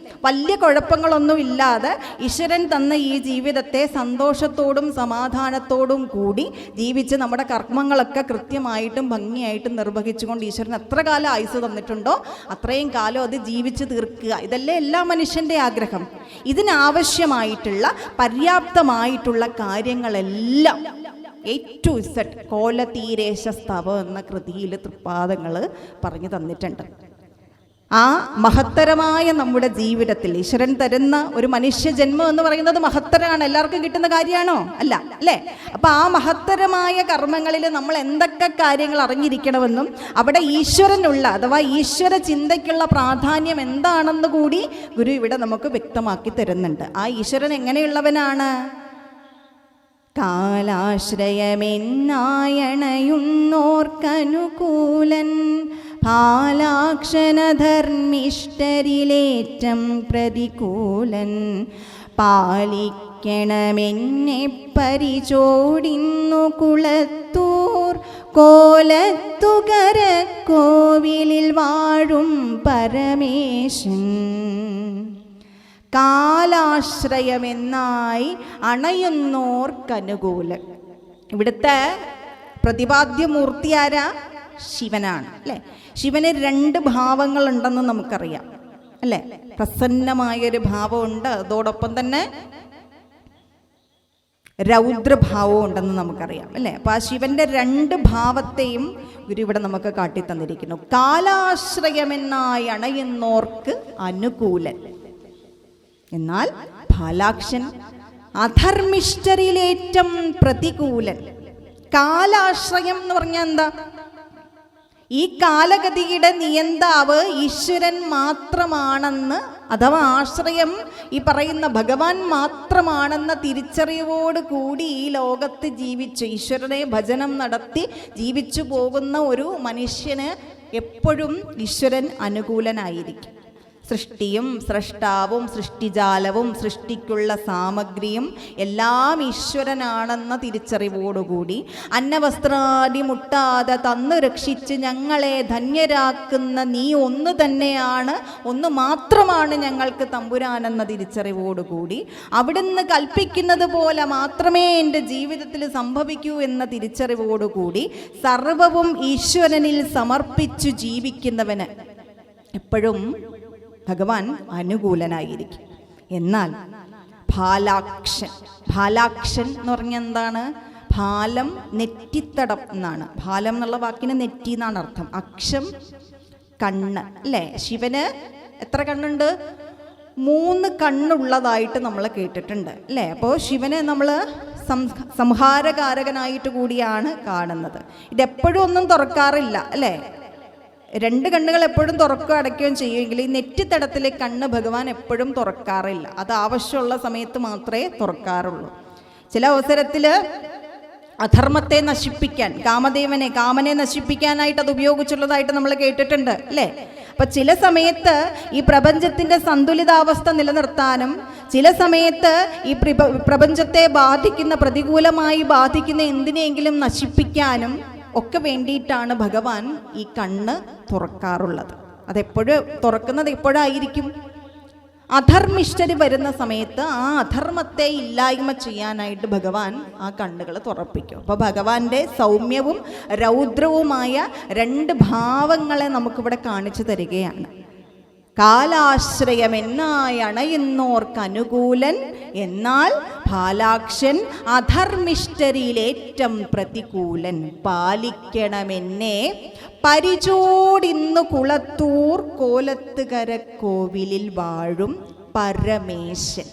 വലിയ കുഴപ്പങ്ങളൊന്നും ഇല്ലാതെ ഈശ്വരൻ തന്ന ഈ ജീവിതത്തെ സന്തോഷത്തോടും സമാധാനത്തോടും കൂടി ജീവിച്ച് നമ്മുടെ കർമ്മങ്ങളൊക്കെ കൃത്യമായിട്ടും ഭംഗിയായിട്ടും നിർവഹിച്ചുകൊണ്ട് ഈശ്വരൻ എത്ര കാലം ആയുസ് തന്നിട്ടുണ്ടോ അത്രയും കാലം അത് ജീവിച്ച് തീർക്കുക. ഇതല്ലേ എല്ലാ മനുഷ്യൻ്റെ ആഗ്രഹം. ഇതിനാവശ്യമായിട്ടുള്ള പര്യാപ്തമായിട്ടുള്ള കാര്യങ്ങളെല്ലാം A to Z കോലതീരശസ്തവം എന്ന കൃതിയിൽ തൃപ്പാദങ്ങൾ പറഞ്ഞു തന്നിട്ടുണ്ട്. ആ മഹത്തരമായ നമ്മുടെ ജീവിതത്തിൽ ഈശ്വരൻ തരുന്ന ഒരു മനുഷ്യജന്മം എന്ന് പറയുന്നത് മഹത്തരമാണ്. എല്ലാവർക്കും കിട്ടുന്ന കാര്യമാണോ? അല്ല, അല്ലേ? അപ്പം ആ മഹത്തരമായ കർമ്മങ്ങളിൽ നമ്മൾ എന്തൊക്കെ കാര്യങ്ങൾ അറിഞ്ഞിരിക്കണമെന്നും അവിടെ ഈശ്വരനുള്ള അഥവാ ഈശ്വര ചിന്തയ്ക്കുള്ള പ്രാധാന്യം എന്താണെന്ന് കൂടി ഗുരു ഇവിടെ നമുക്ക് വ്യക്തമാക്കി തരുന്നുണ്ട്. ആ ഈശ്വരൻ എങ്ങനെയുള്ളവനാണ്? കാലാശ്രയമെന്നായണയുന്നോർക്കനുകൂലൻ പാലാക്ഷണധർമ്മിഷ്ടരിലേറ്റം പ്രതികൂലൻ പാലിക്കണമെന്നെ പരിചോടിന്നു കുളത്തൂർ കോലത്തുകര കോവിലിൽ വാഴും പരമേശൻ. കാലാശ്രയമെന്നായി അണയുന്നോർക്കനുകൂലൻ. ഇവിടുത്തെ പ്രതിപാദ്യമൂർത്തി ആരാ? ശിവനാണ്, അല്ലേ? ശിവന് 2 ഭാവങ്ങളുണ്ടെന്ന് നമുക്കറിയാം, അല്ലേ? പ്രസന്നമായൊരു ഭാവമുണ്ട്, അതോടൊപ്പം തന്നെ രൗദ്രഭാവവും ഉണ്ടെന്ന് നമുക്കറിയാം, അല്ലേ? അപ്പൊ ആ ശിവന്റെ 2 ഭാവത്തെയും ഗുരു ഇവിടെ നമുക്ക് കാട്ടിത്തന്നിരിക്കുന്നു. കാലാശ്രയമെന്നായി അണയുന്നോർക്ക് അനുകൂലൻ, എന്നാൽ ഫാലാക്ഷൻ അധർമ്മിഷ്ഠരിലേറ്റം പ്രതികൂലൻ. കാലാശ്രയം എന്ന് പറഞ്ഞാൽ എന്താ? ഈ കാലഗതിയുടെ നിയന്താവ് ഈശ്വരൻ മാത്രമാണെന്ന്, അഥവാ ആശ്രയം ഈ പറയുന്ന ഭഗവാൻ മാത്രമാണെന്ന തിരിച്ചറിവോട് കൂടി ഈ ലോകത്ത് ജീവിച്ച് ഈശ്വരനെ ഭജനം നടത്തി ജീവിച്ചു പോകുന്ന ഒരു മനുഷ്യന് എപ്പോഴും ഈശ്വരൻ അനുകൂലനായിരിക്കും. സൃഷ്ടിയും സ്രഷ്ടാവും സൃഷ്ടിജാലവും സൃഷ്ടിക്കുള്ള സാമഗ്രിയും എല്ലാം ഈശ്വരനാണെന്ന തിരിച്ചറിവോടുകൂടി അന്നവസ്ത്രാദി മുട്ടാതെ തന്നു രക്ഷിച്ച് ഞങ്ങളെ ധന്യരാക്കുന്ന നീ ഒന്ന് തന്നെയാണ്, ഒന്ന് മാത്രമാണ് ഞങ്ങൾക്ക് തമ്പുരാനെന്ന തിരിച്ചറിവോടുകൂടി അവിടുന്ന് കൽപ്പിക്കുന്നത് പോലെ മാത്രമേ എൻ്റെ ജീവിതത്തിൽ സംഭവിക്കൂ എന്ന തിരിച്ചറിവോടുകൂടി സർവവും ഈശ്വരനിൽ സമർപ്പിച്ചു ജീവിക്കുന്നവന് എപ്പോഴും ഭഗവാൻ അനുകൂലനായിരിക്കും. എന്നാൽ ഭാലാക്ഷൻ എന്ന് പറഞ്ഞാൽ എന്താണ്? ഭാലം നെറ്റിത്തടം എന്നാണ്. ഭാലം എന്നുള്ള വാക്കിന് നെറ്റി എന്നാണ് അർത്ഥം. അക്ഷം കണ്ണ്, അല്ലേ? ശിവന് എത്ര കണ്ണുണ്ട്? 3 കണ്ണുള്ളതായിട്ട് നമ്മൾ കേട്ടിട്ടുണ്ട്, അല്ലേ? അപ്പോൾ ശിവനെ നമ്മൾ സംഹാരകാരകനായിട്ട് കൂടിയാണ് കാണുന്നത്. ഇതെപ്പോഴും ഒന്നും തുറക്കാറില്ല, അല്ലേ? 2 കണ്ണുകൾ എപ്പോഴും തുറക്കുകയോ അടയ്ക്കുകയും ചെയ്യുമെങ്കിൽ ഈ നെറ്റിത്തടത്തിലെ കണ്ണ് ഭഗവാൻ എപ്പോഴും തുറക്കാറില്ല. അത് ആവശ്യമുള്ള സമയത്ത് മാത്രമേ തുറക്കാറുള്ളൂ. ചില അവസരത്തിൽ അധർമ്മത്തെ നശിപ്പിക്കാൻ, കാമനെ നശിപ്പിക്കാനായിട്ട് അത് ഉപയോഗിച്ചുള്ളതായിട്ട് നമ്മൾ കേട്ടിട്ടുണ്ട്, അല്ലേ? അപ്പൊ ചില സമയത്ത് ഈ പ്രപഞ്ചത്തിന്റെ സന്തുലിതാവസ്ഥ നിലനിർത്താനും ചില സമയത്ത് ഈ പ്രപഞ്ചത്തെ പ്രതികൂലമായി ബാധിക്കുന്ന എന്തിനെങ്കിലും നശിപ്പിക്കാനും ഒക്കെ വേണ്ടിയിട്ടാണ് ഭഗവാൻ ഈ കണ്ണ് തുറക്കാറുള്ളത്. അതെപ്പോഴും തുറക്കുന്നത് എപ്പോഴായിരിക്കും? അധർമ്മിഷ്ഠര് വരുന്ന സമയത്ത് ആ അധർമ്മത്തെ ഇല്ലായ്മ ചെയ്യാനായിട്ട് ഭഗവാൻ ആ കണ്ണുകൾ തുറപ്പിക്കും. അപ്പോൾ ഭഗവാന്റെ സൗമ്യവും രൗദ്രവുമായ 2 ഭാവങ്ങളെ നമുക്കിവിടെ കാണിച്ചു തരികയാണ്. കാലാശ്രയമെന്നായി അണയുന്നോർക്ക് അനുകൂലൻ, എന്നാൽ ഫാലാക്ഷൻ അധർമ്മിഷ്ഠരിലേറ്റം പ്രതികൂലൻ. പാലിക്കണമെന്നെ പരിചോടിന്നു കുളത്തൂർ കോലത്തുകര കോവിലിൽ വാഴും പരമേശൻ.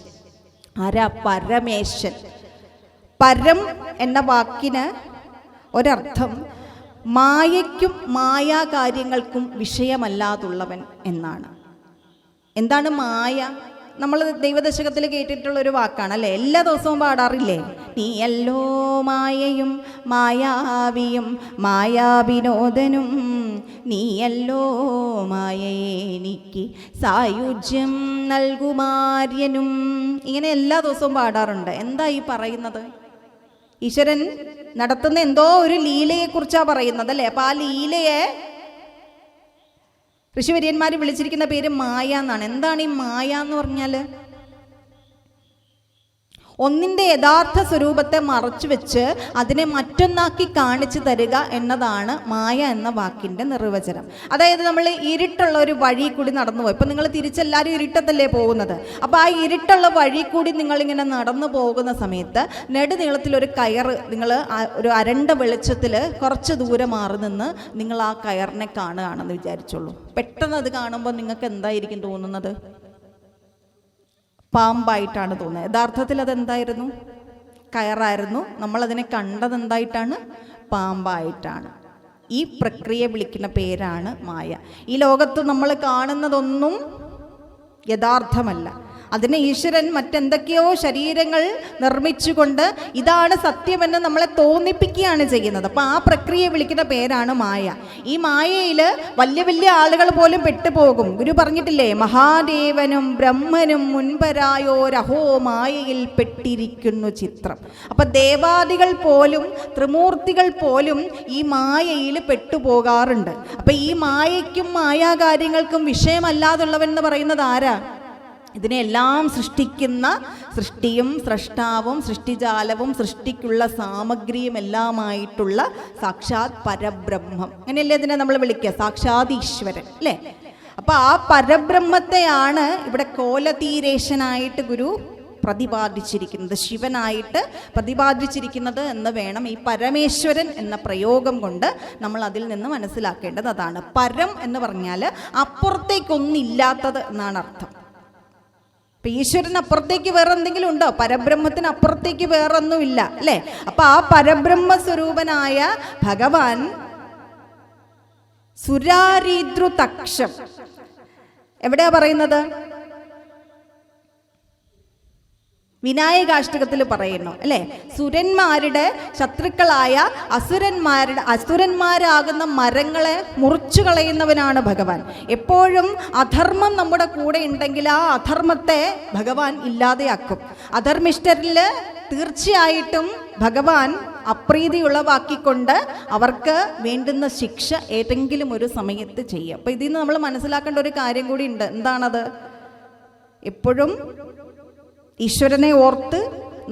ആരാ പരമേശൻ? പരം എന്ന വാക്കിന് ഒരർത്ഥം മായയ്ക്കും മായാകാര്യങ്ങൾക്കും വിഷയമല്ലാതുള്ളവൻ എന്നാണ്. എന്താണ് മായ? നമ്മൾ ദൈവദശകത്തിൽ കേട്ടിട്ടുള്ള ഒരു വാക്കാണ്, അല്ലേ? എല്ലാ ദിവസവും പാടാറില്ലേ? നീയല്ലോ മായയും മായാവിയും മായാവിനോദനും, നീയല്ലോ മായയെ എനിക്ക് സായുജ്യം നൽകുമാര്യനും. ഇങ്ങനെ എല്ലാ ദിവസവും പാടാറുണ്ട്. എന്താ ഈ പറയുന്നത്? ഈശ്വരൻ നടത്തുന്ന എന്തോ ഒരു ലീലയെക്കുറിച്ചാണ് പറയുന്നത്, അല്ലേ? അപ്പൊ ആ ലീലയെ ഋഷിവര്യന്മാർ വിളിച്ചിരിക്കുന്ന പേര് മായ എന്നാണ്. എന്താണ് ഈ മായ എന്ന് പറഞ്ഞാൽ? ഒന്നിൻ്റെ യഥാർത്ഥ സ്വരൂപത്തെ മറച്ചു വെച്ച് അതിനെ മറ്റൊന്നാക്കി കാണിച്ചു തരിക എന്നതാണ് മായ എന്ന വാക്കിൻ്റെ നിർവചനം. അതായത് നമ്മൾ ഇരുട്ടുള്ള ഒരു വഴി കൂടി നടന്നു പോയി. ഇപ്പം നിങ്ങൾ തിരിച്ചെല്ലാവരും ഇരുട്ടത്തല്ലേ പോകുന്നത്. അപ്പോൾ ആ ഇരുട്ടുള്ള വഴി കൂടി നിങ്ങളിങ്ങനെ നടന്നു പോകുന്ന സമയത്ത് നെടുനീളത്തിലൊരു കയറ് നിങ്ങൾ ഒരു അരണ്ട വെളിച്ചത്തിൽ കുറച്ച് ദൂരെ മാറി നിന്ന് നിങ്ങൾ ആ കയറിനെ കാണുകയാണെന്ന് വിചാരിച്ചോളൂ. പെട്ടെന്ന് അത് കാണുമ്പോൾ നിങ്ങൾക്ക് എന്തായിരിക്കും തോന്നുന്നത്? പാമ്പായിട്ടാണ് തോന്നുന്നത്. യഥാർത്ഥത്തിൽ അതെന്തായിരുന്നു? കയറായിരുന്നു. നമ്മളതിനെ കണ്ടത് എന്തായിട്ടാണ്? പാമ്പായിട്ടാണ്. ഈ പ്രക്രിയ വിളിക്കുന്ന പേരാണ് മായ. ഈ ലോകത്ത് നമ്മൾ കാണുന്നതൊന്നും യഥാർത്ഥമല്ല. അതിന് ഈശ്വരൻ മറ്റെന്തൊക്കെയോ ശരീരങ്ങൾ നിർമ്മിച്ചുകൊണ്ട് ഇതാണ് സത്യമെന്ന് നമ്മളെ തോന്നിപ്പിക്കുകയാണ് ചെയ്യുന്നത്. അപ്പോൾ ആ പ്രക്രിയ വിളിക്കുന്ന പേരാണ് മായ. ഈ മായയിൽ വലിയ വലിയ ആളുകൾ പോലും പെട്ടുപോകും. ഗുരു പറഞ്ഞിട്ടില്ലേ, മഹാദേവനും ബ്രഹ്മനും മുൻപരായോരഹോ മായയിൽ പെട്ടിരിക്കുന്നു ചിത്രം. അപ്പം ദേവാദികൾ പോലും ത്രിമൂർത്തികൾ പോലും ഈ മായയിൽ പെട്ടുപോകാറുണ്ട്. അപ്പം ഈ മായയ്ക്കും മായാകാര്യങ്ങൾക്കും വിഷയമല്ലാതുള്ളവൻ എന്ന് പറയുന്നത് ആരാ? ഇതിനെല്ലാം സൃഷ്ടിക്കുന്ന സൃഷ്ടിയും സ്രഷ്ടാവും സൃഷ്ടിജാലവും സൃഷ്ടിക്കുള്ള സാമഗ്രിയും എല്ലാമായിട്ടുള്ള സാക്ഷാത് പരബ്രഹ്മം. അങ്ങനെയല്ലേ ഇതിനെ നമ്മൾ വിളിക്കുക? സാക്ഷാത് ഈശ്വരൻ അല്ലേ? അപ്പം ആ പരബ്രഹ്മത്തെയാണ് ഇവിടെ കോലതീരേശനായിട്ട് ഗുരു പ്രതിപാദിച്ചിരിക്കുന്നത്, ശിവനായിട്ട് പ്രതിപാദിച്ചിരിക്കുന്നത് എന്ന് വേണം ഈ പരമേശ്വരൻ എന്ന പ്രയോഗം കൊണ്ട് നമ്മൾ അതിൽ നിന്ന് മനസ്സിലാക്കേണ്ടത്. അതാണ് പരം എന്ന് പറഞ്ഞാൽ അപ്പുറത്തേക്കൊന്നില്ലാത്തത് എന്നാണ് അർത്ഥം. ഇപ്പം ഈശ്വരന് അപ്പുറത്തേക്ക് വേറെ എന്തെങ്കിലും ഉണ്ടോ? പരബ്രഹ്മത്തിന് അപ്പുറത്തേക്ക് വേറൊന്നുമില്ല അല്ലേ? അപ്പം ആ പരബ്രഹ്മ സ്വരൂപനായ ഭഗവാൻ സുരാരീദ്രുതക്ഷം എവിടെയാ പറയുന്നത്? വിനായകാഷ്ടകത്തിൽ പറയുന്നു അല്ലേ? സുരന്മാരുടെ ശത്രുക്കളായ അസുരന്മാരാകുന്ന മരങ്ങളെ മുറിച്ചു കളയുന്നവനാണ് ഭഗവാൻ. എപ്പോഴും അധർമ്മം നമ്മുടെ കൂടെ ഉണ്ടെങ്കിൽ ആ അധർമ്മത്തെ ഭഗവാൻ ഇല്ലാതെയാക്കും. അധർമ്മിഷ്ഠരിൽ തീർച്ചയായിട്ടും ഭഗവാൻ അപ്രീതി ഉളവാക്കിക്കൊണ്ട് അവർക്ക് വേണ്ടുന്ന ശിക്ഷ ഏതെങ്കിലും ഒരു സമയത്ത് ചെയ്യും. അപ്പം ഇതിൽ നിന്ന് നമ്മൾ മനസ്സിലാക്കേണ്ട ഒരു കാര്യം കൂടി ഉണ്ട്. എന്താണത്? എപ്പോഴും ഈശ്വരനെ ഓർത്ത്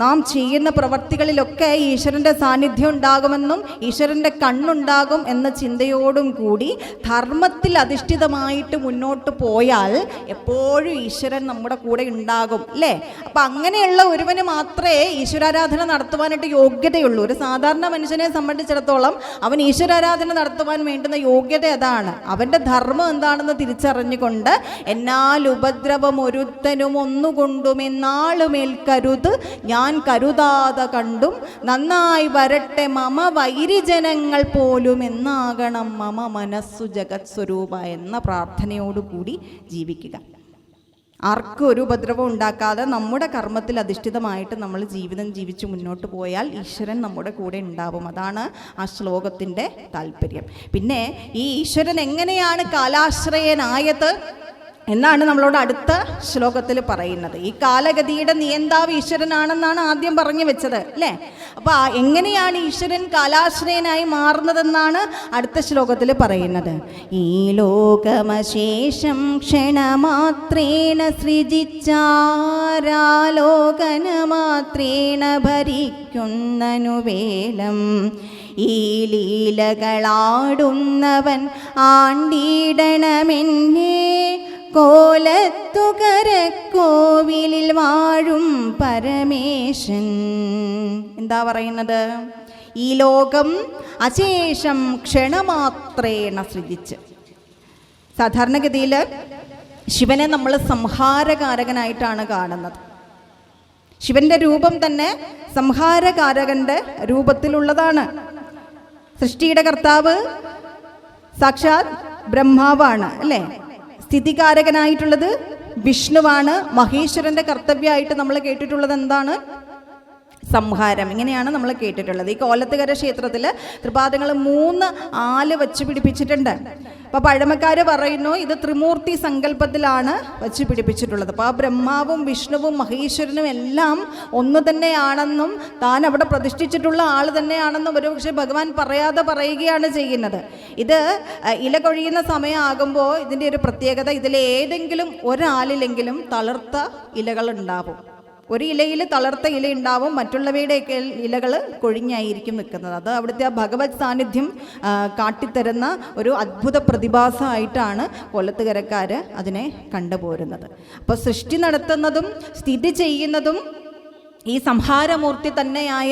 നാം ചെയ്യുന്ന പ്രവർത്തികളിലൊക്കെ ഈശ്വരൻ്റെ സാന്നിധ്യം ഉണ്ടാകുമെന്നും ഈശ്വരൻ്റെ കണ്ണുണ്ടാകും എന്ന ചിന്തയോടും കൂടി ധർമ്മത്തിൽ അധിഷ്ഠിതമായിട്ട് മുന്നോട്ട് പോയാൽ എപ്പോഴും ഈശ്വരൻ നമ്മുടെ കൂടെ ഉണ്ടാകും അല്ലേ? അപ്പം അങ്ങനെയുള്ള ഒരുവന് മാത്രമേ ഈശ്വരാരാധന നടത്തുവാനായിട്ട് യോഗ്യതയുള്ളൂ. ഒരു സാധാരണ മനുഷ്യനെ സംബന്ധിച്ചിടത്തോളം അവൻ ഈശ്വരാരാധന നടത്തുവാൻ വേണ്ടുന്ന യോഗ്യത അതാണ്. അവൻ്റെ ധർമ്മം എന്താണെന്ന് തിരിച്ചറിഞ്ഞുകൊണ്ട് എന്നാൽ ഉപദ്രവം ഒരുത്തനും ഒന്നുകൊണ്ടും എന്നാളുമേൽ കരുത് ഞാൻ കരുതാതെ കണ്ടും നന്നായി വരട്ടെ മമ വൈരിജനങ്ങൾ പോലും എന്നാകണം മമ മനസ്സു ജഗത് സ്വരൂപ എന്ന പ്രാർത്ഥനയോടുകൂടി ജീവിക്കുക. ആർക്കും ഒരു ഉപദ്രവം ഉണ്ടാക്കാതെ നമ്മുടെ കർമ്മത്തിൽ അധിഷ്ഠിതമായിട്ട് നമ്മൾ ജീവിതം ജീവിച്ച് മുന്നോട്ട് പോയാൽ ഈശ്വരൻ നമ്മുടെ കൂടെ ഉണ്ടാവും. അതാണ് ആ ശ്ലോകത്തിൻ്റെ താല്പര്യം. പിന്നെ ഈ ഈശ്വരൻ എങ്ങനെയാണ് കാലാശ്രയനായത് എന്നാണ് നമ്മളോട് അടുത്ത ശ്ലോകത്തിൽ പറയുന്നത്. ഈ കാലഗതിയുടെ നിയന്താവ് ഈശ്വരനാണെന്നാണ് ആദ്യം പറഞ്ഞു വെച്ചത് അല്ലേ? അപ്പോൾ എങ്ങനെയാണ് ഈശ്വരൻ കാലാശ്രയനായി മാറുന്നതെന്നാണ് അടുത്ത ശ്ലോകത്തിൽ പറയുന്നത്. ഈ ലോകമശേഷം ക്ഷണമാത്രേണ സൃജിച്ചാരാലോകനമാത്രേണ ഭരിക്കുന്നനുവേലം ഈ ലീലകളാടുന്നവൻ ആണ്ടിടണമെന്നേ കോലത്തുകരക്കോവിലിൽ വാഴും പരമേശൻ. എന്താ പറയുന്നത്? ഈ ലോകം അശേഷം ക്ഷണമാത്രേണ സൃജിച്ച്. സാധാരണഗതിയിൽ ശിവനെ നമ്മൾ സംഹാരകാരകനായിട്ടാണ് കാണുന്നത്. ശിവന്റെ രൂപം തന്നെ സംഹാരകാരകന്റെ രൂപത്തിലുള്ളതാണ്. സൃഷ്ടിയുടെ കർത്താവ് സാക്ഷാത് ബ്രഹ്മാവാണ് അല്ലേ? സ്ഥിതികാരകനായിട്ടുള്ളത് വിഷ്ണുവാണ്. മഹേശ്വരന്റെ കർത്തവ്യമായിട്ട് നമ്മൾ കേട്ടിട്ടുള്ളത് എന്താണ്? സംഹാരം. ഇങ്ങനെയാണ് നമ്മൾ കേട്ടിട്ടുള്ളത്. ഈ കോലത്തുകര ക്ഷേത്രത്തിൽ തൃപാദങ്ങൾ 3 ആല് വച്ച് പിടിപ്പിച്ചിട്ടുണ്ട്. അപ്പോൾ പഴമക്കാർ പറയുന്നു ഇത് ത്രിമൂർത്തി സങ്കല്പത്തിലാണ് വച്ച് പിടിപ്പിച്ചിട്ടുള്ളത്. അപ്പോൾ ആ ബ്രഹ്മാവും വിഷ്ണുവും മഹേശ്വരനും എല്ലാം ഒന്ന് തന്നെയാണെന്നും താൻ അവിടെ പ്രതിഷ്ഠിച്ചിട്ടുള്ള ആൾ തന്നെയാണെന്നും ഒരുപക്ഷെ ഭഗവാൻ പറയാതെ പറയുകയാണ് ചെയ്യുന്നത്. ഇത് ഇല കൊഴിയുന്ന സമയമാകുമ്പോൾ ഇതിൻ്റെ ഒരു പ്രത്യേകത, ഇതിലേതെങ്കിലും ഒരാളിലെങ്കിലും തളിർത്ത ഇലകൾ ഉണ്ടാവും. ഒരു ഇലയിൽ തളർത്ത ഇല ഉണ്ടാവും, മറ്റുള്ളവയുടെയൊക്കെ ഇലകൾ കൊഴിഞ്ഞായിരിക്കും നിൽക്കുന്നത്. അത് അവിടുത്തെ ആ ഭഗവത് സാന്നിധ്യം കാട്ടിത്തരുന്ന ഒരു അത്ഭുത പ്രതിഭാസമായിട്ടാണ് കൊല്ലത്തുകരക്കാർ അതിനെ കണ്ടുപോരുന്നത്. അപ്പോൾ സൃഷ്ടി നടത്തുന്നതും സ്ഥിതി ചെയ്യുന്നതും ഈ സംഹാരമൂർത്തി തന്നെയായ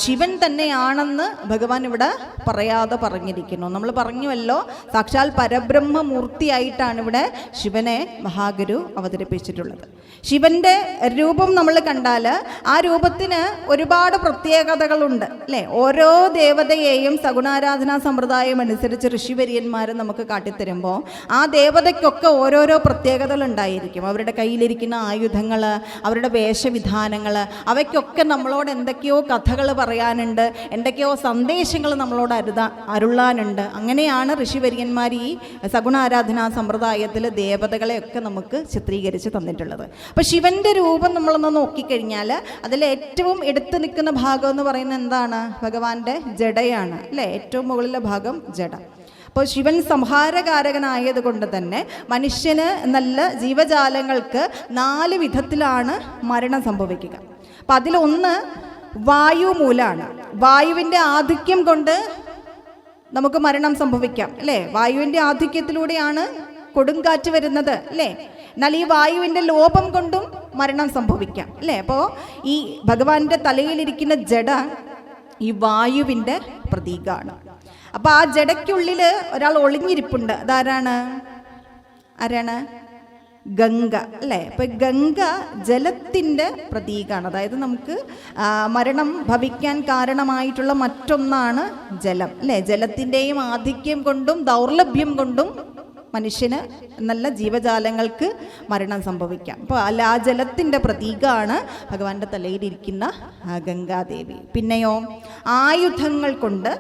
ശിവൻ തന്നെയാണെന്ന് ഭഗവാൻ ഇവിടെ പറയാതെ പറഞ്ഞിരിക്കുന്നു. നമ്മൾ പറഞ്ഞുവല്ലോ, സാക്ഷാൽ പരബ്രഹ്മമൂർത്തിയായിട്ടാണ് ഇവിടെ ശിവനെ മഹാഗുരു അവതരിപ്പിച്ചിട്ടുള്ളത്. ശിവന്റെ രൂപം നമ്മൾ കണ്ടാൽ ആ രൂപത്തിന് ഒരുപാട് പ്രത്യേകതകളുണ്ട് അല്ലേ. ഓരോ ദേവതയെയും സഗുണാരാധനാ സമ്പ്രദായം അനുസരിച്ച് ഋഷിവര്യന്മാർ നമുക്ക് കാട്ടിത്തരുമ്പോൾ ആ ദേവതയ്ക്കൊക്കെ ഓരോരോ പ്രത്യേകതകൾ ഉണ്ടായിരിക്കും. അവരുടെ കയ്യിലിരിക്കുന്ന ആയുധങ്ങൾ, അവരുടെ വേഷവിധാനങ്ങൾ, അവയ്ക്കൊക്കെ നമ്മളോട് എന്തൊക്കെയോ കഥകൾ പറയാനുണ്ട്, എന്തൊക്കെയോ സന്ദേശങ്ങൾ നമ്മളോട് അരുളാനുണ്ട്. അങ്ങനെയാണ് ഋഷിവര്യന്മാർ ഈ സഗുണാരാധനാ സമ്പ്രദായത്തിൽ ദേവതകളെയൊക്കെ നമുക്ക് ചിത്രീകരിച്ച് തന്നിട്ടുള്ളത്. അപ്പോൾ ശിവന്റെ രൂപം നമ്മളൊന്ന് നോക്കിക്കഴിഞ്ഞാൽ അതിൽ ഏറ്റവും എടുത്തു നിൽക്കുന്ന ഭാഗം എന്ന് പറയുന്നത് എന്താണ്? ഭഗവാന്റെ ജടയാണ് അല്ലേ. ഏറ്റവും മുകളിലെ ഭാഗം ജട. അപ്പോൾ ശിവൻ സംഹാരകാരകനായത് കൊണ്ട് തന്നെ മനുഷ്യന് നല്ല ജീവജാലങ്ങൾക്ക് 4 വിധത്തിലാണ് മരണം സംഭവിക്കുക. അപ്പം അതിലൊന്ന് വായു മൂലമാണ്. വായുവിൻ്റെ ആധിക്യം കൊണ്ട് നമുക്ക് മരണം സംഭവിക്കാം അല്ലേ. വായുവിൻ്റെ ആധിക്യത്തിലൂടെയാണ് കൊടുങ്കാറ്റ് വരുന്നത് അല്ലേ. എന്നാൽ ഈ വായുവിൻ്റെ ലോപം കൊണ്ടും മരണം സംഭവിക്കാം അല്ലേ. അപ്പോൾ ഈ ഭഗവാന്റെ തലയിലിരിക്കുന്ന ജട ഈ വായുവിൻ്റെ പ്രതീകമാണ്. അപ്പോൾ ആ ജടയ്ക്കുള്ളിൽ ഒരാൾ ഒളിഞ്ഞിരിപ്പുണ്ട്. അതാരാണ്? ആരാണ്? ഗംഗ അല്ലേ. അപ്പോൾ ഗംഗ ജലത്തിൻ്റെ പ്രതീകമാണ്. അതായത് നമുക്ക് മരണം ഭവിക്കാൻ കാരണമായിട്ടുള്ള മറ്റൊന്നാണ് ജലം അല്ലേ. ജലത്തിൻ്റെയും ആധിക്യം കൊണ്ടും ദൗർലഭ്യം കൊണ്ടും മനുഷ്യന് നല്ല ജീവജാലങ്ങൾക്ക് മരണം സംഭവിക്കാം. അപ്പോൾ ആ ജലത്തിൻ്റെ പ്രതീകമാണ് ഭഗവാന്റെ തലയിലിരിക്കുന്ന ഗംഗാദേവി. പിന്നെയോ ആയുധങ്ങൾ കൊണ്ട്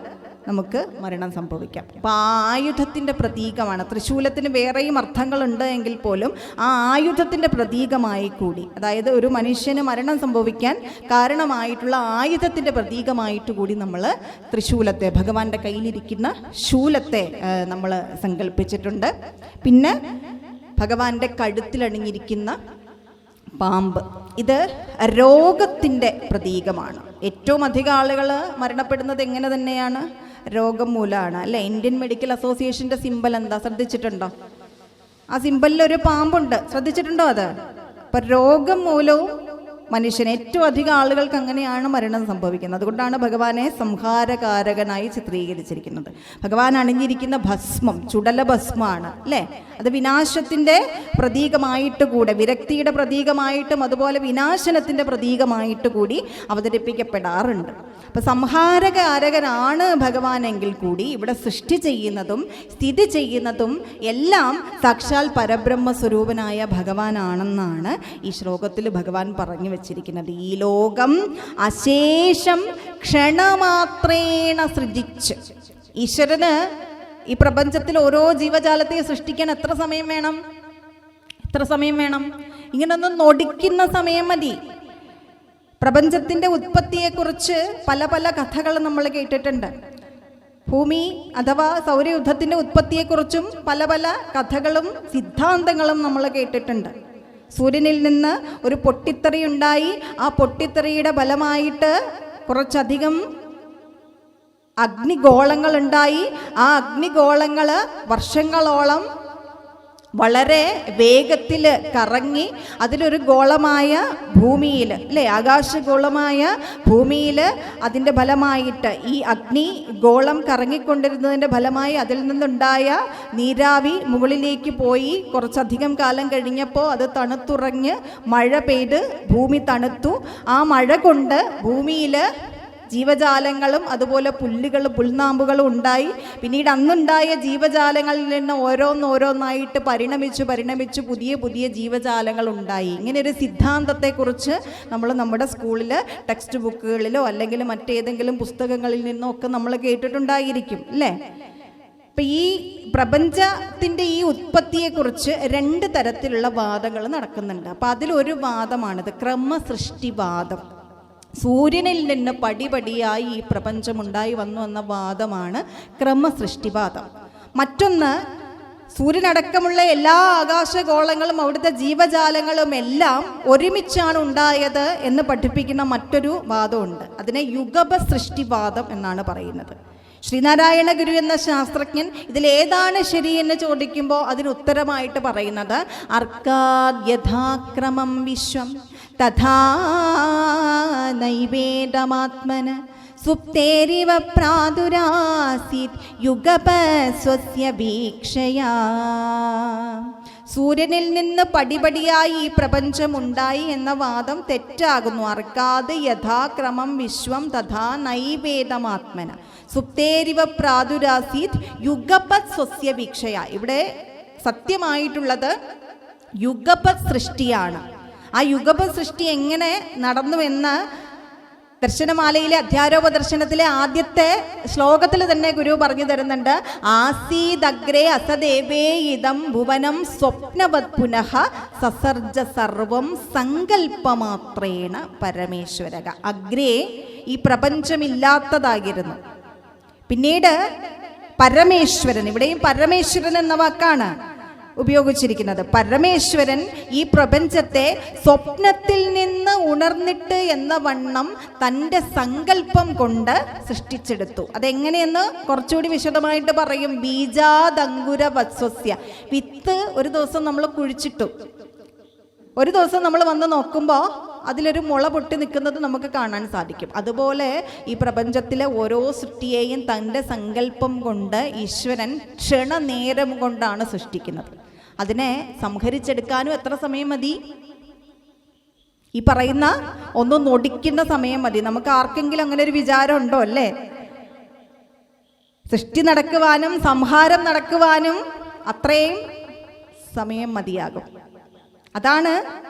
നമുക്ക് മരണം സംഭവിക്കാം. അപ്പോൾ ആ ആയുധത്തിൻ്റെ പ്രതീകമാണ്. തൃശൂലത്തിന് വേറെയും അർത്ഥങ്ങളുണ്ട് എങ്കിൽ പോലും ആ ആയുധത്തിൻ്റെ പ്രതീകമായി കൂടി, അതായത് ഒരു മനുഷ്യന് മരണം സംഭവിക്കാൻ കാരണമായിട്ടുള്ള ആയുധത്തിൻ്റെ പ്രതീകമായിട്ട് കൂടി നമ്മൾ തൃശൂലത്തെ, ഭഗവാന്റെ കയ്യിലിരിക്കുന്ന ശൂലത്തെ നമ്മൾ സങ്കല്പിച്ചിട്ടുണ്ട്. പിന്നെ ഭഗവാന്റെ കഴുത്തിലണിഞ്ഞിരിക്കുന്ന പാമ്പ്, ഇത് രോഗത്തിൻ്റെ പ്രതീകമാണ്. ഏറ്റവും അധികം ആളുകൾ മരണപ്പെടുന്നത് എങ്ങനെ തന്നെയാണ്? രോഗം മൂലമാണ് അല്ലേ. ഇന്ത്യൻ മെഡിക്കൽ അസോസിയേഷൻ്റെ സിമ്പൽ എന്താ? ശ്രദ്ധിച്ചിട്ടുണ്ടോ? ആ സിമ്പലിൽ ഒരു പാമ്പുണ്ട്. ശ്രദ്ധിച്ചിട്ടുണ്ടോ അത്? അപ്പം രോഗം മൂലവും മനുഷ്യന് ഏറ്റവും അധികം ആളുകൾക്ക് അങ്ങനെയാണ് മരണം സംഭവിക്കുന്നത്. അതുകൊണ്ടാണ് ഭഗവാനെ സംഹാരകാരകനായി ചിത്രീകരിച്ചിരിക്കുന്നത്. ഭഗവാൻ അണിഞ്ഞിരിക്കുന്ന ഭസ്മം ചുടല ഭസ്മാണ് അല്ലേ. അത് വിനാശത്തിൻ്റെ പ്രതീകമായിട്ട് കൂടെ, വിരക്തിയുടെ പ്രതീകമായിട്ടും അതുപോലെ വിനാശനത്തിൻ്റെ പ്രതീകമായിട്ട് കൂടി അവതരിപ്പിക്കപ്പെടാറുണ്ട്. അപ്പം സംഹാരകാരകനാണ് ഭഗവാനെങ്കിൽ കൂടി ഇവിടെ സൃഷ്ടി ചെയ്യുന്നതും സ്ഥിതി ചെയ്യുന്നതും എല്ലാം സാക്ഷാൽ പരബ്രഹ്മ സ്വരൂപനായ ഭഗവാനാണെന്നാണ് ഈ ശ്ലോകത്തിൽ ഭഗവാൻ പറഞ്ഞു വെച്ചിരിക്കുന്നത്. ഈ ലോകം അശേഷം ക്ഷണമാത്രേണ സൃജിച്ച്. ഈശ്വരന് ഈ പ്രപഞ്ചത്തിൽ ഓരോ ജീവജാലത്തെ സൃഷ്ടിക്കാൻ എത്ര സമയം വേണം? എത്ര സമയം വേണം? ഇങ്ങനൊന്ന് നൊടിക്കുന്ന സമയം മതി. പ്രപഞ്ചത്തിൻ്റെ ഉത്പത്തിയെക്കുറിച്ച് പല പല കഥകൾ നമ്മൾ കേട്ടിട്ടുണ്ട്. ഭൂമി അഥവാ സൗരയുദ്ധത്തിൻ്റെ ഉത്പത്തിയെക്കുറിച്ചും പല പല കഥകളും സിദ്ധാന്തങ്ങളും നമ്മൾ കേട്ടിട്ടുണ്ട്. സൂര്യനിൽ നിന്ന് ഒരു പൊട്ടിത്തെറിയുണ്ടായി. ആ പൊട്ടിത്തെറിയുടെ ഫലമായിട്ട് കുറച്ചധികം അഗ്നിഗോളങ്ങൾ ഉണ്ടായി. ആ അഗ്നിഗോളങ്ങൾ വർഷങ്ങളോളം വളരെ വേഗത്തിൽ കറങ്ങി അതിലൊരു ഗോളമായ ഭൂമിയിൽ അല്ലേ, ആകാശഗോളമായ ഭൂമിയിൽ അതിൻ്റെ ഫലമായിട്ട് ഈ അഗ്നി ഗോളം കറങ്ങിക്കൊണ്ടിരുന്നതിൻ്റെ ഫലമായി അതിൽ നിന്നുണ്ടായ നീരാവി മുകളിലേക്ക് പോയി. കുറച്ചധികം കാലം കഴിഞ്ഞപ്പോൾ അത് തണുത്തുറഞ്ഞ് മഴ പെയ്ത് ഭൂമി തണുത്തു. ആ മഴ കൊണ്ട് ഭൂമിയിൽ ജീവജാലങ്ങളും അതുപോലെ പുല്ലുകളും പുൽനാമ്പുകളും ഉണ്ടായി. പിന്നീട് അന്നുണ്ടായ ജീവജാലങ്ങളിൽ നിന്ന് ഓരോന്നോരോന്നായിട്ട് പരിണമിച്ചു പുതിയ പുതിയ ജീവജാലങ്ങൾ ഉണ്ടായി. ഇങ്ങനെ ഒരു സിദ്ധാന്തത്തെക്കുറിച്ച് നമ്മൾ നമ്മുടെ സ്കൂളിൽ ടെക്സ്റ്റ് ബുക്കുകളിലോ അല്ലെങ്കിൽ മറ്റേതെങ്കിലും പുസ്തകങ്ങളിൽ നിന്നോ ഒക്കെ നമ്മൾ കേട്ടിട്ടുണ്ടായിരിക്കും അല്ലേ. അപ്പം ഈ പ്രപഞ്ചത്തിൻ്റെ ഈ ഉത്പത്തിയെക്കുറിച്ച് 2 തരത്തിലുള്ള വാദങ്ങൾ നടക്കുന്നുണ്ട്. അപ്പം അതിലൊരു വാദമാണിത്, ക്രമസൃഷ്ടിവാദം. സൂര്യനിൽ നിന്ന് പടിപടിയായി ഈ പ്രപഞ്ചമുണ്ടായി വന്നു എന്ന വാദമാണ് ക്രമസൃഷ്ടിവാദം. മറ്റൊന്ന് സൂര്യനടക്കമുള്ള എല്ലാ ആകാശഗോളങ്ങളും അവിടുത്തെ ജീവജാലങ്ങളും എല്ലാം ഒരുമിച്ചാണ് ഉണ്ടായത് എന്ന് പഠിപ്പിക്കുന്ന മറ്റൊരു വാദമുണ്ട്. അതിനെ യുഗപ സൃഷ്ടിവാദം എന്നാണ് പറയുന്നത്. ശ്രീനാരായണ ഗുരു എന്ന ശാസ്ത്രജ്ഞൻ ഇതിലേതാണ് ശരി എന്ന് ചോദിക്കുമ്പോൾ അതിന് ഉത്തരമായിട്ട് പറയുന്നത് അർക്കാദ് യഥാക്രമം വിശ്വം തഥാ നൈവേദമാത്മന സുപ്തേരിവ പ്രാദുരാസീത് യുഗപ സ്വസ്യ വീക്ഷയാ. സൂര്യനിൽ നിന്ന് പടിപടിയായി ഈ പ്രപഞ്ചമുണ്ടായി എന്ന വാദം തെറ്റാകുന്നു. അർക്കാത് യഥാക്രമം വിശ്വം തഥാ നൈവേദമാത്മന സുപ്തേരിവ പ്രാദുരാസീത് യുഗപത് സ്വസ്യ വീക്ഷയ. ഇവിടെ സത്യമായിട്ടുള്ളത് യുഗപത് സൃഷ്ടിയാണ്. ആ യുഗപത് സൃഷ്ടി എങ്ങനെ നടന്നുവെന്ന് ദർശനമാലയിലെ അധ്യാരോപ ദർശനത്തിലെ ആദ്യത്തെ ശ്ലോകത്തിൽ തന്നെ ഗുരു പറഞ്ഞു തരുന്നുണ്ട്. ആസീദഗ്രേ അസദേവേ ഇദം ഭുവനം സ്വപ്നവത് പുനഃ സസർജ സർവം സങ്കല്പമാത്രേണ പരമേശ്വരക. അഗ്രേ ഈ പ്രപഞ്ചമില്ലാത്തതായിരുന്നു. പിന്നീട് പരമേശ്വരൻ, ഇവിടെയും പരമേശ്വരൻ എന്ന വാക്കാണ് ഉപയോഗിച്ചിരിക്കുന്നത്. പരമേശ്വരൻ ഈ പ്രപഞ്ചത്തെ സ്വപ്നത്തിൽ നിന്ന് ഉണർന്നിട്ട് എന്ന വണ്ണം തൻ്റെ സങ്കല്പം കൊണ്ട് സൃഷ്ടിച്ചെടുത്തു. അതെങ്ങനെയെന്ന് കുറച്ചുകൂടി വിശദമായിട്ട് പറയും. ബീജാദങ്കുര വത്സസ്യ. വിത്ത് ഒരു ദിവസം നമ്മൾ കുഴിച്ചിട്ടു, ഒരു ദിവസം നമ്മൾ വന്ന് നോക്കുമ്പോൾ അതിലൊരു മുള പൊട്ടി നിൽക്കുന്നത് നമുക്ക് കാണാൻ സാധിക്കും. അതുപോലെ ഈ പ്രപഞ്ചത്തിലെ ഓരോ സൃഷ്ടിയെയും തൻ്റെ സങ്കല്പം കൊണ്ട് ഈശ്വരൻ ക്ഷണനേരം കൊണ്ടാണ് സൃഷ്ടിക്കുന്നത്. അതിനെ സംഹരിച്ചെടുക്കാനും എത്ര സമയം മതി? ഈ പറയുന്ന ഒന്ന് നൊടിക്കുന്ന സമയം മതി. നമുക്ക് ആർക്കെങ്കിലും അങ്ങനെ ഒരു വിചാരം ഉണ്ടോ? അല്ലേ? സൃഷ്ടി നടക്കുവാനും സംഹാരം നടക്കുവാനും അത്രയും സമയം മതിയാകും. അതാണ്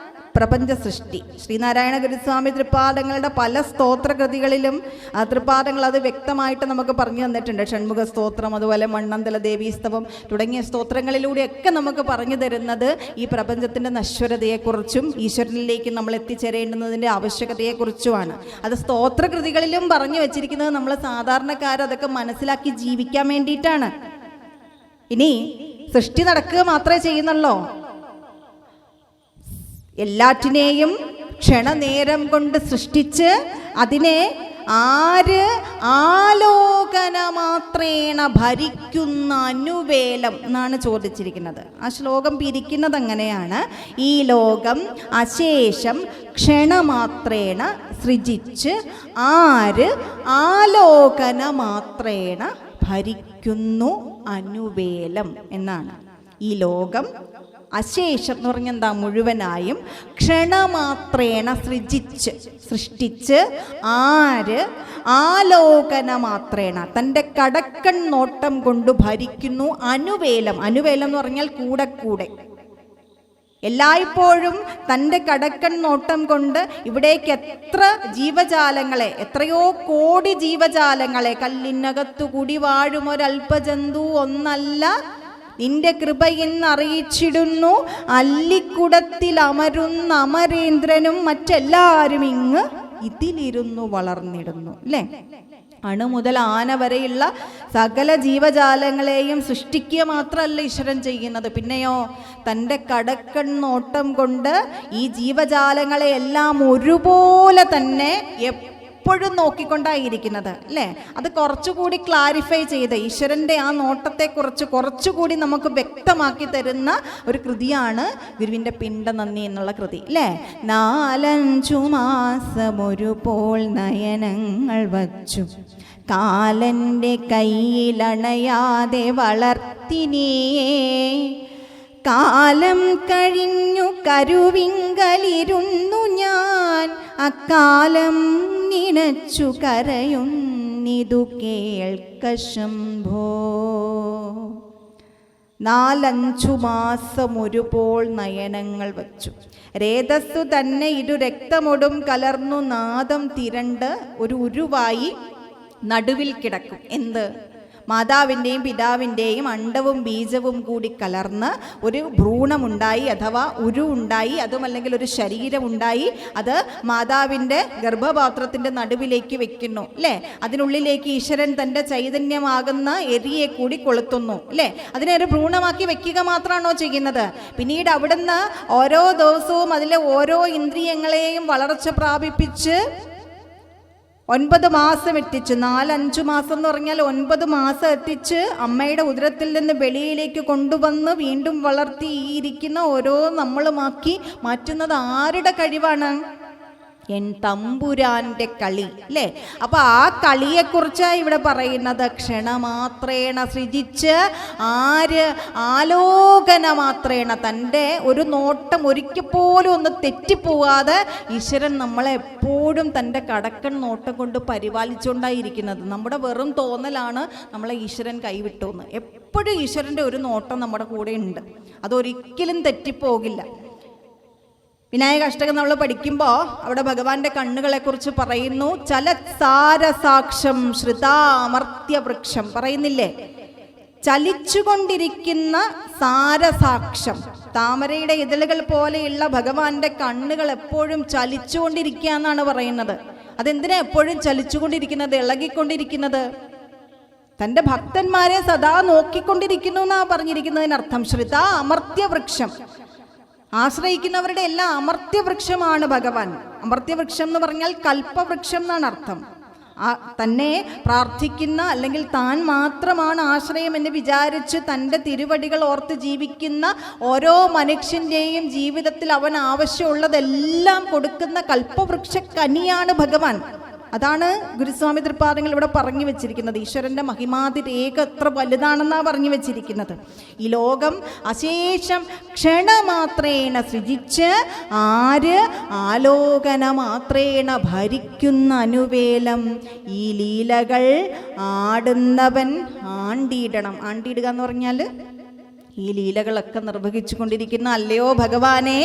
പ്രപഞ്ച സൃഷ്ടി. ശ്രീനാരായണ ഗുരുസ്വാമി തൃപ്പാദങ്ങളുടെ പല സ്തോത്രകൃതികളിലും ആ തൃപ്പാദങ്ങൾ അത് വ്യക്തമായിട്ട് നമുക്ക് പറഞ്ഞു തന്നിട്ടുണ്ട്. ഷൺമുഖ സ്തോത്രം, അതുപോലെ മണ്ണന്തല ദേവീസ്തവം തുടങ്ങിയ സ്തോത്രങ്ങളിലൂടെയൊക്കെ നമുക്ക് പറഞ്ഞു തരുന്നത് ഈ പ്രപഞ്ചത്തിൻ്റെ നശ്വരതയെക്കുറിച്ചും ഈശ്വരനിലേക്ക് നമ്മൾ എത്തിച്ചേരേണ്ടുന്നതിൻ്റെ ആവശ്യകതയെക്കുറിച്ചുമാണ്. അത് സ്തോത്രകൃതികളിലും പറഞ്ഞു വെച്ചിരിക്കുന്നത് നമ്മൾ സാധാരണക്കാരതൊക്കെ മനസ്സിലാക്കി ജീവിക്കാൻ വേണ്ടിയിട്ടാണ്. ഇനി സൃഷ്ടി നടക്കുക മാത്രമേ ചെയ്യുന്നുള്ളൂ. എല്ലാറ്റിനെയും ക്ഷണനേരം കൊണ്ട് സൃഷ്ടിച്ച് അതിനെ ആര് ആലോകന മാത്രേണ ഭരിക്കുന്ന അനുവേലം എന്നാണ് ചോദിച്ചിരിക്കുന്നത്. ആ ശ്ലോകം പിരിക്കുന്നത് അങ്ങനെയാണ്. ഈ ലോകം അശേഷം ക്ഷണമാത്രേണ സൃജിച്ച് ആര് ആലോകന മാത്രേണ ഭരിക്കുന്നു അനുവേലം എന്നാണ്. ഈ ലോകം അശേഷം എന്ന് പറഞ്ഞാൽ എന്താ? മുഴുവനായും ക്ഷണമാത്രേണ സൃഷ്ടിച്ച് ആര് ആലോകന മാത്രേണ തൻ്റെ കടക്കൺ നോട്ടം കൊണ്ട് ഭരിക്കുന്നു അനുവേലം. അനുവേലം എന്ന് പറഞ്ഞാൽ കൂടെ കൂടെ എല്ലായ്പ്പോഴും തൻ്റെ കടക്കൺ നോട്ടം കൊണ്ട് ഇവിടേക്ക് എത്ര ജീവജാലങ്ങളെ, എത്രയോ കോടി ജീവജാലങ്ങളെ, കല്ലിനകത്തു കൂടി വാഴും ഒരൽപ്പജന്തു ഒന്നല്ല നിന്റെ കൃപയെന്നറിയിച്ചിടുന്നു അല്ലിക്കുടത്തിൽ അമരുന്ന അമരേന്ദ്രനും മറ്റെല്ലാവരും ഇങ്ങ് ഇതിലിരുന്നു വളർന്നിടുന്നു. അല്ലേ? അണു മുതൽ ആന വരെയുള്ള സകല ജീവജാലങ്ങളെയും സൃഷ്ടിക്കുക മാത്രമല്ല ഈശ്വരൻ ചെയ്യുന്നത്, പിന്നെയോ തൻ്റെ കടക്കൺ നോട്ടം കൊണ്ട് ഈ ജീവജാലങ്ങളെ എല്ലാം ഒരുപോലെ തന്നെ എപ്പോഴും നോക്കിക്കൊണ്ടായിരിക്കുന്നത്. അല്ലേ? അത് കുറച്ചുകൂടി ക്ലാരിഫൈ ചെയ്ത് ഈശ്വരൻ്റെ ആ നോട്ടത്തെക്കുറിച്ച് കുറച്ചുകൂടി നമുക്ക് വ്യക്തമാക്കി തരുന്ന ഒരു കൃതിയാണ് ഗുരുവിൻ്റെ പിണ്ടനന്ദി എന്നുള്ള കൃതി. അല്ലേ? 4-5 മാസം ഒരുപോൾ നയനങ്ങൾ വച്ചു കാലൻ്റെ കയ്യിലണയാതെ വളർത്തിനിയേ കാലം കഴിഞ്ഞു കരുവിങ്കലിരുന്നു ഞാൻ അക്കാലം നിനച്ചു കരയുന്നിതു കേൾക്ക ശംഭോ. 4-5 മാസം ഒരുപോൾ നയനങ്ങൾ വച്ചു. രേതസ്സു തന്നെ ഇരു രക്തമൊടും കലർന്നു നാദം തിരണ്ട് ഒരു ഉരുവായി നടുവിൽ കിടക്കും. എന്ത്? മാതാവിൻ്റെയും പിതാവിൻ്റെയും അണ്ഡവും ബീജവും കൂടി കലർന്ന് ഒരു ഭ്രൂണമുണ്ടായി അഥവാ ഉരു ഉണ്ടായി, അതുമല്ലെങ്കിൽ ഒരു ശരീരമുണ്ടായി. അത് മാതാവിൻ്റെ ഗർഭപാത്രത്തിൻ്റെ നടുവിലേക്ക് വെക്കുന്നു അല്ലേ. അതിനുള്ളിലേക്ക് ഈശ്വരൻ തൻ്റെ ചൈതന്യമാകുന്ന എരിയെ കൂടി കൊളുത്തുന്നു അല്ലേ. അതിനെ ഒരു ഭ്രൂണമാക്കി വെക്കുക മാത്രമാണോ ചെയ്യുന്നത്? പിന്നീട് അവിടുന്ന് ഓരോ ദിവസവും അതിലെ ഓരോ ഇന്ദ്രിയങ്ങളെയും വളർച്ച പ്രാപിപ്പിച്ച് 9 മാസം എത്തിച്ച്, 4-5 മാസം എന്ന് പറഞ്ഞാൽ 9 മാസം എത്തിച്ച് അമ്മയുടെ ഉദരത്തിൽ നിന്ന് വെളിയിലേക്ക് കൊണ്ടുവന്ന് വീണ്ടും വളർത്തി ഈ ഇരിക്കുന്ന ഓരോ നമ്മളുമാക്കി മാറ്റുന്നത് ആരുടെ കഴിവാണ്? എൻ തമ്പുരാന്റെ കളി അല്ലേ. അപ്പൊ ആ കളിയെക്കുറിച്ചാണ് ഇവിടെ പറയുന്നത്. ക്ഷണമാത്രേണ സൃജിച്ച് ആര് ആലോകന മാത്രേണ, തൻ്റെ ഒരു നോട്ടം ഒരിക്കൽ പോലും ഒന്ന് തെറ്റിപ്പോവാതെ ഈശ്വരൻ നമ്മളെ എപ്പോഴും തൻ്റെ കടക്കൺ നോട്ടം കൊണ്ട് പരിപാലിച്ചുകൊണ്ടായിരിക്കുന്നത്. നമ്മുടെ വെറും തോന്നലാണ് നമ്മളെ ഈശ്വരൻ കൈവിട്ടു എന്ന്. എപ്പോഴും ഈശ്വരൻ്റെ ഒരു നോട്ടം നമ്മുടെ കൂടെ ഉണ്ട്, അതൊരിക്കലും തെറ്റിപ്പോകില്ല. വിനായക അഷ്ടകം നമ്മൾ പഠിക്കുമ്പോൾ അവിടെ ഭഗവാന്റെ കണ്ണുകളെ കുറിച്ച് പറയുന്നു. ചലസാരസാക്ഷം ശ്രുതാമർത്യവൃക്ഷം പറയുന്നില്ലേ, ചലിച്ചുകൊണ്ടിരിക്കുന്ന സാരസാക്ഷം. താമരയുടെ ഇതളുകൾ പോലെയുള്ള ഭഗവാന്റെ കണ്ണുകൾ എപ്പോഴും ചലിച്ചുകൊണ്ടിരിക്കുക എന്നാണ് പറയുന്നത്. അതെന്തിനാ എപ്പോഴും ചലിച്ചുകൊണ്ടിരിക്കുന്നത്, ഇളകിക്കൊണ്ടിരിക്കുന്നത്? തൻ്റെ ഭക്തന്മാരെ സദാ നോക്കിക്കൊണ്ടിരിക്കുന്നു എന്നാ പറഞ്ഞിരിക്കുന്നതിനർത്ഥം. ശ്രുത അമർത്യവൃക്ഷം, ആശ്രയിക്കുന്നവരുടെ എല്ലാം അമർത്യവൃക്ഷമാണ് ഭഗവാൻ. അമർത്യവൃക്ഷം എന്ന് പറഞ്ഞാൽ കൽപ്പവൃക്ഷം എന്നാണ് അർത്ഥം. തന്നെ പ്രാർത്ഥിക്കുന്ന അല്ലെങ്കിൽ താൻ മാത്രമാണ് ആശ്രയം എന്ന് വിചാരിച്ച് തൻ്റെ തിരുവടികൾ ഓർത്ത് ജീവിക്കുന്ന ഓരോ മനുഷ്യൻ്റെയും ജീവിതത്തിൽ അവൻ ആവശ്യമുള്ളതെല്ലാം കൊടുക്കുന്ന കൽപ്പവൃക്ഷ കനിയാണ് ഭഗവാൻ. അതാണ് ഗുരുസ്വാമി തൃപ്പാദങ്ങൾ ഇവിടെ പറഞ്ഞു വെച്ചിരിക്കുന്നത്. ഈശ്വരൻ്റെ മഹിമാതിരേഖ എത്ര വലുതാണെന്നാണ് പറഞ്ഞു വെച്ചിരിക്കുന്നത്. ഈ ലോകം അശേഷം ക്ഷണമാത്രേണ സൃജിച്ച് ആര് ആലോകന മാത്രേണ ഭരിക്കുന്ന അനുവേലം. ഈ ലീലകൾ ആടുന്നവൻ ആണ്ടിയിടണം. ആണ്ടിയിടുക എന്ന് പറഞ്ഞാൽ ഈ ലീലകളൊക്കെ നിർവഹിച്ചു കൊണ്ടിരിക്കുന്ന അല്ലയോ ഭഗവാനെ,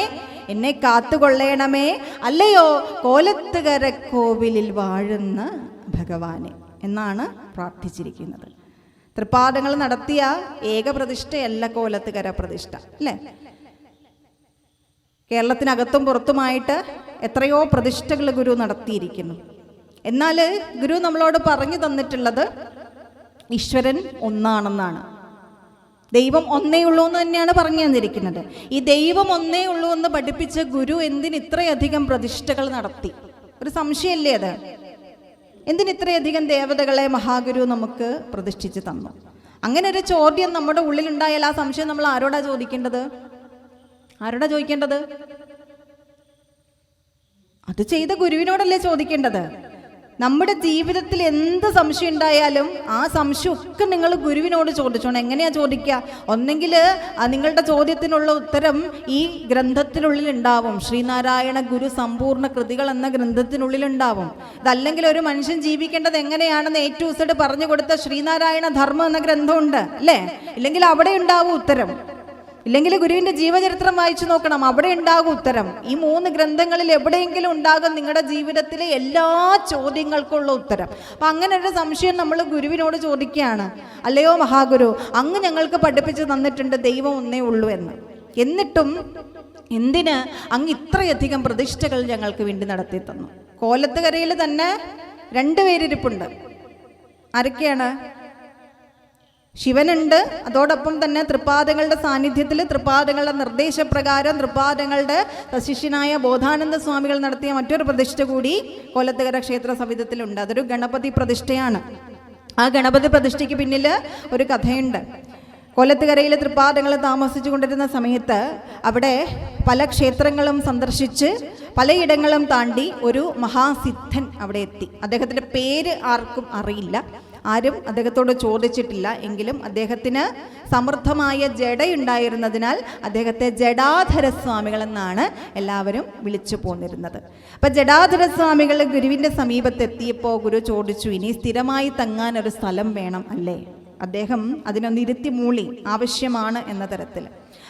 എന്നെ കാത്തുകൊള്ളേണമേ, അല്ലയോ കോലത്തുകര കോവിലിൽ വാഴുന്ന ഭഗവാനെ എന്നാണ് പ്രാർത്ഥിച്ചിരിക്കുന്നത്. തൃപ്പാദങ്ങൾ നടത്തിയ ഏകപ്രതിഷ്ഠയല്ല കോലത്തുകര പ്രതിഷ്ഠ അല്ലേ. കേരളത്തിനകത്തും പുറത്തുമായിട്ട് എത്രയോ പ്രതിഷ്ഠകൾ ഗുരു നടത്തിയിരിക്കുന്നു. എന്നാൽ ഗുരു നമ്മളോട് പറഞ്ഞു തന്നിട്ടുള്ളത് ഈശ്വരൻ ഒന്നാണെന്നാണ്. ദൈവം ഒന്നേ ഉള്ളൂ എന്ന് തന്നെയാണ് പറഞ്ഞു തന്നിരിക്കുന്നത്. ഈ ദൈവം ഒന്നേ ഉള്ളൂ എന്ന് പഠിപ്പിച്ച ഗുരു എന്തിന് ഇത്രയധികം പ്രതിഷ്ഠകൾ നടത്തി? ഒരു സംശയമല്ലേ അത്? എന്തിന് ഇത്രയധികം ദേവതകളെ മഹാഗുരു നമുക്ക് പ്രതിഷ്ഠിച്ച് തന്നു? അങ്ങനെ ഒരു ചോദ്യം നമ്മുടെ ഉള്ളിലുണ്ടായാൽ ആ സംശയം നമ്മൾ ആരോടാ ചോദിക്കേണ്ടത്? ആരോടാ ചോദിക്കേണ്ടത്? അത് ചെയ്ത ഗുരുവിനോടല്ലേ ചോദിക്കേണ്ടത്. നമ്മുടെ ജീവിതത്തിൽ എന്ത് സംശയം ഉണ്ടായാലും ആ സംശയമൊക്കെ നിങ്ങൾ ഗുരുവിനോട് ചോദിച്ചോണം. എങ്ങനെയാ ചോദിക്കുക? ഒന്നെങ്കിൽ നിങ്ങളുടെ ചോദ്യത്തിനുള്ള ഉത്തരം ഈ ഗ്രന്ഥത്തിനുള്ളിൽ ഉണ്ടാവും. ശ്രീനാരായണ ഗുരു സമ്പൂർണ്ണ കൃതികൾ എന്ന ഗ്രന്ഥത്തിനുള്ളിൽ ഉണ്ടാവും. അതല്ലെങ്കിൽ ഒരു മനുഷ്യൻ ജീവിക്കേണ്ടത് എങ്ങനെയാണെന്ന് A to Z പറഞ്ഞു കൊടുത്ത ശ്രീനാരായണ ധർമ്മം എന്ന ഗ്രന്ഥമുണ്ട് അല്ലേ. ഇല്ലെങ്കിൽ അവിടെ ഉണ്ടാവും ഉത്തരം. ഇല്ലെങ്കിൽ ഗുരുവിൻ്റെ ജീവചരിത്രം വായിച്ചു നോക്കണം, അവിടെ ഉണ്ടാകും ഉത്തരം. ഈ 3 ഗ്രന്ഥങ്ങളിൽ എവിടെയെങ്കിലും ഉണ്ടാകും നിങ്ങളുടെ ജീവിതത്തിലെ എല്ലാ ചോദ്യങ്ങൾക്കുള്ള ഉത്തരം. അപ്പം അങ്ങനെ ഒരു സംശയം നമ്മൾ ഗുരുവിനോട് ചോദിക്കുകയാണ്. അല്ലയോ മഹാഗുരു, അങ്ങ് ഞങ്ങൾക്ക് പഠിപ്പിച്ച് തന്നിട്ടുണ്ട് ദൈവം ഒന്നേ ഉള്ളൂ എന്ന്. എന്നിട്ടും എന്തിന് അങ്ങ് ഇത്രയധികം പ്രതിഷ്ഠകൾ ഞങ്ങൾക്ക് വേണ്ടി നടത്തി തന്നു? കോലത്തുകരയിൽ തന്നെ 2 പേരിരിപ്പുണ്ട്. ആരൊക്കെയാണ്? ശിവനുണ്ട്, അതോടൊപ്പം തന്നെ തൃപ്പാദങ്ങളുടെ സാന്നിധ്യത്തിൽ തൃപ്പാദങ്ങളുടെ നിർദ്ദേശപ്രകാരം തൃപ്പാദങ്ങളുടെ ശിഷ്യനായ ബോധാനന്ദ സ്വാമികൾ നടത്തിയ മറ്റൊരു പ്രതിഷ്ഠ കൂടി കോലത്തുകര ക്ഷേത്ര സവിധത്തിലുണ്ട്. അതൊരു ഗണപതി പ്രതിഷ്ഠയാണ്. ആ ഗണപതി പ്രതിഷ്ഠയ്ക്ക് പിന്നിൽ ഒരു കഥയുണ്ട്. കോലത്തുകരയിൽ തൃപ്പാദങ്ങൾ താമസിച്ചു കൊണ്ടിരുന്ന സമയത്ത് അവിടെ പല ക്ഷേത്രങ്ങളും സന്ദർശിച്ച് പലയിടങ്ങളും താണ്ടി ഒരു മഹാസിദ്ധൻ അവിടെ എത്തി. അദ്ദേഹത്തിൻ്റെ പേര് ആർക്കും അറിയില്ല, ആരും അദ്ദേഹത്തോട് ചോദിച്ചിട്ടില്ല. എങ്കിലും അദ്ദേഹത്തിന് സമൃദ്ധമായ ജടയുണ്ടായിരുന്നതിനാൽ അദ്ദേഹത്തെ ജടാധരസ്വാമികൾ എന്നാണ് എല്ലാവരും വിളിച്ചു പോന്നിരുന്നത്. അപ്പം ജടാധരസ്വാമികൾ ഗുരുവിൻ്റെ സമീപത്തെത്തിയപ്പോൾ ഗുരു ചോദിച്ചു, ഇനി സ്ഥിരമായി തങ്ങാൻ ഒരു സ്ഥലം വേണം അല്ലേ? അദ്ദേഹം അതിനൊന്ന് ഇരുത്തി മൂളി, ആവശ്യമാണ് എന്ന തരത്തിൽ.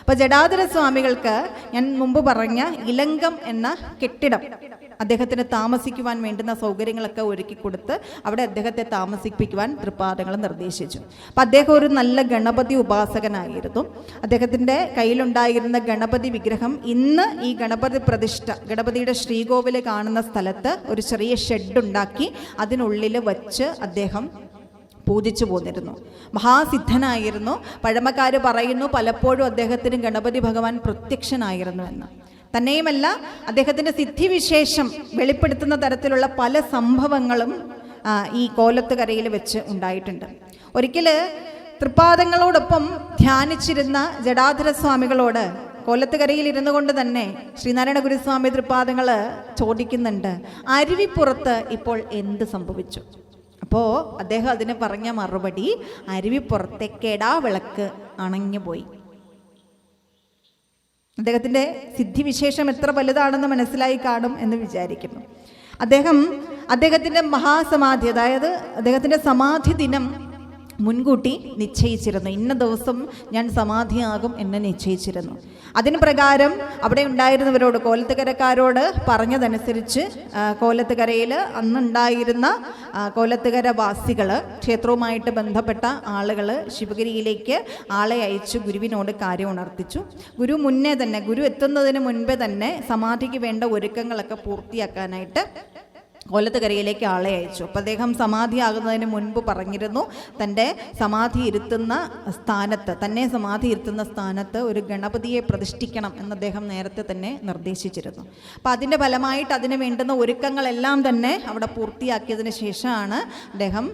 അപ്പോൾ ജടാധര സ്വാമികൾക്ക് ഞാൻ മുമ്പ് പറഞ്ഞ ഇലങ്കം എന്ന കെട്ടിടം അദ്ദേഹത്തിന് താമസിക്കുവാൻ വേണ്ടുന്ന സൗകര്യങ്ങളൊക്കെ ഒരുക്കി കൊടുത്ത് അവിടെ അദ്ദേഹത്തെ താമസിപ്പിക്കുവാൻ തൃപ്പാദങ്ങൾ നിർദ്ദേശിച്ചു. അപ്പം അദ്ദേഹം ഒരു നല്ല ഗണപതി ഉപാസകനായിരുന്നു. അദ്ദേഹത്തിൻ്റെ കയ്യിലുണ്ടായിരുന്ന ഗണപതി വിഗ്രഹം ഇന്ന് ഈ ഗണപതി പ്രതിഷ്ഠ, ഗണപതിയുടെ ശ്രീകോവിൽ കാണുന്ന സ്ഥലത്ത് ഒരു ചെറിയ ഷെഡുണ്ടാക്കി അതിനുള്ളിൽ വച്ച് അദ്ദേഹം പൂജിച്ചു പോന്നിരുന്നു. മഹാസിദ്ധനായിരുന്നു. പഴമക്കാർ പറയുന്നു പലപ്പോഴും അദ്ദേഹത്തിന് ഗണപതി ഭഗവാൻ പ്രത്യക്ഷനായിരുന്നു എന്ന്. തന്നെയുമല്ല, അദ്ദേഹത്തിൻ്റെ സിദ്ധിവിശേഷം വെളിപ്പെടുത്തുന്ന തരത്തിലുള്ള പല സംഭവങ്ങളും ഈ കോലത്തുകരയിൽ വെച്ച് ഉണ്ടായിട്ടുണ്ട്. ഒരിക്കൽ തൃപ്പാദങ്ങളോടൊപ്പം ധ്യാനിച്ചിരുന്ന ജടാധര സ്വാമികളോട് കോലത്തുകരയിൽ ഇരുന്നു കൊണ്ട് തന്നെ ശ്രീനാരായണ ഗുരുസ്വാമി തൃപ്പാദങ്ങൾ ചോദിക്കുന്നുണ്ട്, അരുവിപ്പുറത്ത് ഇപ്പോൾ എന്ത് സംഭവിച്ചു? അപ്പോൾ അദ്ദേഹം അതിന് പറഞ്ഞ മറുപടി, അരുവിപ്പുറത്തെ കെടാവിളക്ക് അണഞ്ഞുപോയി. അദ്ദേഹത്തിൻ്റെ സിദ്ധിവിശേഷം എത്ര വലുതാണെന്ന് മനസ്സിലായി കാണും എന്ന് വിചാരിക്കുന്നു. അദ്ദേഹത്തിൻ്റെ മഹാസമാധി, അതായത് അദ്ദേഹത്തിൻ്റെ സമാധി ദിനം മുൻകൂട്ടി നിശ്ചയിച്ചിരുന്നു. ഇന്ന ദിവസം ഞാൻ സമാധിയാകും എന്ന് നിശ്ചയിച്ചിരുന്നു. അതിന് പ്രകാരം അവിടെ ഉണ്ടായിരുന്നവരോട്, കോലത്തുകരക്കാരോട് പറഞ്ഞതനുസരിച്ച് കോലത്തുകരയിൽ അന്നുണ്ടായിരുന്ന കോലത്തുകര വാസികൾ, ക്ഷേത്രവുമായിട്ട് ബന്ധപ്പെട്ട ആളുകൾ ശിവഗിരിയിലേക്ക് ആളെ അയച്ചു ഗുരുവിനോട് കാര്യം ഉണർത്തിച്ചു. ഗുരു എത്തുന്നതിന് മുൻപേ തന്നെ സമാധിക്ക് വേണ്ട ഒരുക്കങ്ങളൊക്കെ പൂർത്തിയാക്കാനായിട്ട് കോലത്തുകരയിലേക്ക് ആളെ അയച്ചു. അപ്പോൾ അദ്ദേഹം സമാധിയാകുന്നതിന് മുൻപ് പറഞ്ഞിരുന്നു തന്നെ സമാധി ഇരുത്തുന്ന സ്ഥാനത്ത് ഒരു ഗണപതിയെ പ്രതിഷ്ഠിക്കണം എന്ന് അദ്ദേഹം നേരത്തെ തന്നെ നിർദ്ദേശിച്ചിരുന്നു. അപ്പോൾ അതിൻ്റെ ഫലമായിട്ട് അതിന് വേണ്ടുന്ന ഒരുക്കങ്ങളെല്ലാം തന്നെ അവിടെ പൂർത്തിയാക്കിയതിന് ശേഷമാണ് അദ്ദേഹം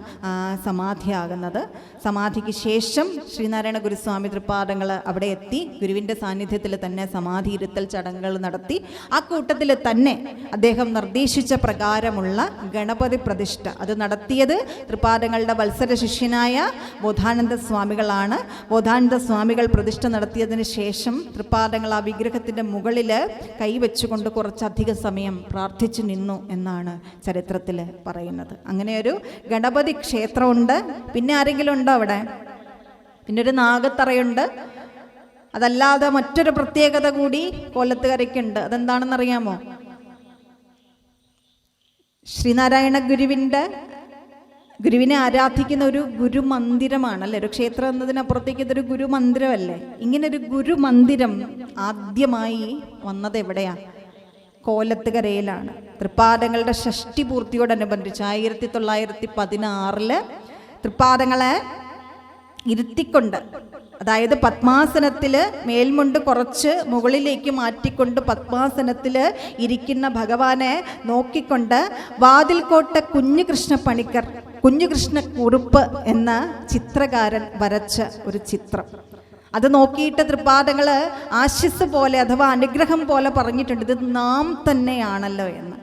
സമാധിയാകുന്നത്. സമാധിക്ക് ശേഷം ശ്രീനാരായണ ഗുരുസ്വാമി തൃപ്പാദങ്ങൾ അവിടെ എത്തി ഗുരുവിൻ്റെ സാന്നിധ്യത്തിൽ തന്നെ സമാധി ഇരുത്തൽ ചടങ്ങുകൾ നടത്തി. ആ കൂട്ടത്തിൽ തന്നെ അദ്ദേഹം നിർദ്ദേശിച്ച പ്രകാരമുള്ള ഗണപതി പ്രതിഷ്ഠ അത് നടത്തിയത് തൃപ്പാദങ്ങളുടെ വത്സര ശിഷ്യനായ ബോധാനന്ദ സ്വാമികളാണ്. ബോധാനന്ദ സ്വാമികൾ പ്രതിഷ്ഠ നടത്തിയതിന് ശേഷം തൃപ്പാദങ്ങൾ ആ വിഗ്രഹത്തിൻ്റെ മുകളിൽ കൈവച്ചുകൊണ്ട് കുറച്ചധിക സമയം പ്രാർത്ഥിച്ചു നിന്നു എന്നാണ് ചരിത്രത്തിൽ പറയുന്നത്. അങ്ങനെ ഒരു ഗണപതി ക്ഷേത്രമുണ്ട്. പിന്നെ ആരെങ്കിലും ഉണ്ടോ അവിടെ? പിന്നെ ഒരു നാഗത്തറയുണ്ട്. അതല്ലാതെ മറ്റൊരു പ്രത്യേകത കൂടി കോലത്തുകരയ്ക്കുണ്ട്. അതെന്താണെന്നറിയാമോ? ശ്രീനാരായണ ഗുരുവിനെ ആരാധിക്കുന്ന ഒരു ഗുരുമന്ദിരമാണല്ലേ. ഒരു ക്ഷേത്രം എന്നതിനപ്പുറത്തേക്ക് ഇതൊരു ഗുരുമന്ദിരമല്ലേ. ഇങ്ങനൊരു ഗുരുമന്ദിരം ആദ്യമായി വന്നത് എവിടെയാ? കോലത്തുകരയിലാണ്. തൃപ്പാദങ്ങളുടെ ഷഷ്ടി പൂർത്തിയോടനുബന്ധിച്ച് 1916 തൃപ്പാദങ്ങളെ ഇരുത്തിക്കൊണ്ട്, അതായത് പത്മാസനത്തിൽ മേൽമുണ്ട് കുറച്ച് മുകളിലേക്ക് മാറ്റിക്കൊണ്ട് പത്മാസനത്തിൽ ഇരിക്കുന്ന ഭഗവാനെ നോക്കിക്കൊണ്ട് വാതിൽക്കോട്ട കുഞ്ഞുകൃഷ്ണ കുറുപ്പ് എന്ന ചിത്രകാരൻ വരച്ച ഒരു ചിത്രം. അത് നോക്കിയിട്ട് തൃപ്പാദങ്ങൾ ആശിസ് പോലെ അഥവാ അനുഗ്രഹം പോലെ പറഞ്ഞിട്ടുണ്ട്, ഇത് നാം തന്നെയാണല്ലോ എന്ന്.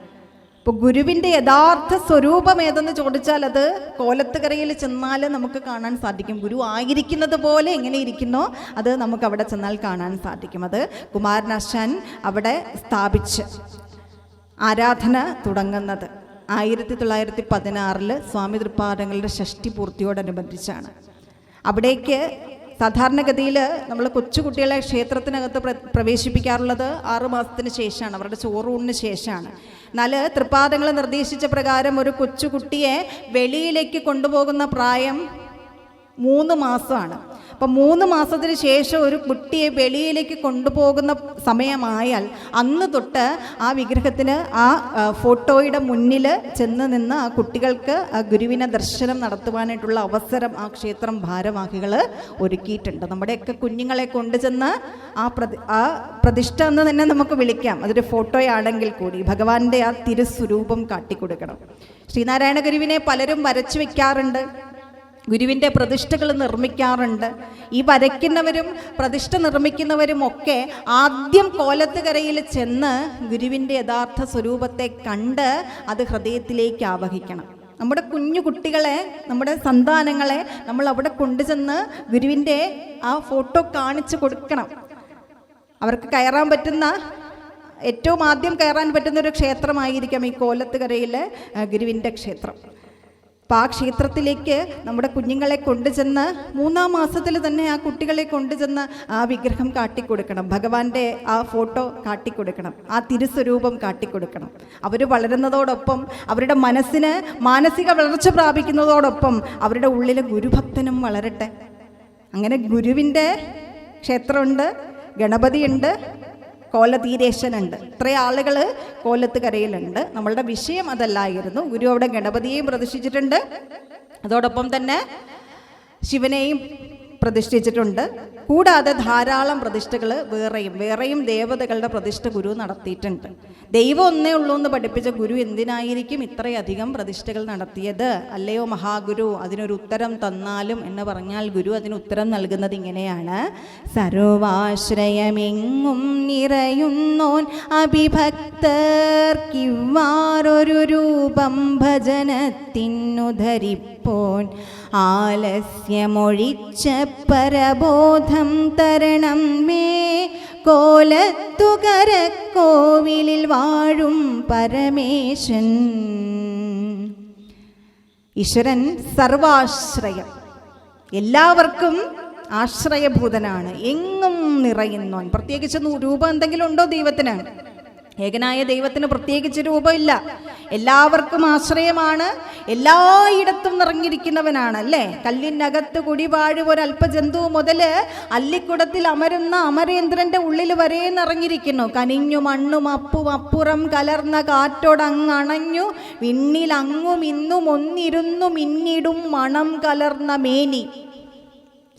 ഇപ്പോൾ ഗുരുവിൻ്റെ യഥാർത്ഥ സ്വരൂപം ഏതെന്ന് ചോദിച്ചാൽ അത് കോലത്തുകരയിൽ ചെന്നാൽ നമുക്ക് കാണാൻ സാധിക്കും. ഗുരു ആയിരിക്കുന്നത് പോലെ എങ്ങനെ ഇരിക്കുന്നോ അത് നമുക്ക് അവിടെ ചെന്നാൽ കാണാൻ സാധിക്കും. അത് കുമാരനാശാൻ അവിടെ സ്ഥാപിച്ച് ആരാധന തുടങ്ങുന്നത് 1916 സ്വാമി തൃപ്പാദങ്ങളുടെ ഷഷ്ടി പൂർത്തിയോടനുബന്ധിച്ചാണ്. അവിടേക്ക് സാധാരണഗതിയിൽ നമ്മൾ കൊച്ചുകുട്ടികളെ ക്ഷേത്രത്തിനകത്ത് പ്രവേശിപ്പിക്കാറുള്ളത് 6 മാസത്തിന് ശേഷമാണ്, അവരുടെ ചോറൂണിന് ശേഷമാണ്. എന്നാൽ തൃപ്പാദങ്ങൾ നിർദ്ദേശിച്ച പ്രകാരം ഒരു കൊച്ചുകുട്ടിയെ വെളിയിലേക്ക് കൊണ്ടുപോകുന്ന പ്രായം 3 മാസമാണ്. അപ്പം 3 മാസത്തിന് ശേഷം ഒരു കുട്ടിയെ വെളിയിലേക്ക് കൊണ്ടുപോകുന്ന സമയമായാൽ അന്ന് തൊട്ട് ആ വിഗ്രഹത്തിന് ആ ഫോട്ടോയുടെ മുന്നിൽ ചെന്ന് നിന്ന് ആ കുട്ടികൾക്ക് ആ ഗുരുവിനെ ദർശനം നടത്തുവാനായിട്ടുള്ള അവസരം ആ ക്ഷേത്രം ഭാരവാഹികൾ ഒരുക്കിയിട്ടുണ്ട്. നമ്മുടെയൊക്കെ കുഞ്ഞുങ്ങളെ കൊണ്ടുചെന്ന് ആ പ്രതിഷ്ഠ എന്ന് തന്നെ നമുക്ക് വിളിക്കാം. അതൊരു ഫോട്ടോയാണെങ്കിൽ കൂടി ഭഗവാന്റെ ആ തിരുസ്വരൂപം കാട്ടിക്കൊടുക്കണം. ശ്രീനാരായണ ഗുരുവിനെ പലരും വരച്ചു വയ്ക്കാറുണ്ട്, ഗുരുവിൻ്റെ പ്രതിഷ്ഠകൾ നിർമ്മിക്കാറുണ്ട്. ഈ വരയ്ക്കുന്നവരും പ്രതിഷ്ഠ നിർമ്മിക്കുന്നവരും ഒക്കെ ആദ്യം കോലത്തുകരയിൽ ചെന്ന് ഗുരുവിൻ്റെ യഥാർത്ഥ സ്വരൂപത്തെ കണ്ട് അത് ഹൃദയത്തിലേക്ക് ആവഹിക്കണം. നമ്മുടെ കുഞ്ഞു കുട്ടികളെ, നമ്മുടെ സന്താനങ്ങളെ നമ്മൾ അവിടെ കൊണ്ടുചെന്ന് ഗുരുവിൻ്റെ ആ ഫോട്ടോ കാണിച്ചു കൊടുക്കണം. അവർക്ക് കയറാൻ പറ്റുന്ന, ഏറ്റവും ആദ്യം കയറാൻ പറ്റുന്ന ഒരു ക്ഷേത്രമായിരിക്കാം ഈ കോലത്തുകരയിലെ ഗുരുവിൻ്റെ ക്ഷേത്രം. അപ്പം ആ ക്ഷേത്രത്തിലേക്ക് നമ്മുടെ കുഞ്ഞുങ്ങളെ കൊണ്ടുചെന്ന് 3-ാം മാസത്തിൽ തന്നെ ആ കുട്ടികളെ കൊണ്ടുചെന്ന് ആ വിഗ്രഹം കാട്ടിക്കൊടുക്കണം, ഭഗവാന്റെ ആ ഫോട്ടോ കാട്ടിക്കൊടുക്കണം, ആ തിരുസ്വരൂപം കാട്ടിക്കൊടുക്കണം. അവർ വളരുന്നതോടൊപ്പം അവരുടെ മനസ്സിന് മാനസിക വളർച്ച പ്രാപിക്കുന്നതോടൊപ്പം അവരുടെ ഉള്ളിലെ ഗുരുഭക്തനും വളരട്ടെ. അങ്ങനെ ഗുരുവിൻ്റെ ക്ഷേത്രമുണ്ട്, ഗണപതിയുണ്ട്, കോലതീരേശനുണ്ട്. ഇത്രയും ആളുകൾ കോലത്ത് കരയിലുണ്ട്. നമ്മളുടെ വിഷയം അതല്ലായിരുന്നു. ഗുരു അവിടെ ഗണപതിയെയും പ്രതിഷ്ഠിച്ചിട്ടുണ്ട്, അതോടൊപ്പം തന്നെ ശിവനെയും പ്രതിഷ്ഠിച്ചിട്ടുണ്ട്. കൂടാതെ ധാരാളം പ്രതിഷ്ഠകൾ വേറെയും ദേവതകളുടെ പ്രതിഷ്ഠ ഗുരു നടത്തിയിട്ടുണ്ട്. ദൈവം ഒന്നേ ഉള്ളൂ എന്ന് പഠിപ്പിച്ച ഗുരു എന്തിനായിരിക്കും ഇത്രയധികം പ്രതിഷ്ഠകൾ നടത്തിയത്? അല്ലയോ മഹാഗുരു, അതിനൊരു ഉത്തരം തന്നാലും എന്ന് പറഞ്ഞാൽ ഗുരു അതിന് ഉത്തരം നൽകുന്നത് ഇങ്ങനെയാണ്: സർവാശ്രയമെങ്ങും നിറയുന്നോൻ അഭിഭക്തർക്കിവാറൊരു രൂപം ഭജനത്തിനു ധരിപ്പോൻ, ആലസ്യമൊഴിച്ച പരബോധം തരണം മേ, കോലത്തുകരക്കോവിലിൽ വാഴും പരമേശൻ. ഈശ്വരൻ സർവാശ്രയം, എല്ലാവർക്കും ആശ്രയഭൂതനാണ്, എങ്ങും നിറയുന്നോൻ. പ്രത്യേകിച്ച് രൂപം എന്തെങ്കിലും ഉണ്ടോ ദൈവത്തിന്? ഏകനായ ദൈവത്തിന് പ്രത്യേകിച്ച് രൂപമില്ല. എല്ലാവർക്കും ആശ്രയമാണ്, എല്ലായിടത്തും നിറഞ്ഞിരിക്കുന്നവനാണ് അല്ലേ? കല്ലിനകത്ത് കുടിവാഴും ഒരല്പജന്തു മുതൽ അല്ലിക്കുടത്തിൽ അമരുന്ന അമരേന്ദ്രന്റെ ഉള്ളിൽ വരെ നിറഞ്ഞിരിക്കുന്നു. കനിഞ്ഞു മണ്ണും അപ്പും അപ്പുറം കലർന്ന കാറ്റോടങ്ങണഞ്ഞു, വിണ്ണിലങ്ങും ഇന്നും ഒന്നിരുന്നു മിന്നിടും മണം കലർന്ന മേനി.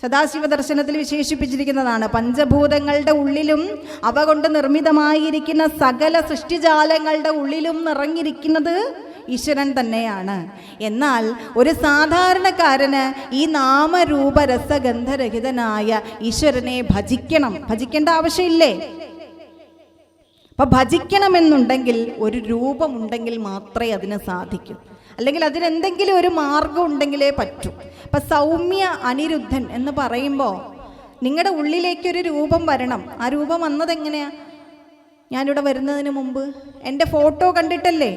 സദാശിവ ദർശനത്തിൽ വിശേഷിപ്പിച്ചിരിക്കുന്നതാണ്. പഞ്ചഭൂതങ്ങളുടെ ഉള്ളിലും അവ കൊണ്ട് നിർമ്മിതമായിരിക്കുന്ന സകല സൃഷ്ടിജാലങ്ങളുടെ ഉള്ളിലും നിറഞ്ഞിരിക്കുന്നത് ഈശ്വരൻ തന്നെയാണ്. എന്നാൽ ഒരു സാധാരണക്കാരന് ഈ നാമരൂപരസഗന്ധരഹിതനായ ഈശ്വരനെ ഭജിക്കേണ്ട ആവശ്യമില്ലേ? അപ്പൊ ഭജിക്കണമെന്നുണ്ടെങ്കിൽ ഒരു രൂപമുണ്ടെങ്കിൽ മാത്രമേ അതിന് സാധിക്കൂ, അല്ലെങ്കിൽ അതിനെന്തെങ്കിലും ഒരു മാർഗം ഉണ്ടെങ്കിലേ പറ്റൂ. അപ്പൊ സൗമ്യ അനിരുദ്ധൻ എന്ന് പറയുമ്പോൾ നിങ്ങളുടെ ഉള്ളിലേക്കൊരു രൂപം വരണം. ആ രൂപം വന്നതെങ്ങനെയാ? ഞാനിവിടെ വരുന്നതിന് മുമ്പ് എൻ്റെ ഫോട്ടോ കണ്ടിട്ടല്ലേ?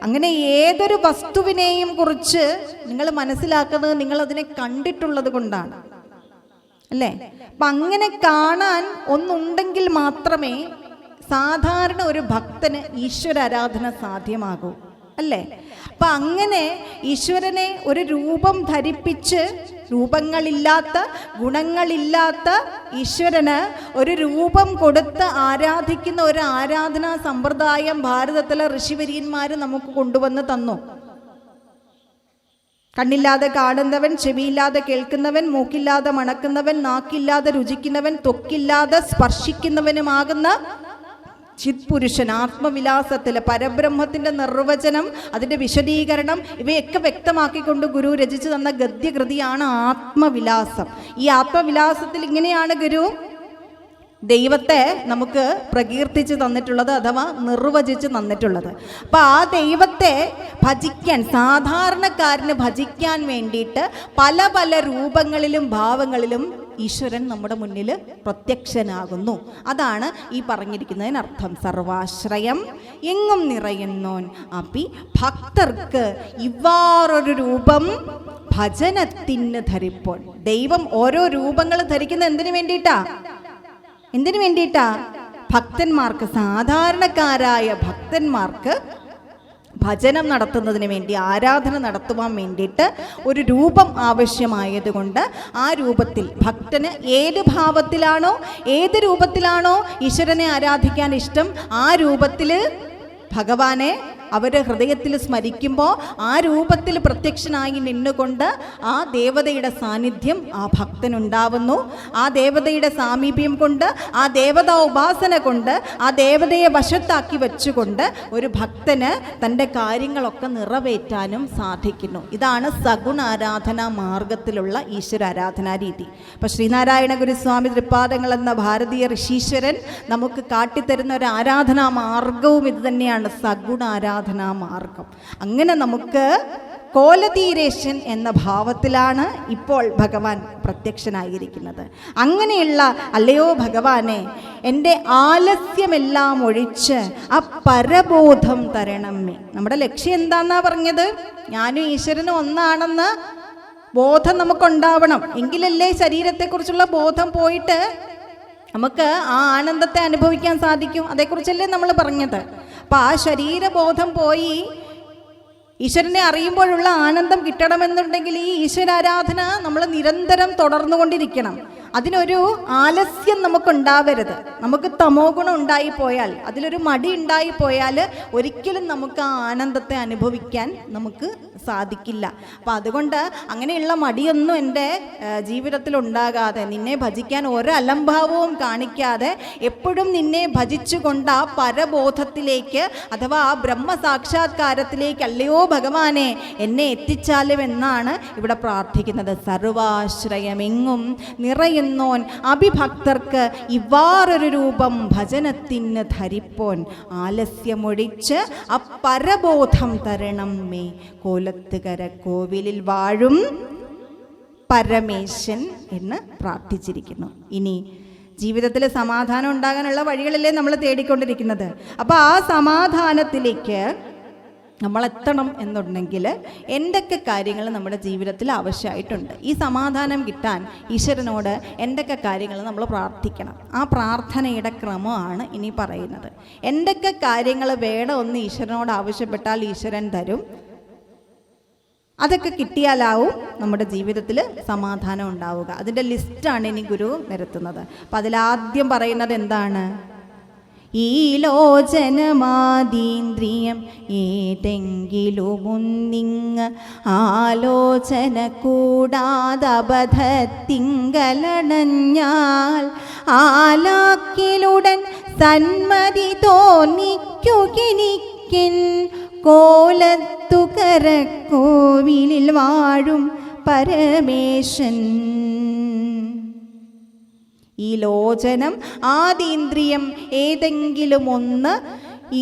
അങ്ങനെ ഏതൊരു വസ്തുവിനെയും കുറിച്ച് നിങ്ങൾ മനസ്സിലാക്കുന്നത് നിങ്ങൾ അതിനെ കണ്ടിട്ടുള്ളത് കൊണ്ടാണ് അല്ലേ? അപ്പം അങ്ങനെ കാണാൻ ഒന്നുണ്ടെങ്കിൽ മാത്രമേ സാധാരണ ഒരു ഭക്തന് ഈശ്വര ആരാധന സാധ്യമാകൂ അല്ലേ? അപ്പം അങ്ങനെ ഈശ്വരനെ ഒരു രൂപം ധരിപ്പിച്ച്, രൂപങ്ങളില്ലാത്ത ഗുണങ്ങളില്ലാത്ത ഈശ്വരന് ഒരു രൂപം കൊടുത്ത് ആരാധിക്കുന്ന ഒരു ആരാധനാ സമ്പ്രദായം ഭാരതത്തിലെ ഋഷിവര്യന്മാർ നമുക്ക് കൊണ്ടുവന്ന് തന്നു. കണ്ണില്ലാതെ കാണുന്നവൻ, ചെവിയില്ലാതെ കേൾക്കുന്നവൻ, മൂക്കില്ലാതെ മണക്കുന്നവൻ, നാക്കില്ലാതെ രുചിക്കുന്നവൻ, ത്വക്കില്ലാതെ സ്പർശിക്കുന്നവനുമാകുന്ന ചിത്പുരുഷൻ, ആത്മവിലാസത്തിൽ പരബ്രഹ്മത്തിൻ്റെ നിർവചനം, അതിൻ്റെ വിശദീകരണം ഇവയൊക്കെ വ്യക്തമാക്കിക്കൊണ്ട് ഗുരു രചിച്ചു തന്ന ഗദ്യകൃതിയാണ് ആത്മവിലാസം. ഈ ആത്മവിലാസത്തിൽ ഇങ്ങനെയാണ് ഗുരു ദൈവത്തെ നമുക്ക് പ്രകീർത്തിച്ച് തന്നിട്ടുള്ളത്, അഥവാ നിർവചിച്ച് തന്നിട്ടുള്ളത്. അപ്പം ആ ദൈവത്തെ ഭജിക്കാൻ, സാധാരണക്കാരന് ഭജിക്കാൻ വേണ്ടിയിട്ട് പല പല രൂപങ്ങളിലും ഭാവങ്ങളിലും ഈശ്വരൻ നമ്മുടെ മുന്നിൽ പ്രത്യക്ഷനാകുന്നു. അതാണ് ഈ പറഞ്ഞിരിക്കുന്നതിനർത്ഥം. സർവാശ്രയം എങ്ങും നിറയുന്നോൻ അപ്പി ഭക്തർക്ക് ഇവാറൊരു രൂപം ഭജനത്തിന് ധരിപ്പോൾ. ദൈവം ഓരോ രൂപങ്ങൾ ധരിക്കുന്നത് എന്തിനു വേണ്ടിയിട്ടാ? ഭക്തന്മാർക്ക്, സാധാരണക്കാരായ ഭക്തന്മാർക്ക് ഭജനം നടത്തുന്നതിന് വേണ്ടി, ആരാധന നടത്തുവാൻ വേണ്ടിയിട്ട് ഒരു രൂപം ആവശ്യമായതുകൊണ്ട് ആ രൂപത്തിൽ ഭക്തന് ഏത് ഭാവത്തിലാണോ, ഏത് രൂപത്തിലാണോ ഈശ്വരനെ ആരാധിക്കാൻ ഇഷ്ടം, ആ രൂപത്തിൽ ഭഗവാനെ അവരുടെ ഹൃദയത്തിൽ സ്മരിക്കുമ്പോൾ ആ രൂപത്തിൽ പ്രത്യക്ഷനായി നിന്നുകൊണ്ട് ആ ദേവതയുടെ സാന്നിധ്യം ആ ഭക്തനുണ്ടാവുന്നു. ആ ദേവതയുടെ സാമീപ്യം കൊണ്ട്, ആ ദേവതാ ഉപാസന കൊണ്ട്, ആ ദേവതയെ വശത്താക്കി വെച്ചുകൊണ്ട് ഒരു ഭക്തന് തൻ്റെ കാര്യങ്ങളൊക്കെ നിറവേറ്റാനും സാധിക്കുന്നു. ഇതാണ് സഗുണ ആരാധനാ മാർഗത്തിലുള്ള ഈശ്വര ആരാധനാ രീതി. അപ്പം ശ്രീനാരായണ ഗുരുസ്വാമി തൃപ്പാദങ്ങൾ എന്ന ഭാരതീയ ഋഷീശ്വരൻ നമുക്ക് കാട്ടിത്തരുന്ന ഒരു ആരാധനാ മാർഗവും ഇത് തന്നെയാണ്, സഗുണ ആരാധന ആരാധനാ മാർഗം. അങ്ങനെ നമുക്ക് കോലതീരേശൻ എന്ന ഭാവത്തിലാണ് ഇപ്പോൾ ഭഗവാൻ പ്രത്യക്ഷനായിരിക്കുന്നത്. അങ്ങനെയുള്ള അല്ലയോ ഭഗവാനെ, എൻ്റെ ആലസ്യമെല്ലാം ഒഴിച്ച് ആ പരബോധം തരണമേ. നമ്മുടെ ലക്ഷ്യം എന്താന്നാ പറഞ്ഞത്? ഞാനും ഈശ്വരനും ഒന്നാണെന്ന് ബോധം നമുക്കുണ്ടാവണം. എങ്കിലല്ലേ ശരീരത്തെക്കുറിച്ചുള്ള ബോധം പോയിട്ട് നമുക്ക് ആ ആനന്ദത്തെ അനുഭവിക്കാൻ സാധിക്കും. അതേക്കുറിച്ചല്ലേ നമ്മൾ പറഞ്ഞത്. അപ്പം ആ ശരീരബോധം പോയി ഈശ്വരനെ അറിയുമ്പോഴുള്ള ആനന്ദം കിട്ടണമെന്നുണ്ടെങ്കിൽ ഈ ഈശ്വരാരാധന നമ്മൾ നിരന്തരം തുടർന്നുകൊണ്ടിരിക്കണം. അതിനൊരു ആലസ്യം നമുക്കുണ്ടാവരുത്. നമുക്ക് തമോ ഗുണം ഉണ്ടായിപ്പോയാൽ, അതിലൊരു മടി ഉണ്ടായിപ്പോയാൽ ഒരിക്കലും നമുക്ക് ആ ആനന്ദത്തെ അനുഭവിക്കാൻ നമുക്ക് സാധിക്കില്ല. അപ്പം അതുകൊണ്ട് അങ്ങനെയുള്ള മടിയൊന്നും എൻ്റെ ജീവിതത്തിൽ ഉണ്ടാകാതെ, നിന്നെ ഭജിക്കാൻ ഒരലംഭാവവും കാണിക്കാതെ എപ്പോഴും നിന്നെ ഭജിച്ചുകൊണ്ട് ആ പരബോധത്തിലേക്ക് അഥവാ ആ ബ്രഹ്മസാക്ഷാത്കാരത്തിലേക്ക് അല്ലയോ ഭഗവാനെ എന്നെ എത്തിച്ചാലും എന്നാണ് ഇവിടെ പ്രാർത്ഥിക്കുന്നത്. സർവാശ്രയമെങ്ങും നിറയുന്നോൻ അഭിഭക്തർക്ക് ഇവാറൊരു രൂപം ഭജനത്തിന് ധരിപ്പോൻ ആലസ്യമൊഴിച്ച് ആ പരബോധം തരണം മേ. കോലത്തുകര കോവിലിൽ വാഴും പരമേശൻ എന്ന് പ്രാർത്ഥിച്ചിരിക്കുന്നു. ഇനി ജീവിതത്തിൽ സമാധാനം ഉണ്ടാകാനുള്ള വഴികളല്ലേ നമ്മൾ തേടിക്കൊണ്ടിരിക്കുന്നത്. അപ്പോൾ ആ സമാധാനത്തിലേക്ക് നമ്മൾ എത്തണം എന്നുണ്ടെങ്കിൽ എന്തൊക്കെ കാര്യങ്ങൾ നമ്മുടെ ജീവിതത്തിൽ ആവശ്യമായിട്ടുണ്ട്? ഈ സമാധാനം കിട്ടാൻ ഈശ്വരനോട് എന്തൊക്കെ കാര്യങ്ങൾ നമ്മൾ പ്രാർത്ഥിക്കണം? ആ പ്രാർത്ഥനയുടെ ക്രമമാണ് ഇനി പറയുന്നത്. എന്തൊക്കെ കാര്യങ്ങൾ വേണമെന്ന് ഈശ്വരനോട് ആവശ്യപ്പെട്ടാൽ ഈശ്വരൻ തരും. അതൊക്കെ കിട്ടിയാലാവും നമ്മുടെ ജീവിതത്തിൽ സമാധാനം ഉണ്ടാവുക. അതിൻ്റെ ലിസ്റ്റാണ് ഇനി ഗുരു നിരത്തുന്നത്. അപ്പം അതിലാദ്യം പറയുന്നത് എന്താണ്? ഈ ലോചനമാതീന്ദ്രിയം ഏതെങ്കിലുമൊന്നിങ് ആലോചന കൂടാതബദ്ധത്തിങ്കലണഞ്ഞാൽ ആലാക്കിലുടൻ സന്മതി തോന്നിക്കുകനിക്കൻ കോലത്തുകര കോവിലിൽ വാഴും പരമേശൻ. ഈ ലോചനം ആദീന്ദ്രിയം ഏതെങ്കിലും ഒന്ന്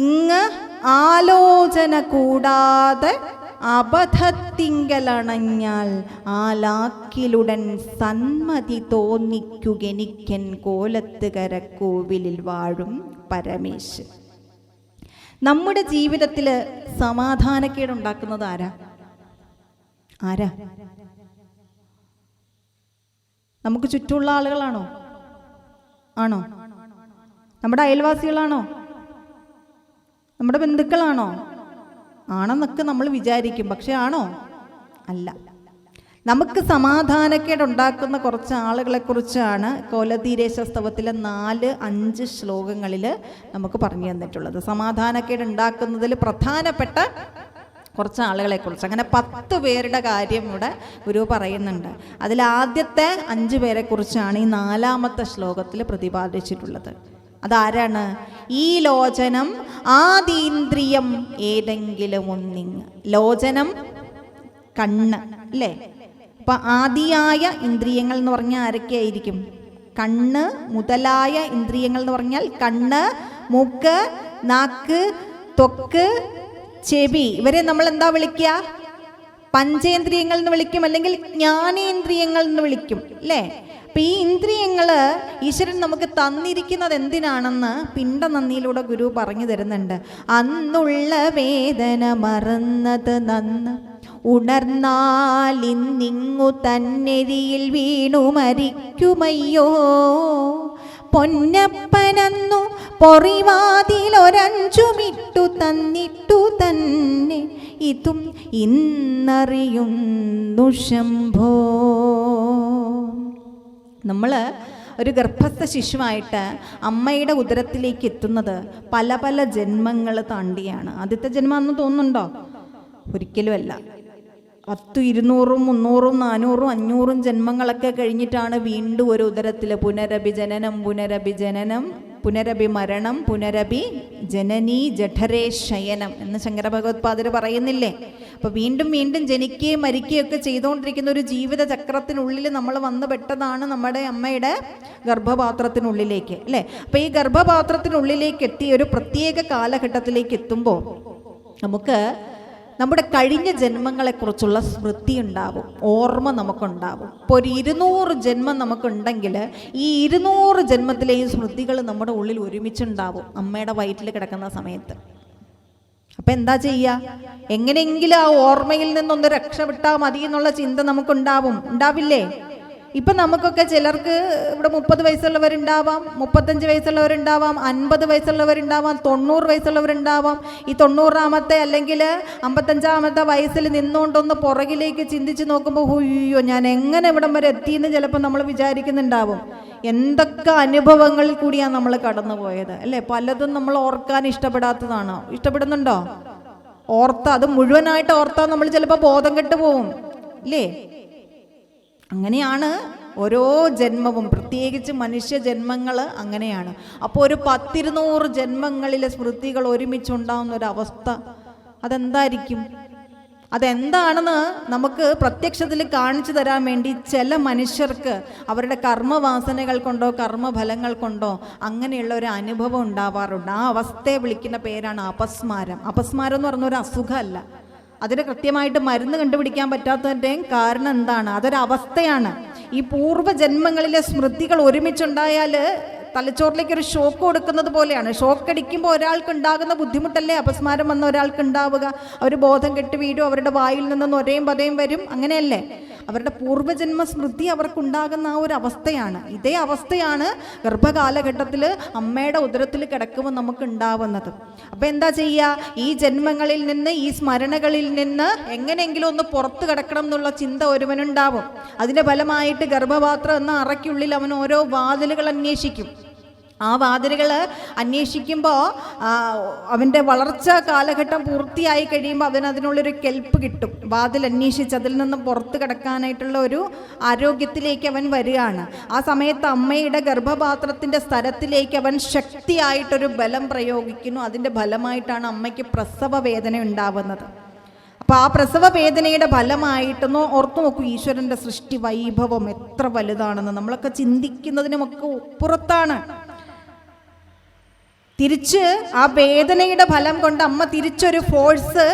ഇങ്ങ് ആലോചന കൂടാതെ അബദ്ധത്തിങ്കലണഞ്ഞാൽ ആലാക്കിലുടൻ സന്മതി തോന്നിക്കുകനിക്കൻ കോലത്തുകര കോവിലിൽ വാഴും പരമേശൻ. നമ്മുടെ ജീവിതത്തിൽ സമാധാനക്കേടുണ്ടാക്കുന്നത് ആരാ? നമുക്ക് ചുറ്റുമുള്ള ആളുകളാണോ? ആണോ? നമ്മുടെ അയൽവാസികളാണോ? നമ്മുടെ ബന്ധുക്കളാണോ? ആണെന്നൊക്കെ നമ്മൾ വിചാരിക്കും. പക്ഷെ ആണോ? അല്ല. നമുക്ക് സമാധാനക്കേടുണ്ടാക്കുന്ന കുറച്ച് ആളുകളെ കുറിച്ചാണ് കോലതീരേശ സ്തവത്തിലെ 4-5 ശ്ലോകങ്ങളിൽ നമുക്ക് പറഞ്ഞു തന്നിട്ടുള്ളത്. സമാധാനക്കേടുണ്ടാക്കുന്നതിൽ പ്രധാനപ്പെട്ട കുറച്ച് ആളുകളെക്കുറിച്ച്. അങ്ങനെ 10 പേരുടെ കാര്യം ഇവിടെ ഗുരു പറയുന്നുണ്ട്. അതിലാദ്യത്തെ 5 പേരെക്കുറിച്ചാണ് ഈ 4-ാമത്തെ ശ്ലോകത്തിൽ പ്രതിപാദിച്ചിട്ടുള്ളത്. അതാരാണ്? ഈ ലോചനം ആദീന്ദ്രിയം ഏതെങ്കിലും ഒന്നിങ്. ലോചനം കണ്ണ് അല്ലേ? അപ്പം ആദിയായ ഇന്ദ്രിയങ്ങൾ എന്ന് പറഞ്ഞാൽ ആരൊക്കെയായിരിക്കും? കണ്ണ് മുതലായ ഇന്ദ്രിയങ്ങൾ എന്ന് പറഞ്ഞാൽ കണ്ണ്, മൂക്ക്, നാക്ക്, ത്വക്ക്, ചെവി. ഇവരെ നമ്മൾ എന്താ വിളിക്കുക? പഞ്ചേന്ദ്രിയങ്ങൾ എന്ന് വിളിക്കും, അല്ലെങ്കിൽ ജ്ഞാനേന്ദ്രിയങ്ങൾ എന്ന് വിളിക്കും അല്ലേ? അപ്പം ഈ ഇന്ദ്രിയങ്ങൾ ഈശ്വരൻ നമുക്ക് തന്നിരിക്കുന്നത് എന്തിനാണെന്ന് പിണ്ടനന്ദിയിലൂടെ ഗുരു പറഞ്ഞു തരുന്നുണ്ട്. അന്നുള്ള വേദന മറന്നത് നന്ന് ഉണർന്നാലിന്നിങ്ങു തന്നെരിയിൽ വീണു മരിക്കുമയ്യോ. പൊന്നപ്പനന്നു പൊറിവാതിലൊരഞ്ചുമിട്ടു തന്നിട്ടു തന്നെ ഇതും ഇന്നറിയുന്നു ശംഭോ. നമ്മൾ ഒരു ഗർഭസ്ഥ ശിശുവായിട്ട് അമ്മയുടെ ഉദരത്തിലേക്ക് എത്തുന്നത് പല പല ജന്മങ്ങൾ താണ്ടിയാണ്. ആദ്യത്തെ ജന്മമെന്ന് തോന്നുന്നുണ്ടോ? ഒരിക്കലുമല്ല. 10, 200, 300, 400, 500 ജന്മങ്ങളൊക്കെ കഴിഞ്ഞിട്ടാണ് വീണ്ടും ഒരു ഉദരത്തിൽ പുനരഭിജനനം, പുനരഭിജനനം, പുനരഭിമരണം, പുനരഭി ജനനീ ജഠരേ ശയനം എന്ന് ശങ്കര ഭഗവത്പാദർ പറയുന്നില്ലേ? അപ്പോൾ വീണ്ടും വീണ്ടും ജനിക്കുകയും മരിക്കുകയൊക്കെ ചെയ്തുകൊണ്ടിരിക്കുന്ന ഒരു ജീവിത ചക്രത്തിനുള്ളിൽ നമ്മൾ വന്നു പെട്ടതാണ് നമ്മുടെ അമ്മയുടെ ഗർഭപാത്രത്തിനുള്ളിലേക്ക് അല്ലേ? അപ്പോൾ ഈ ഗർഭപാത്രത്തിനുള്ളിലേക്ക് എത്തി ഒരു പ്രത്യേക കാലഘട്ടത്തിലേക്ക് എത്തുമ്പോൾ നമുക്ക് നമ്മുടെ കഴിഞ്ഞ ജന്മങ്ങളെക്കുറിച്ചുള്ള സ്മൃതി ഉണ്ടാവും, ഓർമ്മ നമുക്കുണ്ടാവും. ഇപ്പോൾ ഒരു 200 ജന്മം നമുക്കുണ്ടെങ്കിൽ ഈ 200 ജന്മത്തിലെയും സ്മൃതികൾ നമ്മുടെ ഉള്ളിൽ ഒരുമിച്ചുണ്ടാവും അമ്മയുടെ വയറ്റിൽ കിടക്കുന്ന സമയത്ത്. അപ്പം എന്താ ചെയ്യുക? എങ്ങനെയെങ്കിലും ആ ഓർമ്മയിൽ നിന്നൊന്ന് രക്ഷപ്പെട്ടാൽ മതി എന്നുള്ള ചിന്ത നമുക്കുണ്ടാവും, ഉണ്ടാവില്ലേ? ഇപ്പം നമുക്കൊക്കെ ചിലർക്ക് ഇവിടെ 30 വയസ്സുള്ളവരുണ്ടാവാം, 35 വയസ്സുള്ളവരുണ്ടാവാം, 50 വയസ്സുള്ളവരുണ്ടാവാം, 90 വയസ്സുള്ളവരുണ്ടാവാം. ഈ 90-ാമത്തെ അല്ലെങ്കിൽ 55-ാമത്തെ വയസ്സിൽ നിന്നുകൊണ്ടൊന്ന് പുറകിലേക്ക് ചിന്തിച്ച് നോക്കുമ്പോൾ അയ്യോ ഞാൻ എങ്ങനെ ഇവിടം വരെ എത്തിയെന്ന് ചിലപ്പോൾ നമ്മൾ വിചാരിക്കുന്നുണ്ടാവും. എന്തൊക്കെ അനുഭവങ്ങളിൽ കൂടിയാണ് നമ്മൾ കടന്നു പോയത് അല്ലേ? പലതും നമ്മൾ ഓർക്കാൻ ഇഷ്ടപ്പെടാത്തതാണോ? ഇഷ്ടപ്പെടുന്നുണ്ടോ? അത് മുഴുവനായിട്ട് ഓർത്താൽ നമ്മൾ ചിലപ്പോൾ ബോധം കെട്ട് പോവും ഇല്ലേ? അങ്ങനെയാണ് ഓരോ ജന്മവും, പ്രത്യേകിച്ച് മനുഷ്യ ജന്മങ്ങൾ അങ്ങനെയാണ്. അപ്പോൾ ഒരു 10-200 ജന്മങ്ങളിലെ സ്മൃതികൾ ഒരുമിച്ചുണ്ടാകുന്ന ഒരവസ്ഥ അതെന്തായിരിക്കും? അതെന്താണെന്ന് നമുക്ക് പ്രത്യക്ഷത്തിൽ കാണിച്ചു തരാൻ വേണ്ടി ചില മനുഷ്യർക്ക് അവരുടെ കർമ്മവാസനകൾ കൊണ്ടോ കർമ്മഫലങ്ങൾ കൊണ്ടോ അങ്ങനെയുള്ള ഒരു അനുഭവം ഉണ്ടാവാറുണ്ട്. ആ അവസ്ഥയെ വിളിക്കുന്ന പേരാണ് അപസ്മാരം. അപസ്മാരം എന്ന് പറഞ്ഞ ഒരു അസുഖമല്ല, അതിന് കൃത്യമായിട്ട് മരുന്ന് കണ്ടുപിടിക്കാൻ പറ്റാത്തതിൻ്റെയും കാരണം എന്താണ്? അതൊരവസ്ഥയാണ്. ഈ പൂർവ്വജന്മങ്ങളിലെ സ്മൃതികൾ ഒരുമിച്ചുണ്ടായാൽ തലച്ചോറിലേക്ക് ഒരു ഷോക്ക് കൊടുക്കുന്നത് പോലെയാണ്. ഷോക്ക് അടിക്കുമ്പോൾ ഒരാൾക്ക് ഉണ്ടാകുന്ന ബുദ്ധിമുട്ടല്ലേ അപസ്മാരം വന്ന ഒരാൾക്ക് ഉണ്ടാവുക? അവർ ബോധം കെട്ട് വീഴും, അവരുടെ വായിൽ നിന്ന് നൊരയും പതയും വരും, അങ്ങനെയല്ലേ? അവരുടെ പൂർവ്വജന്മ സ്മൃതി അവർക്കുണ്ടാകുന്ന ആ ഒരു അവസ്ഥയാണ്. ഇതേ അവസ്ഥയാണ് ഗർഭകാലഘട്ടത്തിൽ അമ്മയുടെ ഉദരത്തിൽ കിടക്കുമ്പോൾ നമുക്ക് ഉണ്ടാവുന്നത്. അപ്പം എന്താ ചെയ്യുക? ഈ ജന്മങ്ങളിൽ നിന്ന്, ഈ സ്മരണകളിൽ നിന്ന് എങ്ങനെയെങ്കിലും ഒന്ന് പുറത്ത് കിടക്കണം എന്നുള്ള ചിന്ത ഒരുവനുണ്ടാവും. അതിൻ്റെ ഫലമായിട്ട് ഗർഭപാത്രം എന്ന അറയ്ക്കുള്ളിൽ അവൻ ഓരോ വാതിലുകൾ അന്വേഷിക്കും. ആ വാതിലുകൾ അന്വേഷിക്കുമ്പോൾ അവൻ്റെ വളർച്ച കാലഘട്ടം പൂർത്തിയായി കഴിയുമ്പോൾ അതിനുള്ളൊരു കെൽപ്പ് കിട്ടും. വാതിൽ അന്വേഷിച്ച് അതിൽ നിന്നും പുറത്ത് കിടക്കാനായിട്ടുള്ള ഒരു ആരോഗ്യത്തിലേക്ക് അവൻ വരികയാണ്. ആ സമയത്ത് അമ്മയുടെ ഗർഭപാത്രത്തിൻ്റെ സ്ഥലത്തിലേക്ക് അവൻ ശക്തിയായിട്ടൊരു ബലം പ്രയോഗിക്കുന്നു. അതിൻ്റെ ഫലമായിട്ടാണ് അമ്മയ്ക്ക് പ്രസവ വേദന ഉണ്ടാവുന്നത്. അപ്പോൾ ആ പ്രസവ വേദനയുടെ ഫലമായിട്ടൊന്ന് ഓർത്തു നോക്കൂ, ഈശ്വരൻ്റെ സൃഷ്ടി വൈഭവം എത്ര വലുതാണെന്ന് നമ്മളൊക്കെ ചിന്തിക്കുന്നതിനുമൊക്കെ പുറത്താണ്. തിരിച്ച് ആ വേദനയുടെ ഫലം കൊണ്ട് അമ്മ തിരിച്ചൊരു ഫോഴ്സ്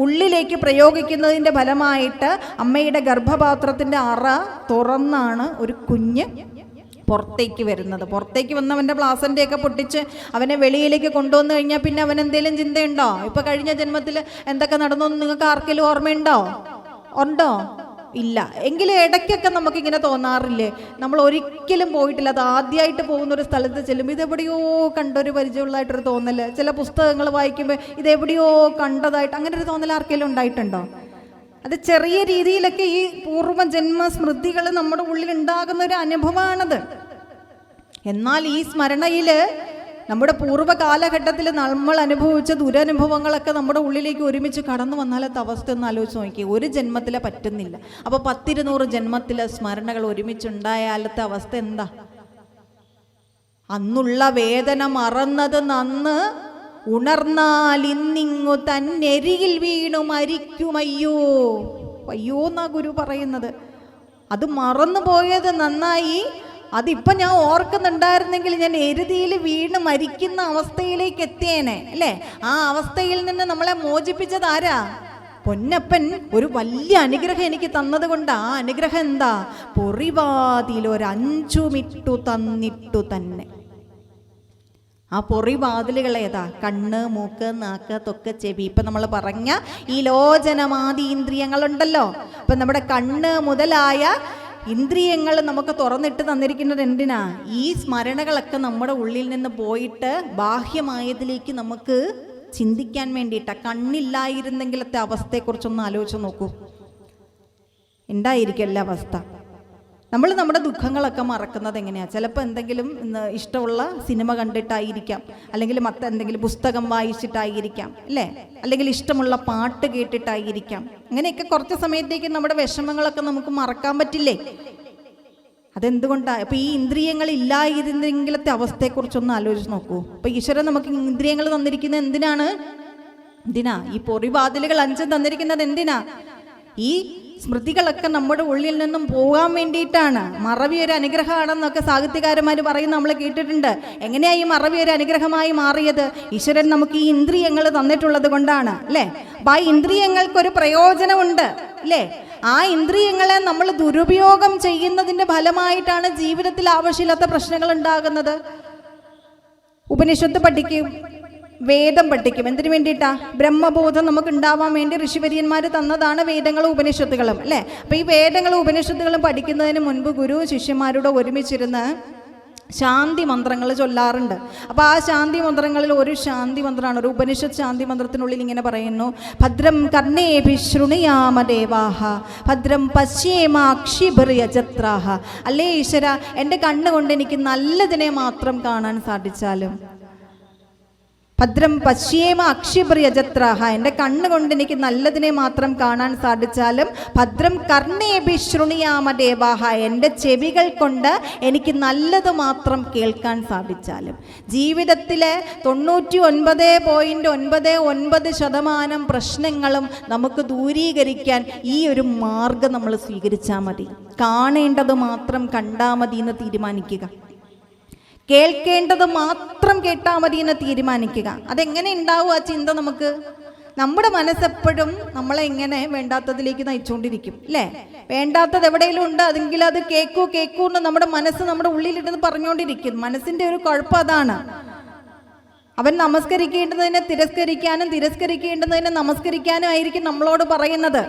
ഉള്ളിലേക്ക് പ്രയോഗിക്കുന്നതിൻ്റെ ഫലമായിട്ട് അമ്മയുടെ ഗർഭപാത്രത്തിൻ്റെ അറ തുറന്നാണ് ഒരു കുഞ്ഞ് പുറത്തേക്ക് വരുന്നത്. പുറത്തേക്ക് വന്നവൻ്റെ പ്ലാസൻ്റെയൊക്കെ പൊട്ടിച്ച് അവനെ വെളിയിലേക്ക് കൊണ്ടുവന്നു കഴിഞ്ഞാൽ പിന്നെ അവൻ എന്തെങ്കിലും ചിന്തയുണ്ടോ? ഇപ്പം കഴിഞ്ഞ ജന്മത്തിൽ എന്തൊക്കെ നടന്നു നിങ്ങൾക്ക് ആർക്കെങ്കിലും ഓർമ്മയുണ്ടോ? ഉണ്ടോ? ഇല്ല. എങ്കിലും ഇടയ്ക്കൊക്കെ നമുക്കിങ്ങനെ തോന്നാറില്ലേ? നമ്മൾ ഒരിക്കലും പോയിട്ടില്ല, അത് ആദ്യമായിട്ട് പോകുന്നൊരു സ്ഥലത്ത് ചെല്ലുമ്പോൾ ഇതെവിടെയോ കണ്ടൊരു പരിചയമുള്ളതായിട്ടൊരു തോന്നൽ, ചില പുസ്തകങ്ങൾ വായിക്കുമ്പോൾ ഇതെവിടെയോ കണ്ടതായിട്ട് അങ്ങനെ ഒരു തോന്നൽ ആർക്കെങ്കിലും ഉണ്ടായിട്ടുണ്ടോ? അത് ചെറിയ രീതിയിലൊക്കെ ഈ പൂർവ്വജന്മ സ്മൃതികൾ നമ്മുടെ ഉള്ളിൽ ഉണ്ടാകുന്ന ഒരു അനുഭവമാണത്. എന്നാൽ ഈ സ്മരണയിൽ നമ്മുടെ പൂർവ്വ കാലഘട്ടത്തിൽ നമ്മൾ അനുഭവിച്ച ദുരനുഭവങ്ങളൊക്കെ നമ്മുടെ ഉള്ളിലേക്ക് ഒരുമിച്ച് കടന്നു വന്നാലത്തെ അവസ്ഥ ഒന്ന് ആലോചിച്ച് നോക്കി. ഒരു ജന്മത്തിലെ പറ്റുന്നില്ല. അപ്പോൾ 10-200 ജന്മത്തിലെ സ്മരണകൾ ഒരുമിച്ചുണ്ടായാലത്തെ അവസ്ഥ എന്താ? അന്നുള്ള വേദന മറന്നത് നന്ന്, ഉണർന്നാൽ ഇന്നിങ്ങു തന്നെരിയിൽ വീണു മരിക്കുമയ്യോ. അയ്യോ എന്നാ ഗുരു പറയുന്നത്. അത് മറന്നു പോയത് നന്നായി. അതിപ്പം ഞാൻ ഓർക്കുന്നുണ്ടായിരുന്നെങ്കിൽ ഞാൻ എരുതിയിൽ വീണ് മരിക്കുന്ന അവസ്ഥയിലേക്ക് എത്തിയേനെ അല്ലേ? ആ അവസ്ഥയിൽ നിന്ന് നമ്മളെ മോചിപ്പിച്ചത് ആരാ? പൊന്നപ്പൻ ഒരു വലിയ അനുഗ്രഹം എനിക്ക് തന്നത് കൊണ്ട്. ആ അനുഗ്രഹം എന്താ? പൊറിവാതിലൊരഞ്ചുമിട്ടു തന്നിട്ടു തന്നെ. ആ പൊറിവാതിലുകൾ ഏതാ? കണ്ണ്, മൂക്ക്, നാക്ക്, തൊക്ക്, ചെവി. ഇപ്പം നമ്മൾ പറഞ്ഞ ഈ ലോചനമാദി ഇന്ദ്രിയങ്ങളുണ്ടല്ലോ. അപ്പം നമ്മുടെ കണ്ണ് മുതലായ ഇന്ദ്രിയങ്ങൾ നമുക്ക് തുറന്നിട്ട് തന്നിരിക്കുന്നത് എന്തിനാ? ഈ സ്മരണകളൊക്കെ നമ്മുടെ ഉള്ളിൽ നിന്ന് പോയിട്ട് ബാഹ്യമായതിലേക്ക് നമുക്ക് ചിന്തിക്കാൻ വേണ്ടിയിട്ടാണ്. കണ്ണില്ലായിരുന്നെങ്കിലത്തെ അവസ്ഥയെക്കുറിച്ചൊന്ന് ആലോചിച്ച് നോക്കൂ. എന്തായിരിക്കും അവസ്ഥ? നമ്മൾ നമ്മുടെ ദുഃഖങ്ങളൊക്കെ മറക്കുന്നത് എങ്ങനെയാണ്? ചിലപ്പോൾ എന്തെങ്കിലും ഇഷ്ടമുള്ള സിനിമ കണ്ടിട്ടായിരിക്കാം, അല്ലെങ്കിൽ എന്തെങ്കിലും പുസ്തകം വായിച്ചിട്ടായിരിക്കാം അല്ലേ? അല്ലെങ്കിൽ ഇഷ്ടമുള്ള പാട്ട് കേട്ടിട്ടായിരിക്കാം. അങ്ങനെയൊക്കെ കുറച്ച് സമയത്തേക്ക് നമ്മുടെ വിഷമങ്ങളൊക്കെ നമുക്ക് മറക്കാൻ പറ്റില്ലേ? അതെന്തുകൊണ്ടാണ്? അപ്പോൾ ഈ ഇന്ദ്രിയങ്ങൾ ഇല്ലായിരുന്നെങ്കിലത്തെ അവസ്ഥയെക്കുറിച്ചൊന്ന് ആലോചിച്ച് നോക്കൂ. അപ്പോൾ ഈശ്വരൻ നമുക്ക് ഇന്ദ്രിയങ്ങൾ തന്നിരിക്കുന്നത് എന്തിനാണ്? ഈ പൊറിവാതിലുകൾ 5 തന്നിരിക്കുന്നത് എന്തിനാ? ഈ സ്മൃതികളൊക്കെ നമ്മുടെ ഉള്ളിൽ നിന്നും പോകാൻ വേണ്ടിയിട്ടാണ്. മറവി ഒരു അനുഗ്രഹമാണെന്നൊക്കെ സാഹിത്യകാരന്മാർ പറയുന്നത് നമ്മൾ കേട്ടിട്ടുണ്ട്. എങ്ങനെയാണ് ഈ മറവി ഒരു അനുഗ്രഹമായി മാറിയത്? ഈശ്വരൻ നമുക്ക് ഈ ഇന്ദ്രിയങ്ങൾ തന്നിട്ടുള്ളത് കൊണ്ടാണ് അല്ലേ. അപ്പം ആ ഇന്ദ്രിയങ്ങൾക്കൊരു പ്രയോജനമുണ്ട് അല്ലേ. ആ ഇന്ദ്രിയങ്ങളെ നമ്മൾ ദുരുപയോഗം ചെയ്യുന്നതിൻ്റെ ഫലമായിട്ടാണ് ജീവിതത്തിൽ ആവശ്യമില്ലാത്ത പ്രശ്നങ്ങൾ ഉണ്ടാകുന്നത്. ഉപനിഷത്ത് പഠിക്കും, വേദം പഠിക്കും. എന്തിനു വേണ്ടിയിട്ടാ? ബ്രഹ്മബോധം നമുക്ക് ഉണ്ടാവാൻ വേണ്ടി ഋഷിവര്യന്മാർ തന്നതാണ് വേദങ്ങളും ഉപനിഷത്തുകളും അല്ലേ. അപ്പം ഈ വേദങ്ങളും ഉപനിഷത്തുകളും പഠിക്കുന്നതിന് മുൻപ് ഗുരു ശിഷ്യന്മാരോട് ഒരുമിച്ചിരുന്ന് ശാന്തി മന്ത്രങ്ങൾ ചൊല്ലാറുണ്ട്. അപ്പോൾ ആ ശാന്തി മന്ത്രങ്ങളിൽ ഒരു ശാന്തി മന്ത്രമാണ്, ഒരു ഉപനിഷത്ത് ശാന്തി മന്ത്രത്തിനുള്ളിൽ ഇങ്ങനെ പറയുന്നു: ഭദ്രം കർണേഭി ശൃണുയാമ ദേവാഹ ഭദ്രം പശ്യേമാക്ഷിഭിർയജത്രാഹ. അല്ലേ ഈശ്വര, എൻ്റെ കണ്ണുകൊണ്ട് എനിക്ക് നല്ലതിനെ മാത്രം കാണാൻ സാധിച്ചാലും. ഭദ്രം പശ്യേമ അക്ഷിഭിർയജത്രാഹ, എൻ്റെ കണ്ണുകൊണ്ട് എനിക്ക് നല്ലതിനെ മാത്രം കാണാൻ സാധിച്ചാലും. ഭദ്രം കർണേഭി ശൃണുയാമ ദേവാഹ, എൻ്റെ ചെവികൾ കൊണ്ട് എനിക്ക് നല്ലത് മാത്രം കേൾക്കാൻ സാധിച്ചാലും. ജീവിതത്തിലെ 99.99% പ്രശ്നങ്ങളും നമുക്ക് ദൂരീകരിക്കാൻ ഈ ഒരു മാർഗം നമ്മൾ സ്വീകരിച്ചാൽ മതി. കാണേണ്ടത് മാത്രം കണ്ടാൽ മതി എന്ന് തീരുമാനിക്കുക, കേൾക്കേണ്ടത് മാത്രം കേട്ടാൽ മതി എന്ന് തീരുമാനിക്കുക. അതെങ്ങനെ ഉണ്ടാവും ആ ചിന്ത? നമുക്ക് നമ്മുടെ മനസ്സെപ്പോഴും നമ്മളെ ഇങ്ങനെ വേണ്ടാത്തതിലേക്ക് നയിച്ചുകൊണ്ടിരിക്കും അല്ലേ. വേണ്ടാത്തത് എവിടെയെങ്കിലും ഉണ്ട്, അതെങ്കിൽ അത് കേൾക്കൂ എന്ന് നമ്മുടെ മനസ്സ് നമ്മുടെ ഉള്ളിലിട്ട് പറഞ്ഞുകൊണ്ടിരിക്കും. മനസ്സിൻ്റെ ഒരു കുഴപ്പം അതാണ്. അവൻ നമസ്കരിക്കേണ്ടതിനെ തിരസ്കരിക്കാനും തിരസ്കരിക്കേണ്ടതിനെ നമസ്കരിക്കാനും ആയിരിക്കും നമ്മളോട് പറയുന്നത്.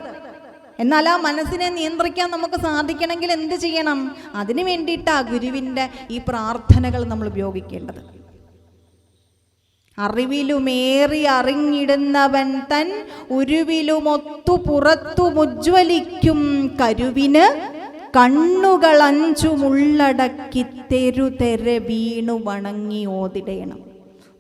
എന്നാൽ ആ മനസ്സിനെ നിയന്ത്രിക്കാൻ നമുക്ക് സാധിക്കണമെങ്കിൽ എന്ത് ചെയ്യണം? അതിനു വേണ്ടിയിട്ടാണ് ഗുരുവിൻ്റെ ഈ പ്രാർത്ഥനകൾ നമ്മൾ ഉപയോഗിക്കേണ്ടത്. അറിവിലുമേറി അറിഞ്ഞിടുന്നവൻ തൻ ഉരുവിലുമൊത്തു പുറത്തുമുജ്വലിക്കും കരുവിന് കണ്ണുകൾ 5 മുള്ളടക്കി തെരുതെര വീണു വണങ്ങി ഓതിടേണം.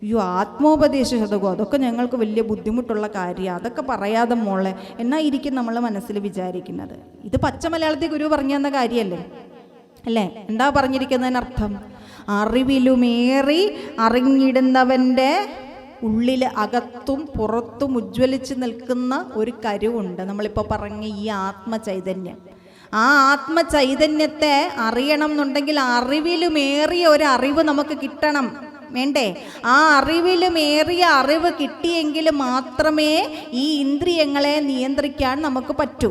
അയ്യോ, ആത്മോപദേശ ശതകം അതൊക്കെ ഞങ്ങൾക്ക് വലിയ ബുദ്ധിമുട്ടുള്ള കാര്യമാണ്, അതൊക്കെ പറയാതെ മോളെ എന്നായിരിക്കും നമ്മൾ മനസ്സിൽ വിചാരിക്കുന്നത്. ഇത് പച്ച മലയാളത്തിൽ ഗുരു പറഞ്ഞു തന്ന കാര്യമല്ലേ അല്ലേ. എന്താ പറഞ്ഞിരിക്കുന്നതിനർത്ഥം? അറിവിലുമേറി അറിഞ്ഞിടുന്നവൻ്റെ ഉള്ളിൽ അകത്തും പുറത്തും ഉജ്ജ്വലിച്ച് നിൽക്കുന്ന ഒരു കരുവുണ്ട്. നമ്മളിപ്പോൾ പറഞ്ഞ ഈ ആത്മചൈതന്യം. ആ ആത്മചൈതന്യത്തെ അറിയണം എന്നുണ്ടെങ്കിൽ അറിവിലുമേറിയ ഒരു അറിവ് നമുക്ക് കിട്ടണം, വേണ്ടേ? ആ അറിവിലുമേറിയ അറിവ് കിട്ടിയെങ്കിൽ മാത്രമേ ഈ ഇന്ദ്രിയങ്ങളെ നിയന്ത്രിക്കാൻ നമുക്ക് പറ്റൂ.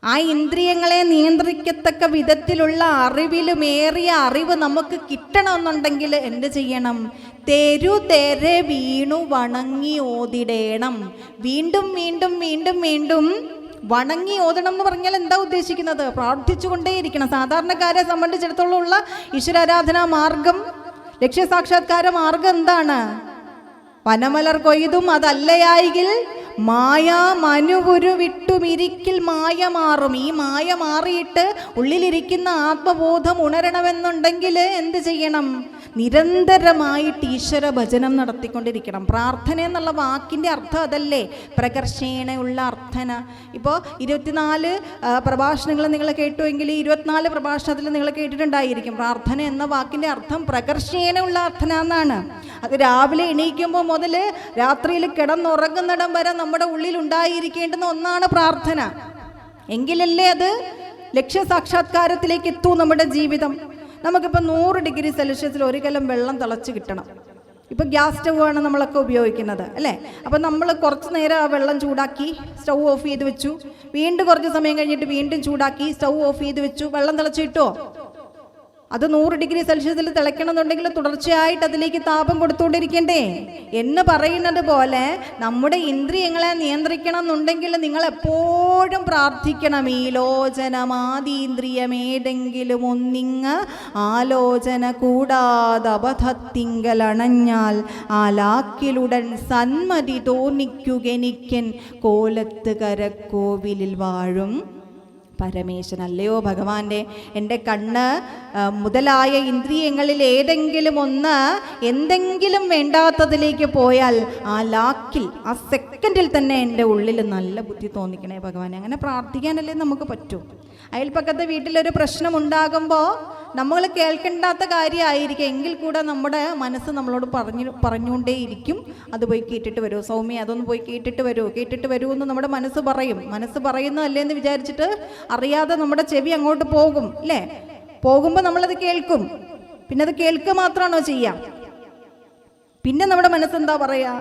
ആ ഇന്ദ്രിയങ്ങളെ നിയന്ത്രിക്കത്തക്ക വിധത്തിലുള്ള അറിവിലുമേറിയ അറിവ് നമുക്ക് കിട്ടണമെന്നുണ്ടെങ്കിൽ എന്ത് ചെയ്യണം? തെരുതെര വീണു വണങ്ങി ഓതിടേണം. വീണ്ടും വീണ്ടും വീണ്ടും വീണ്ടും വണങ്ങി ഓതണം എന്ന് പറഞ്ഞാൽ എന്താ ഉദ്ദേശിക്കുന്നത്? പ്രാർത്ഥിച്ചുകൊണ്ടേയിരിക്കണം. സാധാരണക്കാരെ സംബന്ധിച്ചിടത്തോളം ഉള്ള ഈശ്വരാരാധനാ മാർഗം, ലക്ഷ്യസാക്ഷാത്കാര മാർഗം എന്താണ്? വനമലർ കൊയ്തും അതല്ലയായെങ്കിൽ മായ മനുപുരു വിട്ടുമിരിക്കിൽ മായ മാറും. ഈ മായ മാറിയിട്ട് ഉള്ളിലിരിക്കുന്ന ആത്മബോധം ഉണരണമെന്നുണ്ടെങ്കിൽ എന്ത് ചെയ്യണം? നിരന്തരമായിട്ട് ഈശ്വര ഭജനം നടത്തിക്കൊണ്ടിരിക്കണം. പ്രാർത്ഥന എന്നുള്ള വാക്കിൻ്റെ അർത്ഥം അതല്ലേ, പ്രകർഷേണയുള്ള അർത്ഥന. ഇപ്പോൾ 24 പ്രഭാഷണങ്ങൾ നിങ്ങൾ കേട്ടുവെങ്കിൽ 24 പ്രഭാഷണത്തിൽ നിങ്ങൾ കേട്ടിട്ടുണ്ടായിരിക്കും പ്രാർത്ഥന എന്ന വാക്കിൻ്റെ അർത്ഥം പ്രകർഷേണയുള്ള അർത്ഥന എന്നാണ്. അത് രാവിലെ എണീക്കുമ്പോൾ മുതൽ രാത്രിയിൽ കിടന്നുറങ്ങുന്നിടം വരെ നമ്മുടെ ഉള്ളിൽ ഉണ്ടായിരിക്കേണ്ടുന്ന ഒന്നാണ് പ്രാർത്ഥന. എങ്കിലല്ലേ അത് ലക്ഷ്യസാക്ഷാത്കാരത്തിലേക്ക് എത്തൂ നമ്മുടെ ജീവിതം. നമുക്കിപ്പോൾ 100 ഡിഗ്രി സെൽഷ്യസിൽ 1 കലം വെള്ളം തിളച്ച് കിട്ടണം. ഇപ്പോൾ ഗ്യാസ് സ്റ്റവ് ആണ് നമ്മളൊക്കെ ഉപയോഗിക്കുന്നത് അല്ലേ. അപ്പം നമ്മൾ കുറച്ച് നേരം ആ വെള്ളം ചൂടാക്കി സ്റ്റൗ ഓഫ് ചെയ്ത് വെച്ചു, വീണ്ടും കുറച്ച് സമയം കഴിഞ്ഞിട്ട് വീണ്ടും ചൂടാക്കി സ്റ്റൗ ഓഫ് ചെയ്ത് വെച്ചു, വെള്ളം തിളച്ച് കിട്ടുമോ? അത് 100 ഡിഗ്രി സെൽഷ്യസിൽ തിളയ്ക്കണം എന്നുണ്ടെങ്കിൽ തുടർച്ചയായിട്ട് അതിലേക്ക് താപം കൊടുത്തുകൊണ്ടിരിക്കണ്ടേ? എന്ന് പറയുന്നത് പോലെ നമ്മുടെ ഇന്ദ്രിയങ്ങളെ നിയന്ത്രിക്കണം എന്നുണ്ടെങ്കിൽ നിങ്ങൾ എപ്പോഴും പ്രാർത്ഥിക്കണം. ഈ ലോചനമാതീന്ദ്രിയമേതെങ്കിലും ഒന്നിങ്ങ് ആലോചന കൂടാതെ അബദ്ധത്തിങ്കലണഞ്ഞാൽ ആ ലാക്കിലുടൻ സന്മതി തോന്നിക്കുകെനിക്കൻ കോലത്ത് കരക്കോവിലിൽ വാഴും പരമേശ്വരൻ. അല്ലയോ ഭഗവാന്റെ, എൻ്റെ കണ്ണ് മുതലായ ഇന്ദ്രിയങ്ങളിൽ ഏതെങ്കിലും ഒന്ന് എന്തെങ്കിലും വേണ്ടാത്തതിലേക്ക് പോയാൽ ആ ലാക്കിൽ ആ സെക്കൻഡിൽ തന്നെ എൻ്റെ ഉള്ളിൽ നല്ല ബുദ്ധി തോന്നിക്കണേ ഭഗവാനെ. അങ്ങനെ പ്രാർത്ഥിക്കാനല്ലേ നമുക്ക് പറ്റൂ. അയൽപ്പക്കത്തെ വീട്ടിലൊരു പ്രശ്നം ഉണ്ടാകുമ്പോൾ നമ്മൾ കേൾക്കേണ്ടാത്ത കാര്യമായിരിക്കും, എങ്കിൽ കൂടെ നമ്മുടെ മനസ്സ് നമ്മളോട് പറഞ്ഞുകൊണ്ടേയിരിക്കും, അത് പോയി കേട്ടിട്ട് വരൂ സൗമ്യ, അതൊന്ന് പോയി കേട്ടിട്ട് വരൂ എന്ന് നമ്മുടെ മനസ്സ് പറയും. മനസ്സ് പറയുന്നതല്ലേ എന്ന് വിചാരിച്ചിട്ട് അറിയാതെ നമ്മുടെ ചെവി അങ്ങോട്ട് പോകും അല്ലേ. പോകുമ്പോൾ നമ്മളത് കേൾക്കും. പിന്നെ അത് കേൾക്കുക മാത്രമാണോ ചെയ്യാം? പിന്നെ നമ്മുടെ മനസ്സെന്താ പറയാ?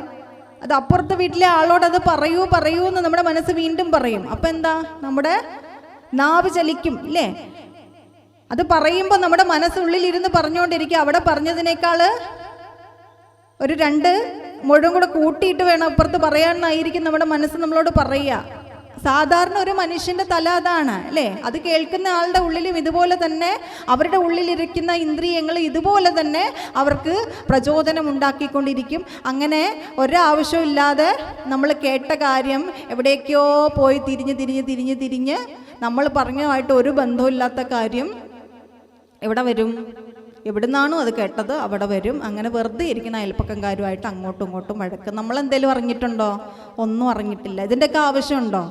അത് അപ്പുറത്തെ വീട്ടിലെ ആളോട് അത് പറയൂ എന്ന് നമ്മുടെ മനസ്സ് വീണ്ടും പറയും. അപ്പം എന്താ, നമ്മുടെ നാവ് ചലിക്കും അല്ലേ. അത് പറയുമ്പോൾ നമ്മുടെ മനസ്സുള്ളിൽ ഇരുന്ന് പറഞ്ഞുകൊണ്ടിരിക്കുക, അവിടെ പറഞ്ഞതിനേക്കാൾ ഒരു 2 മുഴുവൻ കൂടെ കൂട്ടിയിട്ട് വേണം അപ്പുറത്ത് പറയാനായിരിക്കും നമ്മുടെ മനസ്സ് നമ്മളോട് പറയുക. സാധാരണ ഒരു മനുഷ്യന്റെ തല അതാണ് അല്ലേ. അത് കേൾക്കുന്ന ആളുടെ ഉള്ളിലും ഇതുപോലെ തന്നെ, അവരുടെ ഉള്ളിലിരിക്കുന്ന ഇന്ദ്രിയങ്ങൾ ഇതുപോലെ തന്നെ അവർക്ക് പ്രചോദനം ഉണ്ടാക്കിക്കൊണ്ടിരിക്കും. അങ്ങനെ ഒരാവശ്യമില്ലാതെ നമ്മൾ കേട്ട കാര്യം എവിടേക്കോ പോയി തിരിഞ്ഞ് നമ്മൾ പറഞ്ഞതുമായിട്ട് ഒരു ബന്ധമില്ലാത്ത കാര്യം എവിടെ വരും? എവിടുന്നാണോ അത് കേട്ടത് അവിടെ വരും. അങ്ങനെ വെറുതെ ഇരിക്കുന്ന അയൽപ്പക്കംകാരുമായിട്ട് അങ്ങോട്ടും ഇങ്ങോട്ടും വഴക്ക്. നമ്മളെന്തേലും അറിഞ്ഞിട്ടുണ്ടോ? ഒന്നും അറിഞ്ഞിട്ടില്ല. ഇതിൻ്റെയൊക്കെ ആവശ്യമുണ്ടോ?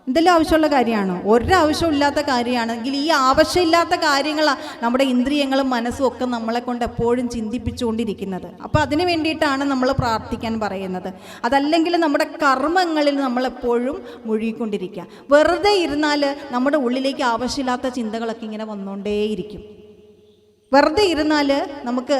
എന്തെല്ലാം ആവശ്യമുള്ള കാര്യമാണോ? ഒരാവശ്യമില്ലാത്ത കാര്യമാണെങ്കിൽ ഈ ആവശ്യമില്ലാത്ത കാര്യങ്ങളാണ് നമ്മുടെ ഇന്ദ്രിയങ്ങളും മനസ്സും ഒക്കെ നമ്മളെ കൊണ്ട് എപ്പോഴും ചിന്തിപ്പിച്ചുകൊണ്ടിരിക്കുന്നത്. അപ്പോൾ അതിന് വേണ്ടിയിട്ടാണ് നമ്മൾ പ്രാർത്ഥിക്കാൻ പറയുന്നത്. അതല്ലെങ്കിൽ നമ്മുടെ കർമ്മങ്ങളിൽ നമ്മളെപ്പോഴും മുഴുകിക്കൊണ്ടിരിക്കുക. വെറുതെ ഇരുന്നാൽ നമ്മുടെ ഉള്ളിലേക്ക് ആവശ്യമില്ലാത്ത ചിന്തകളൊക്കെ ഇങ്ങനെ വന്നുകൊണ്ടേയിരിക്കും. വെറുതെ ഇരുന്നാൽ നമുക്ക്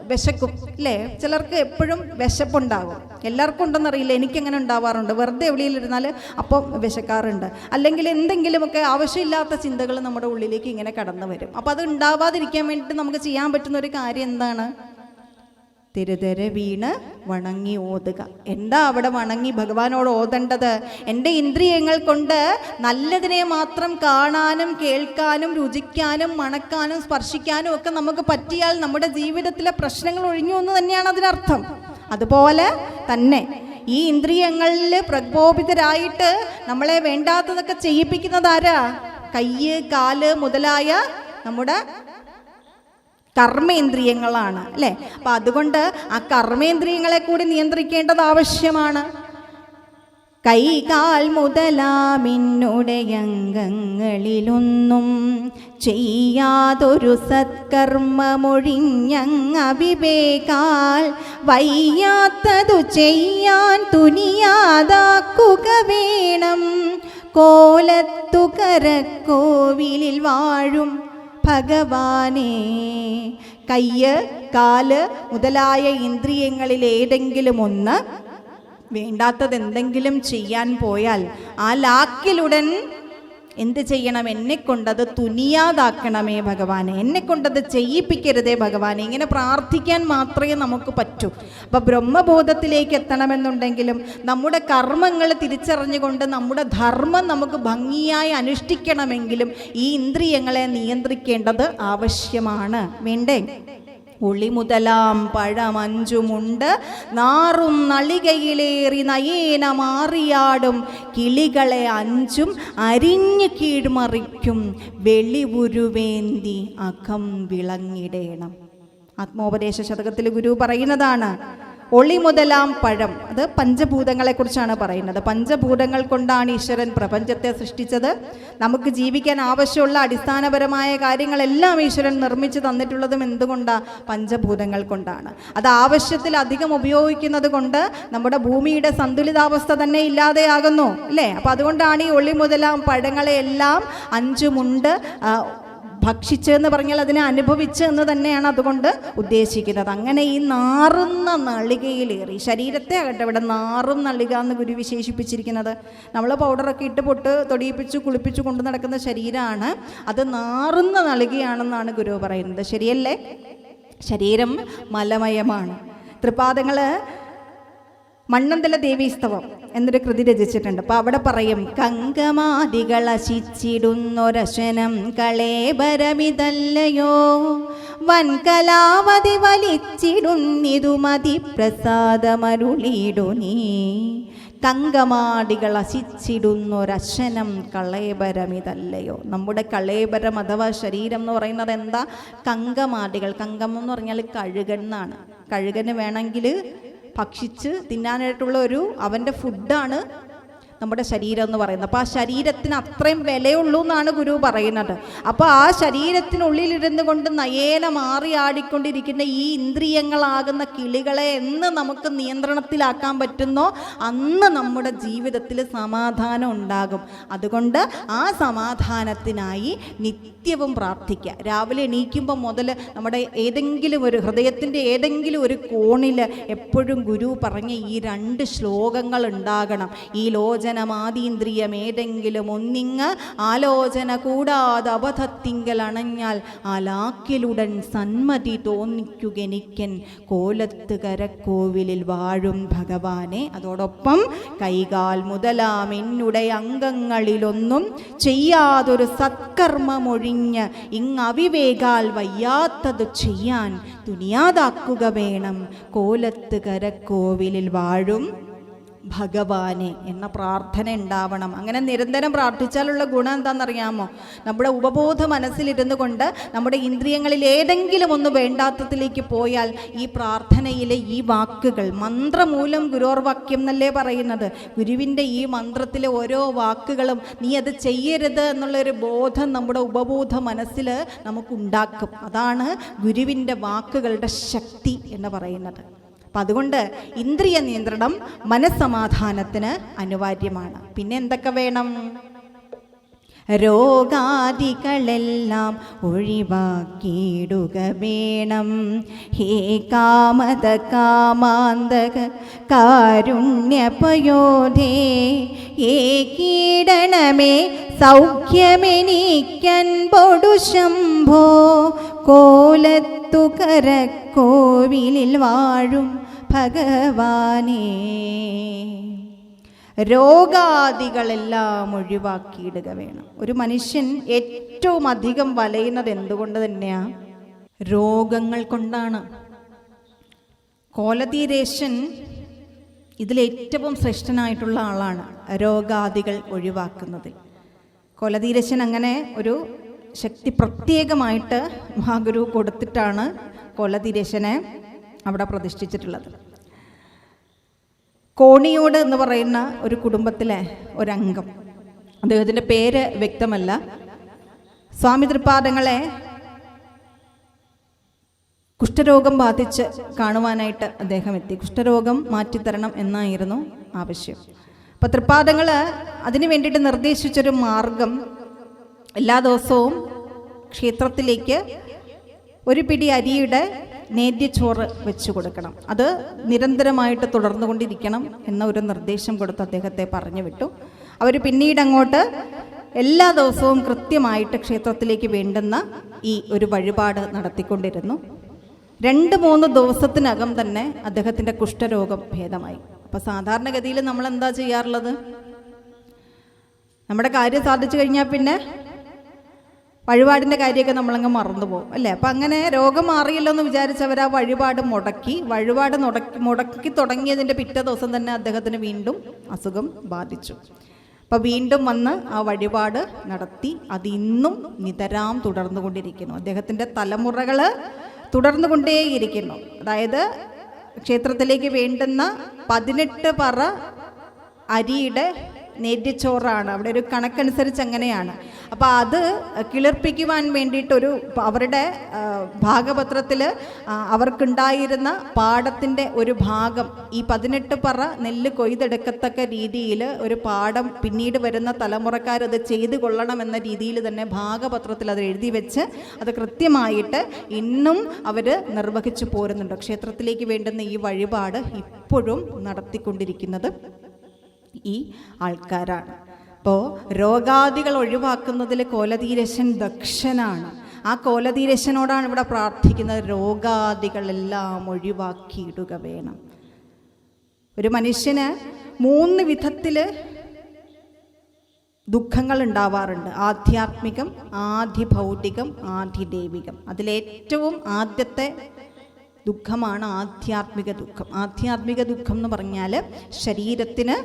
വിശക്കും അല്ലേ. ചിലർക്ക് എപ്പോഴും വിശപ്പുണ്ടാകും. എല്ലാവർക്കും ഉണ്ടെന്നറിയില്ല, എനിക്കങ്ങനെ ഉണ്ടാവാറുണ്ട്. വെറുതെ എവിടെയിലിരുന്നാൽ അപ്പം വിശക്കാറുണ്ട്. അല്ലെങ്കിൽ എന്തെങ്കിലുമൊക്കെ ആവശ്യമില്ലാത്ത ചിന്തകൾ നമ്മുടെ ഉള്ളിലേക്ക് ഇങ്ങനെ കടന്നു വരും. അപ്പം അത് ഉണ്ടാവാതിരിക്കാൻ വേണ്ടിയിട്ട് നമുക്ക് ചെയ്യാൻ പറ്റുന്ന ഒരു കാര്യം എന്താണ്? തിരുതര വീണ് വണങ്ങി ഓതുക. എന്താ അവിടെ വണങ്ങി ഭഗവാനോട് ഓതേണ്ടത്? എൻ്റെ ഇന്ദ്രിയങ്ങൾ കൊണ്ട് നല്ലതിനെ മാത്രം കാണാനും കേൾക്കാനും രുചിക്കാനും മണക്കാനും സ്പർശിക്കാനും ഒക്കെ നമുക്ക് പറ്റിയാൽ നമ്മുടെ ജീവിതത്തിലെ പ്രശ്നങ്ങൾ ഒഴിഞ്ഞു എന്ന് തന്നെയാണ് അതിനർത്ഥം. അതുപോലെ തന്നെ ഈ ഇന്ദ്രിയങ്ങളിൽ പ്രകോപിതരായിട്ട് നമ്മളെ വേണ്ടാത്തതൊക്കെ ചെയ്യിപ്പിക്കുന്നതാരാ? കയ്യ്, കാല് മുതലായ നമ്മുടെ കർമ്മേന്ദ്രിയങ്ങളാണ് അല്ലേ. അപ്പം അതുകൊണ്ട് ആ കർമ്മേന്ദ്രിയങ്ങളെ കൂടി നിയന്ത്രിക്കേണ്ടത് ആവശ്യമാണ്. കൈ കാൽ മുതലാമിന്നുടയംഗങ്ങളിലൊന്നും ചെയ്യാതൊരു സത്കർമ്മമൊഴിഞ്ഞങ്ങവിവേകാൽ വയ്യാത്തതു ചെയ്യാൻ തുനിയാതാക്കുക വേണം. കോലത്തു കരക്കോവിലിൽ വാഴും ഭഗവാനേ. കയ്യ്, കാല് മുതലായ ഇന്ദ്രിയങ്ങളിൽ ഏതെങ്കിലും ഒന്ന് വേണ്ടാത്തത് എന്തെങ്കിലും ചെയ്യാൻ പോയാൽ ആ ലാക്കിലുടൻ എന്ത് ചെയ്യണം? എന്നെക്കൊണ്ടത് തുനിയാതാക്കണമേ ഭഗവാനെ, എന്നെക്കൊണ്ടത് ചെയ്യിപ്പിക്കരുതേ ഭഗവാനെ. ഇങ്ങനെ പ്രാർത്ഥിക്കാൻ മാത്രമേ നമുക്ക് പറ്റൂ. അപ്പം ബ്രഹ്മബോധത്തിലേക്ക് എത്തണമെന്നുണ്ടെങ്കിലും നമ്മുടെ കർമ്മങ്ങൾ തിരിച്ചറിഞ്ഞുകൊണ്ട് നമ്മുടെ ധർമ്മം നമുക്ക് ഭംഗിയായി അനുഷ്ഠിക്കണമെങ്കിലും ഈ ഇന്ദ്രിയങ്ങളെ നിയന്ത്രിക്കേണ്ടത് ആവശ്യമാണ്. വേണ്ടേ? ഉളി മുതലാം പഴമഞ്ചുമുണ്ട് നാറും നളികയിലേറി നയേന മാറിയാടും കിളികളെ അഞ്ചും അരിഞ്ഞു കീഴ്മറിക്കും വെളിവുരുവേന്തി അകം വിളങ്ങിടേണം. ആത്മോപദേശ ശതകത്തിൽ ഗുരു പറയുന്നതാണ്. ഒളി മുതലാം പഴം, അത് പഞ്ചഭൂതങ്ങളെ കുറിച്ചാണ് പറയുന്നത്. പഞ്ചഭൂതങ്ങൾ കൊണ്ടാണ് ഈശ്വരൻ പ്രപഞ്ചത്തെ സൃഷ്ടിച്ചത്. നമുക്ക് ജീവിക്കാൻ ആവശ്യമുള്ള അടിസ്ഥാനപരമായ കാര്യങ്ങളെല്ലാം ഈശ്വരൻ നിർമ്മിച്ചു തന്നിട്ടുള്ളതും എന്തുകൊണ്ടാണ്? പഞ്ചഭൂതങ്ങൾ കൊണ്ടാണ്. അത് ആവശ്യത്തിലധികം ഉപയോഗിക്കുന്നത് കൊണ്ട് നമ്മുടെ ഭൂമിയുടെ സന്തുലിതാവസ്ഥ തന്നെ ഇല്ലാതെയാകുന്നു അല്ലേ. അപ്പം അതുകൊണ്ടാണ് ഈ ഒളി മുതലാം പഴങ്ങളെയെല്ലാം അഞ്ചുമുണ്ട് ഭക്ഷിച്ച് എന്ന് പറഞ്ഞാൽ അതിനെ അനുഭവിച്ച് എന്ന് തന്നെയാണ് അതുകൊണ്ട് ഉദ്ദേശിക്കുന്നത്. അങ്ങനെ ഈ നാറുന്ന നളികയിലേറി, ശരീരത്തെ ആകട്ടെ ഇവിടെ നാറും നളിക എന്ന് ഗുരു വിശേഷിപ്പിച്ചിരിക്കുന്നത്. നമ്മൾ പൗഡറൊക്കെ ഇട്ട് പൊട്ട് തൊടിയിപ്പിച്ച് കുളിപ്പിച്ച് കൊണ്ടു നടക്കുന്ന ശരീരമാണ്, അത് നാറുന്ന നളികയാണെന്നാണ് ഗുരു പറയുന്നത്. ശരിയല്ലേ? ശരീരം മലമയമാണ്. തൃപാദങ്ങൾ മണ്ണന്തല ദേവീസ്തവം എന്നൊരു കൃതി രചിച്ചിട്ടുണ്ട്. അപ്പം അവിടെ പറയും, കങ്കമാദികൾ അശിച്ചിടുന്നൊരശനം കളേബരമിതല്ലയോ വൻകലാവതി വലിച്ചിടുന്നിതു മതി പ്രസാദമരുളിയിടു നീ. കങ്കമാടികൾ അശിച്ചിടുന്നൊരശനം കളേബരമിതല്ലയോ. നമ്മുടെ കളേബരം അഥവാ ശരീരം എന്ന് പറയുന്നത് എന്താ? കങ്കമാടികൾ. കങ്കം എന്ന് പറഞ്ഞാൽ കഴുകൻ എന്നാണ്. കഴുകന് വേണമെങ്കിൽ ഭക്ഷിച്ച് തിന്നാനായിട്ടുള്ള ഒരു അവൻ്റെ ഫുഡാണ് നമ്മുടെ ശരീരം എന്ന് പറയുന്നത്. അപ്പോൾ ആ ശരീരത്തിന് അത്രയും വിലയുള്ളൂ എന്നാണ് ഗുരു പറയുന്നത്. അപ്പോൾ ആ ശരീരത്തിനുള്ളിലിരുന്ന് കൊണ്ട് നയേന മാറി ആടിക്കൊണ്ടിരിക്കുന്ന ഈ ഇന്ദ്രിയങ്ങളാകുന്ന കിളികളെ എന്ന് നമുക്ക് നിയന്ത്രണത്തിലാക്കാൻ പറ്റുന്നോ അന്ന് നമ്മുടെ ജീവിതത്തിൽ സമാധാനം ഉണ്ടാകും. അതുകൊണ്ട് ആ സമാധാനത്തിനായി നിത്യവും പ്രാർത്ഥിക്കുക. രാവിലെ എണീക്കുമ്പോൾ മുതൽ നമ്മുടെ ഏതെങ്കിലും ഒരു ഹൃദയത്തിൻ്റെ ഏതെങ്കിലും ഒരു കോണിൽ എപ്പോഴും ഗുരു പറഞ്ഞ ഈ 2 ശ്ലോകങ്ങൾ ഉണ്ടാകണം. ഈ ലോചനമാതീന്ദ്രിയം ഏതെങ്കിലും ഒന്നിങ്ങ് ആലോചന കൂടാതെ അബദ്ധത്തിങ്കൽ അണഞ്ഞാൽ ആലാക്കിലുടൻ സന്മതി തോന്നിക്കുകെനിക്കൻ കോലത്ത് കരക്കോവിലിൽ വാഴും ഭഗവാനെ. അതോടൊപ്പം കൈകാൽ മുതലാം എന്നുടെ അംഗങ്ങളിലൊന്നും ചെയ്യാതൊരു സത്കർമ്മമൊഴിഞ്ഞ് ഇങ്ങവിവേകാൽ വയ്യാത്തത് ചെയ്യാൻ തുനിയാതാക്കുക വേണം കോലത്ത് കരക്കോവിലിൽ വാഴും ഭഗവാനെ എന്ന പ്രാർത്ഥന ഉണ്ടാവണം. അങ്ങനെ നിരന്തരം പ്രാർത്ഥിച്ചാലുള്ള ഗുണം എന്താണെന്നറിയാമോ? നമ്മുടെ ഉപബോധ മനസ്സിലിരുന്നു കൊണ്ട് നമ്മുടെ ഇന്ദ്രിയങ്ങളിൽ ഏതെങ്കിലും ഒന്ന് വേണ്ടാത്തതിലേക്ക് പോയാൽ ഈ പ്രാർത്ഥനയിലെ ഈ വാക്കുകൾ, മന്ത്രമൂലം ഗുരോർവാക്യം എന്നല്ലേ പറയുന്നത്, ഗുരുവിൻ്റെ ഈ മന്ത്രത്തിലെ ഓരോ വാക്കുകളും നീ അത് ചെയ്യരുത് എന്നുള്ളൊരു ബോധം നമ്മുടെ ഉപബോധ മനസ്സിൽ നമുക്കുണ്ടാക്കും. അതാണ് ഗുരുവിൻ്റെ വാക്കുകളുടെ ശക്തി എന്ന് പറയുന്നത്. അപ്പം അതുകൊണ്ട് ഇന്ദ്രിയ നിയന്ത്രണം മനസ്സമാധാനത്തിന് അനിവാര്യമാണ്. പിന്നെ എന്തൊക്കെ വേണം? രോഗാദികളെല്ലാം ഒഴിവാക്കിയിടുക വേണം. ഹേ കാമത കാമാന്തക കാരുണ്യപയോധേ ഏകീടണമേ സൗഖ്യമെനിക്കൻപൊടു ശംഭോ കോലത്തു കരക്കോവിലിൽ വാഴും ഭഗവാനേ. രോഗാദികളെല്ലാം ഒഴിവാക്കിയിടുക വേണം. ഒരു മനുഷ്യൻ ഏറ്റവും അധികം വലയുന്നത് എന്തുകൊണ്ട് തന്നെയാണ്? രോഗങ്ങൾ കൊണ്ടാണ്. കോലതീരേശൻ ഇതിലേറ്റവും ശ്രേഷ്ഠനായിട്ടുള്ള ആളാണ് രോഗാദികൾ ഒഴിവാക്കുന്നതിൽ. കോലതീരേശൻ അങ്ങനെ ഒരു ശക്തി പ്രത്യേകമായിട്ട് മഹാഗുരു കൊടുത്തിട്ടാണ് കോലതീരേശനെ അവിടെ പ്രതിഷ്ഠിച്ചിട്ടുള്ളത്. കോണിയോട് എന്ന് പറയുന്ന ഒരു കുടുംബത്തിലെ ഒരംഗം, അദ്ദേഹത്തിൻ്റെ പേര് വ്യക്തമല്ല, സ്വാമി തൃപ്പാദങ്ങളെ കുഷ്ഠരോഗം ബാധിച്ച് കാണുവാനായിട്ട് അദ്ദേഹം എത്തി. കുഷ്ഠരോഗം മാറ്റിത്തരണം എന്നായിരുന്നു ആവശ്യം. അപ്പോൾ തൃപ്പാദങ്ങൾ അതിനു വേണ്ടിയിട്ട് നിർദ്ദേശിച്ചൊരു മാർഗം, എല്ലാ ദിവസവും ക്ഷേത്രത്തിലേക്ക് ഒരു പിടി അരിയുടെ നേദ്യച്ചോറ് വെച്ച് കൊടുക്കണം. അത് നിരന്തരമായിട്ട് തുടർന്നുകൊണ്ടിരിക്കണം എന്ന ഒരു നിർദ്ദേശം കൊടുത്ത് അദ്ദേഹത്തെ പറഞ്ഞു വിട്ടു. അവർ പിന്നീട് അങ്ങോട്ട് എല്ലാ ദിവസവും കൃത്യമായിട്ട് ക്ഷേത്രത്തിലേക്ക് വേണ്ടുന്ന ഈ ഒരു വഴിപാട് നടത്തിക്കൊണ്ടിരുന്നു. 2-3 ദിവസത്തിനകം തന്നെ അദ്ദേഹത്തിൻ്റെ കുഷ്ഠരോഗം ഭേദമായി. അപ്പോൾ സാധാരണഗതിയിൽ നമ്മൾ എന്താ ചെയ്യാറുള്ളത്? നമ്മുടെ കാര്യം സാധിച്ചു കഴിഞ്ഞാൽ പിന്നെ വഴിപാടിൻ്റെ കാര്യമൊക്കെ നമ്മളങ്ങ് മറന്നുപോകും അല്ലേ? അപ്പം അങ്ങനെ രോഗം മാറിയല്ലോ എന്ന് വിചാരിച്ചവർ ആ വഴിപാട് മുടക്കി തുടങ്ങിയതിൻ്റെ പിറ്റേ ദിവസം തന്നെ അദ്ദേഹത്തിന് വീണ്ടും അസുഖം ബാധിച്ചു. അപ്പം വീണ്ടും വന്ന് ആ വഴിപാട് നടത്തി. അത് ഇന്നും നിതരാം തുടർന്നുകൊണ്ടിരിക്കുന്നു. അദ്ദേഹത്തിൻ്റെ തലമുറകൾ തുടർന്നുകൊണ്ടേയിരിക്കുന്നു. അതായത് ക്ഷേത്രത്തിലേക്ക് വേണ്ടുന്ന 18 പറ അരിയുടെ നേദ്യച്ചോറാണ്. അവിടെ ഒരു കണക്കനുസരിച്ച് അങ്ങനെയാണ്. അപ്പോൾ അത് കിളിർപ്പിക്കുവാൻ വേണ്ടിയിട്ടൊരു അവരുടെ ഭാഗപത്രത്തിൽ അവർക്കുണ്ടായിരുന്ന പാടത്തിൻ്റെ ഒരു ഭാഗം, ഈ 18 പറ നെല്ല് കൊയ്തെടുക്കത്തക്ക രീതിയിൽ ഒരു പാടം പിന്നീട് വരുന്ന തലമുറക്കാരത് ചെയ്തു കൊള്ളണമെന്ന രീതിയിൽ തന്നെ ഭാഗപത്രത്തിൽ അത് എഴുതി വെച്ച് അത് കൃത്യമായിട്ട് ഇന്നും അവർ നിർവഹിച്ചു പോരുന്നുണ്ട്. ക്ഷേത്രത്തിലേക്ക് വേണ്ടുന്ന ഈ വഴിപാട് ഇപ്പോഴും നടത്തിക്കൊണ്ടിരിക്കുന്നത് ഈ ആൾക്കാരാണ്. അപ്പോൾ രോഗാദികൾ ഒഴിവാക്കുന്നതിൽ കോലതീരശൻ ദക്ഷനാണ്. ആ കോലതീരശനോടാണ് ഇവിടെ പ്രാർത്ഥിക്കുന്നത്, രോഗാദികളെല്ലാം ഒഴിവാക്കിയിടുക വേണം. ഒരു മനുഷ്യന് 3 വിധത്തിൽ ദുഃഖങ്ങൾ ഉണ്ടാവാറുണ്ട്. ആധ്യാത്മികം, ആധിഭൗതികം, ആധിദൈവികം. അതിലേറ്റവും ആദ്യത്തെ ദുഃഖമാണ് ആധ്യാത്മിക ദുഃഖം. ആധ്യാത്മിക ദുഃഖം എന്ന് പറഞ്ഞാൽ ശരീരത്തിന്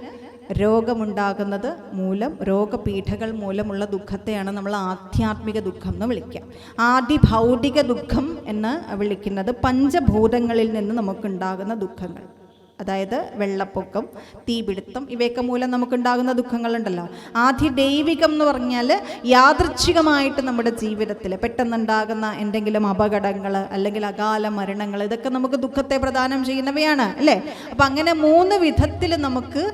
രോഗമുണ്ടാകുന്നത് മൂലം, രോഗപീഠകൾ മൂലമുള്ള ദുഃഖത്തെയാണ് നമ്മൾ ആധ്യാത്മിക ദുഃഖം എന്ന് വിളിക്കുക. ആദിഭൗതിക ദുഃഖം എന്ന് വിളിക്കുന്നത് പഞ്ചഭൂതങ്ങളിൽ നിന്ന് നമുക്കുണ്ടാകുന്ന ദുഃഖങ്ങൾ. അതായത് വെള്ളപ്പൊക്കം, തീപിടുത്തം, ഇവയൊക്കെ മൂലം നമുക്കുണ്ടാകുന്ന ദുഃഖങ്ങളുണ്ടല്ലോ. ആദ്യ ദൈവികം എന്ന് പറഞ്ഞാൽ യാദൃച്ഛികമായിട്ട് നമ്മുടെ ജീവിതത്തിൽ പെട്ടെന്നുണ്ടാകുന്ന എന്തെങ്കിലും അപകടങ്ങൾ അല്ലെങ്കിൽ അകാല മരണങ്ങൾ, ഇതൊക്കെ നമുക്ക് ദുഃഖത്തെ പ്രദാനം ചെയ്യുന്നവയാണ് അല്ലേ. അപ്പം അങ്ങനെ 3 വിധത്തിൽ നമുക്ക്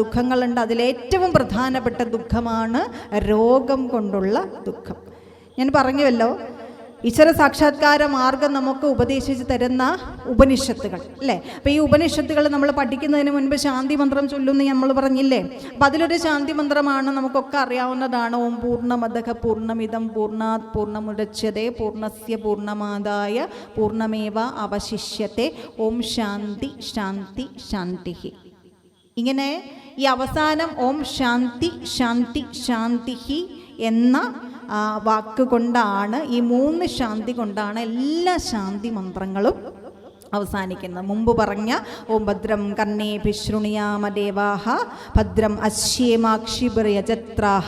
ദുഃഖങ്ങളുണ്ട്. അതിലേറ്റവും പ്രധാനപ്പെട്ട ദുഃഖമാണ് രോഗം കൊണ്ടുള്ള ദുഃഖം. ഞാൻ പറഞ്ഞുവല്ലോ, ഈശ്വര സാക്ഷാത്കാര മാർഗം നമുക്ക് ഉപദേശിച്ച് തരുന്ന ഉപനിഷത്തുകൾ അല്ലേ. അപ്പോൾ ഈ ഉപനിഷത്തുകൾ നമ്മൾ പഠിക്കുന്നതിന് മുൻപ് ശാന്തി മന്ത്രം ചൊല്ലുമെന്ന് നമ്മൾ പറഞ്ഞില്ലേ. അപ്പം അതിലൊരു ശാന്തി മന്ത്രമാണ് നമുക്കൊക്കെ അറിയാവുന്നതാണ്. ഓം പൂർണ്ണമദഃ പൂർണ്ണമിദം പൂർണ്ണാത് പൂർണ്ണമുദച്യതേ പൂർണ്ണസ്യ പൂർണ്ണമാദായ പൂർണ്ണമേവ അവശിഷ്യത്തെ ഓം ശാന്തി ശാന്തി ശാന്തി. ഇങ്ങനെ ഈ അവസാനം ഓം ശാന്തി ശാന്തി ശാന്തി എന്ന വാക്കുകൊണ്ടാണ്, ഈ 3 ശാന്തി കൊണ്ടാണ് എല്ലാ ശാന്തി മന്ത്രങ്ങളും അവസാനിക്കുന്നത്. മുമ്പ് പറഞ്ഞ ഓം ഭദ്രം കർണേഭിഃ ശൃണുയാമ ദേവാഃ ഭദ്രം അശ്യേമാക്ഷിഭിർയജത്രാഃ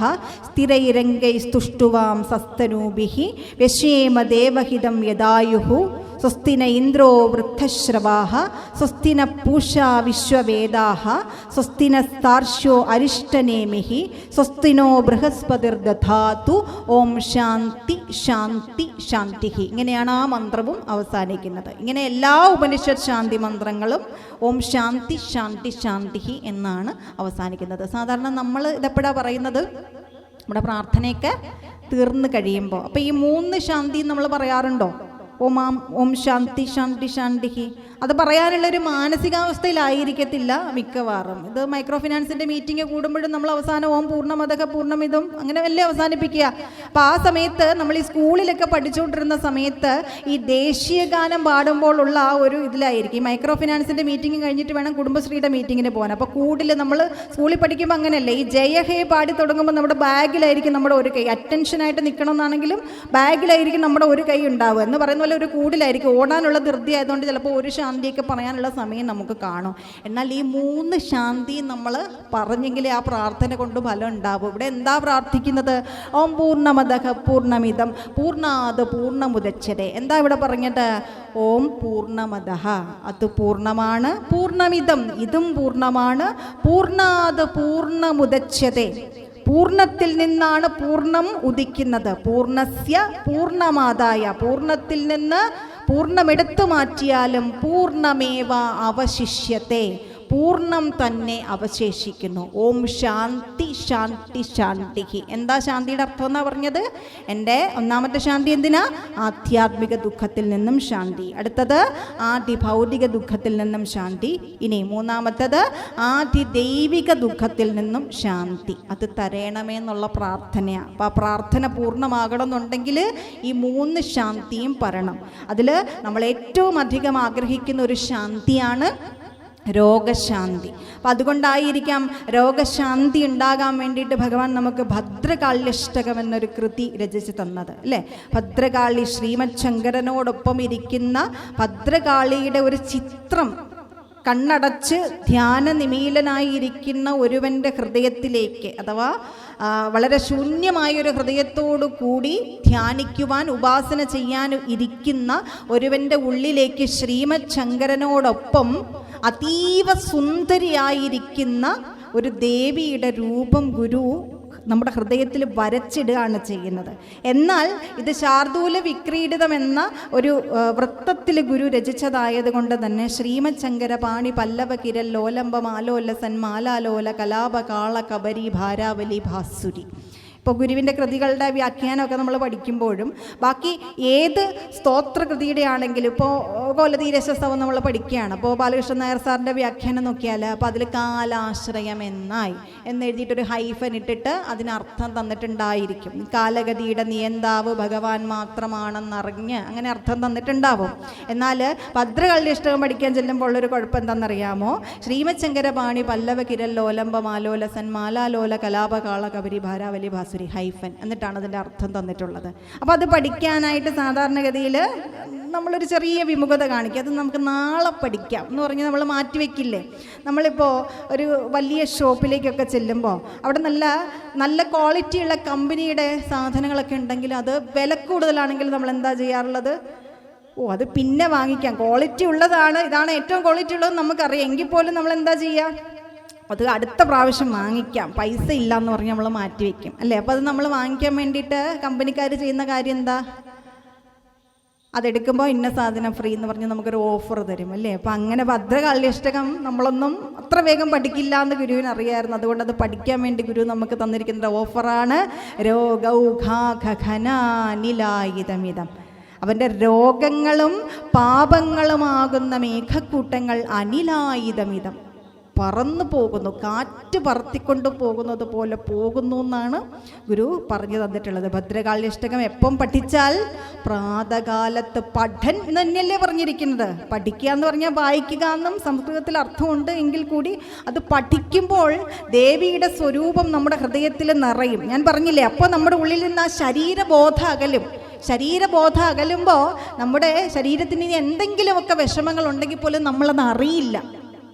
സ്ഥിരൈരംഗൈസ്തുഷ്ടുവാം സസ്തനൂഭിഃ വ്യശേമ ദേവഹിതം യദായുഃ സ്വസ്തി ന ഇന്ദ്രോ വൃദ്ധശ്രവാഃ സ്വസ്തി ന പൂഷാ വിശ്വവേദാഃ സ്വസ്തി നസ്താർക്ഷ്യോ അരിഷ്ടനേമിഃ സ്വസ്തി നോ ബൃഹസ്പതിർദധാതു ഓം ശാന്തി ശാന്തി ശാന്തി. ഇങ്ങനെയാണ് ആ മന്ത്രവും അവസാനിക്കുന്നത്. ഇങ്ങനെ എല്ലാ ഉപനിഷത്ത് ശാന്തി മന്ത്രങ്ങളും ഓം ശാന്തി ശാന്തി ശാന്തി എന്നാണ് അവസാനിക്കുന്നത്. സാധാരണ നമ്മൾ ഇതെപ്പോഴാണ് പറയുന്നത്? നമ്മുടെ പ്രാർത്ഥനയൊക്കെ തീർന്നു കഴിയുമ്പോൾ. അപ്പോൾ ഈ 3 ശാന്തി നമ്മൾ പറയാറുണ്ടോ? ഓം ശാന്തി ശാന്തി ശാന്തി. അത് പറയാനുള്ളൊരു മാനസികാവസ്ഥയിലായിരിക്കത്തില്ല മിക്കവാറും. ഇത് മൈക്രോ ഫിനാൻസിൻ്റെ മീറ്റിംഗ് കൂടുമ്പോഴും നമ്മൾ അവസാനം ഓം പൂർണ്ണമദഃ പൂർണ്ണമിദം അങ്ങനെ വല്ലേ അവസാനിപ്പിക്കുക. അപ്പോൾ ആ സമയത്ത് നമ്മൾ ഈ സ്കൂളിലൊക്കെ പഠിച്ചുകൊണ്ടിരുന്ന സമയത്ത് ഈ ദേശീയ ഗാനം പാടുമ്പോഴുള്ള ആ ഒരു ഇതിലായിരിക്കും. മൈക്രോ ഫിനാൻസിൻ്റെ മീറ്റിംഗ് കഴിഞ്ഞിട്ട് വേണം കുടുംബശ്രീയുടെ മീറ്റിങ്ങിന് പോകാൻ. അപ്പോൾ കൂടുതൽ നമ്മൾ സ്കൂളിൽ പഠിക്കുമ്പോൾ അങ്ങനെയല്ലേ, ഈ ജയഹേ പാടി തുടങ്ങുമ്പോൾ നമ്മുടെ ബാഗിലായിരിക്കും നമ്മുടെ ഒരു കൈ. അറ്റൻഷനായിട്ട് നിൽക്കണമെന്നാണെങ്കിലും ബാഗിലായിരിക്കും നമ്മുടെ ഒരു കൈ ഉണ്ടാവുക എന്ന് പറയുന്ന പോലെ ഒരു കൂടിലായിരിക്കും. ഓടാനുള്ള ധൃതി ആയതുകൊണ്ട് ചിലപ്പോൾ ഒരു ശാന്തിയൊക്കെ പറയാനുള്ള സമയം നമുക്ക് കാണും. എന്നാൽ ഈ 3 ശാന്തി നമ്മൾ പറഞ്ഞെങ്കിലേ ആ പ്രാർത്ഥന കൊണ്ട് ഫലം ഉണ്ടാവും. ഇവിടെ എന്താ പ്രാർത്ഥിക്കുന്നത്? ഓം പൂർണ്ണമദഃ പൂർണ്ണമിദം പൂർണ്ണാത് പൂർണ്ണമുദച്യതേ. എന്താ ഇവിടെ പറഞ്ഞത്? ഓം പൂർണ്ണമദഃ, അത് പൂർണ്ണമാണ്, പൂർണ്ണമിദം, ഇതും പൂർണ്ണമാണ്, പൂർണ്ണാത് പൂർണ്ണമുദച്യതേ, പൂർണ്ണത്തിൽ നിന്നാണ് പൂർണ്ണം ഉദിക്കുന്നത്. പൂർണ്ണസ്യ പൂർണ്ണമാദായ, പൂർണ്ണത്തിൽ നിന്ന് പൂർണ്ണമെടുത്തു മാറ്റിയാലും പൂർണ്ണമേവ അവശിഷ്യത്തെ, പൂർണ്ണം തന്നെ അവശേഷിക്കുന്നു. ഓം ശാന്തി ശാന്തി ശാന്തി. എന്താ ശാന്തിയുടെ അർത്ഥം എന്നാ പറഞ്ഞത്? എൻ്റെ ഒന്നാമത്തെ ശാന്തി എന്തിനാ? ആധ്യാത്മിക ദുഃഖത്തിൽ നിന്നും ശാന്തി. അടുത്തത് ആദി ഭൗതിക ദുഃഖത്തിൽ നിന്നും ശാന്തി. ഇനി മൂന്നാമത്തത് ആദി ദൈവിക ദുഃഖത്തിൽ നിന്നും ശാന്തി. അത് തരയണമേ എന്നുള്ള പ്രാർത്ഥനയാണ്. അപ്പോൾ ആ പ്രാർത്ഥന പൂർണ്ണമാകണമെന്നുണ്ടെങ്കിൽ ഈ 3 ശാന്തിയും പറയണം. അതിൽ നമ്മൾ ഏറ്റവും അധികം ആഗ്രഹിക്കുന്ന ഒരു ശാന്തിയാണ് രോഗശാന്തി. അപ്പം അതുകൊണ്ടായിരിക്കാം രോഗശാന്തി ഉണ്ടാകാൻ വേണ്ടിയിട്ട് ഭഗവാൻ നമുക്ക് ഭദ്രകാള്യഷ്ടകം എന്നൊരു കൃതി രചിച്ച് തന്നത് അല്ലേ. ഭദ്രകാളി, ശ്രീമദ് ശങ്കരനോടൊപ്പം ഇരിക്കുന്ന ഭദ്രകാളിയുടെ ഒരു ചിത്രം കണ്ണടച്ച് ധ്യാനനിമീലനായിരിക്കുന്ന ഒരുവൻ്റെ ഹൃദയത്തിലേക്ക്, അഥവാ വളരെ ശൂന്യമായൊരു ഹൃദയത്തോടു കൂടി ധ്യാനിക്കുവാൻ, ഉപാസന ചെയ്യാൻ ഇരിക്കുന്ന ഒരുവൻ്റെ ഉള്ളിലേക്ക് ശ്രീമദ് ശങ്കരനോടൊപ്പം അതീവ സുന്ദരിയായിരിക്കുന്ന ഒരു ദേവിയുടെ രൂപം ഗുരു നമ്മുടെ ഹൃദയത്തിൽ വരച്ചിടുകയാണ് ചെയ്യുന്നത്. എന്നാൽ ഇത് ശാർദൂല വിക്രീഡിതം എന്ന ഒരു വൃത്തത്തിൽ ഗുരു രചിച്ചതായത് കൊണ്ട് തന്നെ ശ്രീമദ് ശങ്കര പാണി പല്ലവ കിരൽ ലോലംബ മാലോല സന്മാലാലോല കലാപ കാള കബരി ഭാരാവലി ഭാസുരി. ഇപ്പോൾ ഗുരുവിൻ്റെ കൃതികളുടെ വ്യാഖ്യാനമൊക്കെ നമ്മൾ പഠിക്കുമ്പോഴും ബാക്കി ഏത് സ്തോത്രകൃതിയുടെ ആണെങ്കിലും, ഇപ്പോൾ കോലതീരശസ്തവം നമ്മൾ പഠിക്കുകയാണ്, അപ്പോൾ ബാലകൃഷ്ണൻ നായർ സാറിൻ്റെ വ്യാഖ്യാനം നോക്കിയാൽ അപ്പോൾ അതിൽ കാലാശ്രയം എന്നായി എന്നെഴുതിയിട്ടൊരു ഹൈഫൻ ഇട്ടിട്ട് അതിനർത്ഥം തന്നിട്ടുണ്ടായിരിക്കും. കാലഗതിയുടെ നിയന്താവ് ഭഗവാൻ മാത്രമാണെന്നറിഞ്ഞ് അങ്ങനെ അർത്ഥം തന്നിട്ടുണ്ടാവും. എന്നാൽ ഭദ്രകാള്യഷ്ടകം പഠിക്കാൻ ചെല്ലുമ്പോൾ ഉള്ളൊരു കുഴപ്പം എന്താണെന്നറിയാമോ? ശ്രീമദ് ശങ്കരപാണി പല്ലവ കിരൽ ലോലംബ മാലോല സന്മാലാലോല കലാപ കാള കബരി ഭാരാവലി ഭാസുരി ഹൈഫൻ എന്നിട്ടാണ് അതിൻ്റെ അർത്ഥം തന്നിട്ടുള്ളത്. അപ്പോൾ അത് പഠിക്കാനായിട്ട് സാധാരണഗതിയിൽ നമ്മളൊരു ചെറിയ വിമുഖത കാണിക്കുക. അത് നമുക്ക് നാളെ പഠിക്കാം എന്ന് പറഞ്ഞ് നമ്മൾ മാറ്റിവെക്കില്ലേ. നമ്മളിപ്പോൾ ഒരു വലിയ ഷോപ്പിലേക്കൊക്കെ ചെല്ലുമ്പോൾ അവിടെ നല്ല ക്വാളിറ്റിയുള്ള കമ്പനിയുടെ സാധനങ്ങളൊക്കെ ഉണ്ടെങ്കിൽ അത് വില കൂടുതലാണെങ്കിൽ നമ്മൾ എന്താ ചെയ്യാറുള്ളത്? അത് പിന്നെ വാങ്ങിക്കാം, ക്വാളിറ്റി ഉള്ളതാണ്, ഇതാണ് ഏറ്റവും ക്വാളിറ്റി ഉള്ളത് നമുക്കറിയാം. എങ്കിൽ പോലും നമ്മൾ എന്താ ചെയ്യുക, അത് അടുത്ത പ്രാവശ്യം വാങ്ങിക്കാം, പൈസ ഇല്ല എന്ന് പറഞ്ഞ് നമ്മൾ മാറ്റി വയ്ക്കും അല്ലേ. അപ്പോൾ അത് നമ്മൾ വാങ്ങിക്കാൻ വേണ്ടിയിട്ട് കമ്പനിക്കാർ ചെയ്യുന്ന കാര്യം എന്താ, അതെടുക്കുമ്പോൾ ഇന്ന സാധനം ഫ്രീ എന്ന് പറഞ്ഞ് നമുക്കൊരു ഓഫർ തരും അല്ലേ. അപ്പം അങ്ങനെ ഭദ്രകാള്യഷ്ടകം നമ്മളൊന്നും അത്ര വേഗം പഠിക്കില്ല എന്ന് ഗുരുവിന് അറിയാമായിരുന്നു. അതുകൊണ്ട് അത് പഠിക്കാൻ വേണ്ടി ഗുരു നമുക്ക് തന്നിരിക്കുന്ന ഓഫറാണ് രോഗൗഘാഘനാനിലായിതമിതം. അവൻ്റെ രോഗങ്ങളും പാപങ്ങളുമാകുന്ന മേഘക്കൂട്ടങ്ങൾ അനിലായുധമിതം പറന്നു പോകുന്നു, കാറ്റ് പറത്തിക്കൊണ്ട് പോകുന്നത് പോലെ പോകുന്നു എന്നാണ് ഗുരു പറഞ്ഞു തന്നിട്ടുള്ളത്. ഭദ്രകാള്യഷ്ടകം എപ്പം പഠിച്ചാൽ പ്രാതകാലത്ത് പഠൻ എന്ന് തന്നെയല്ലേ പറഞ്ഞിരിക്കുന്നത്. പഠിക്കുക എന്ന് പറഞ്ഞാൽ വായിക്കുക എന്നും സംസ്കൃതത്തിൽ അർത്ഥമുണ്ട് എങ്കിൽ കൂടി അത് പഠിക്കുമ്പോൾ ദേവിയുടെ സ്വരൂപം നമ്മുടെ ഹൃദയത്തിൽ നിറയും. ഞാൻ പറഞ്ഞില്ലേ, അപ്പോൾ നമ്മുടെ ഉള്ളിൽ നിന്ന് ആ ശരീരബോധം അകലും. ശരീരബോധം അകലുമ്പോൾ നമ്മുടെ ശരീരത്തിന് ഇനി എന്തെങ്കിലുമൊക്കെ വിഷമങ്ങൾ ഉണ്ടെങ്കിൽ പോലും നമ്മളത് അറിയില്ല.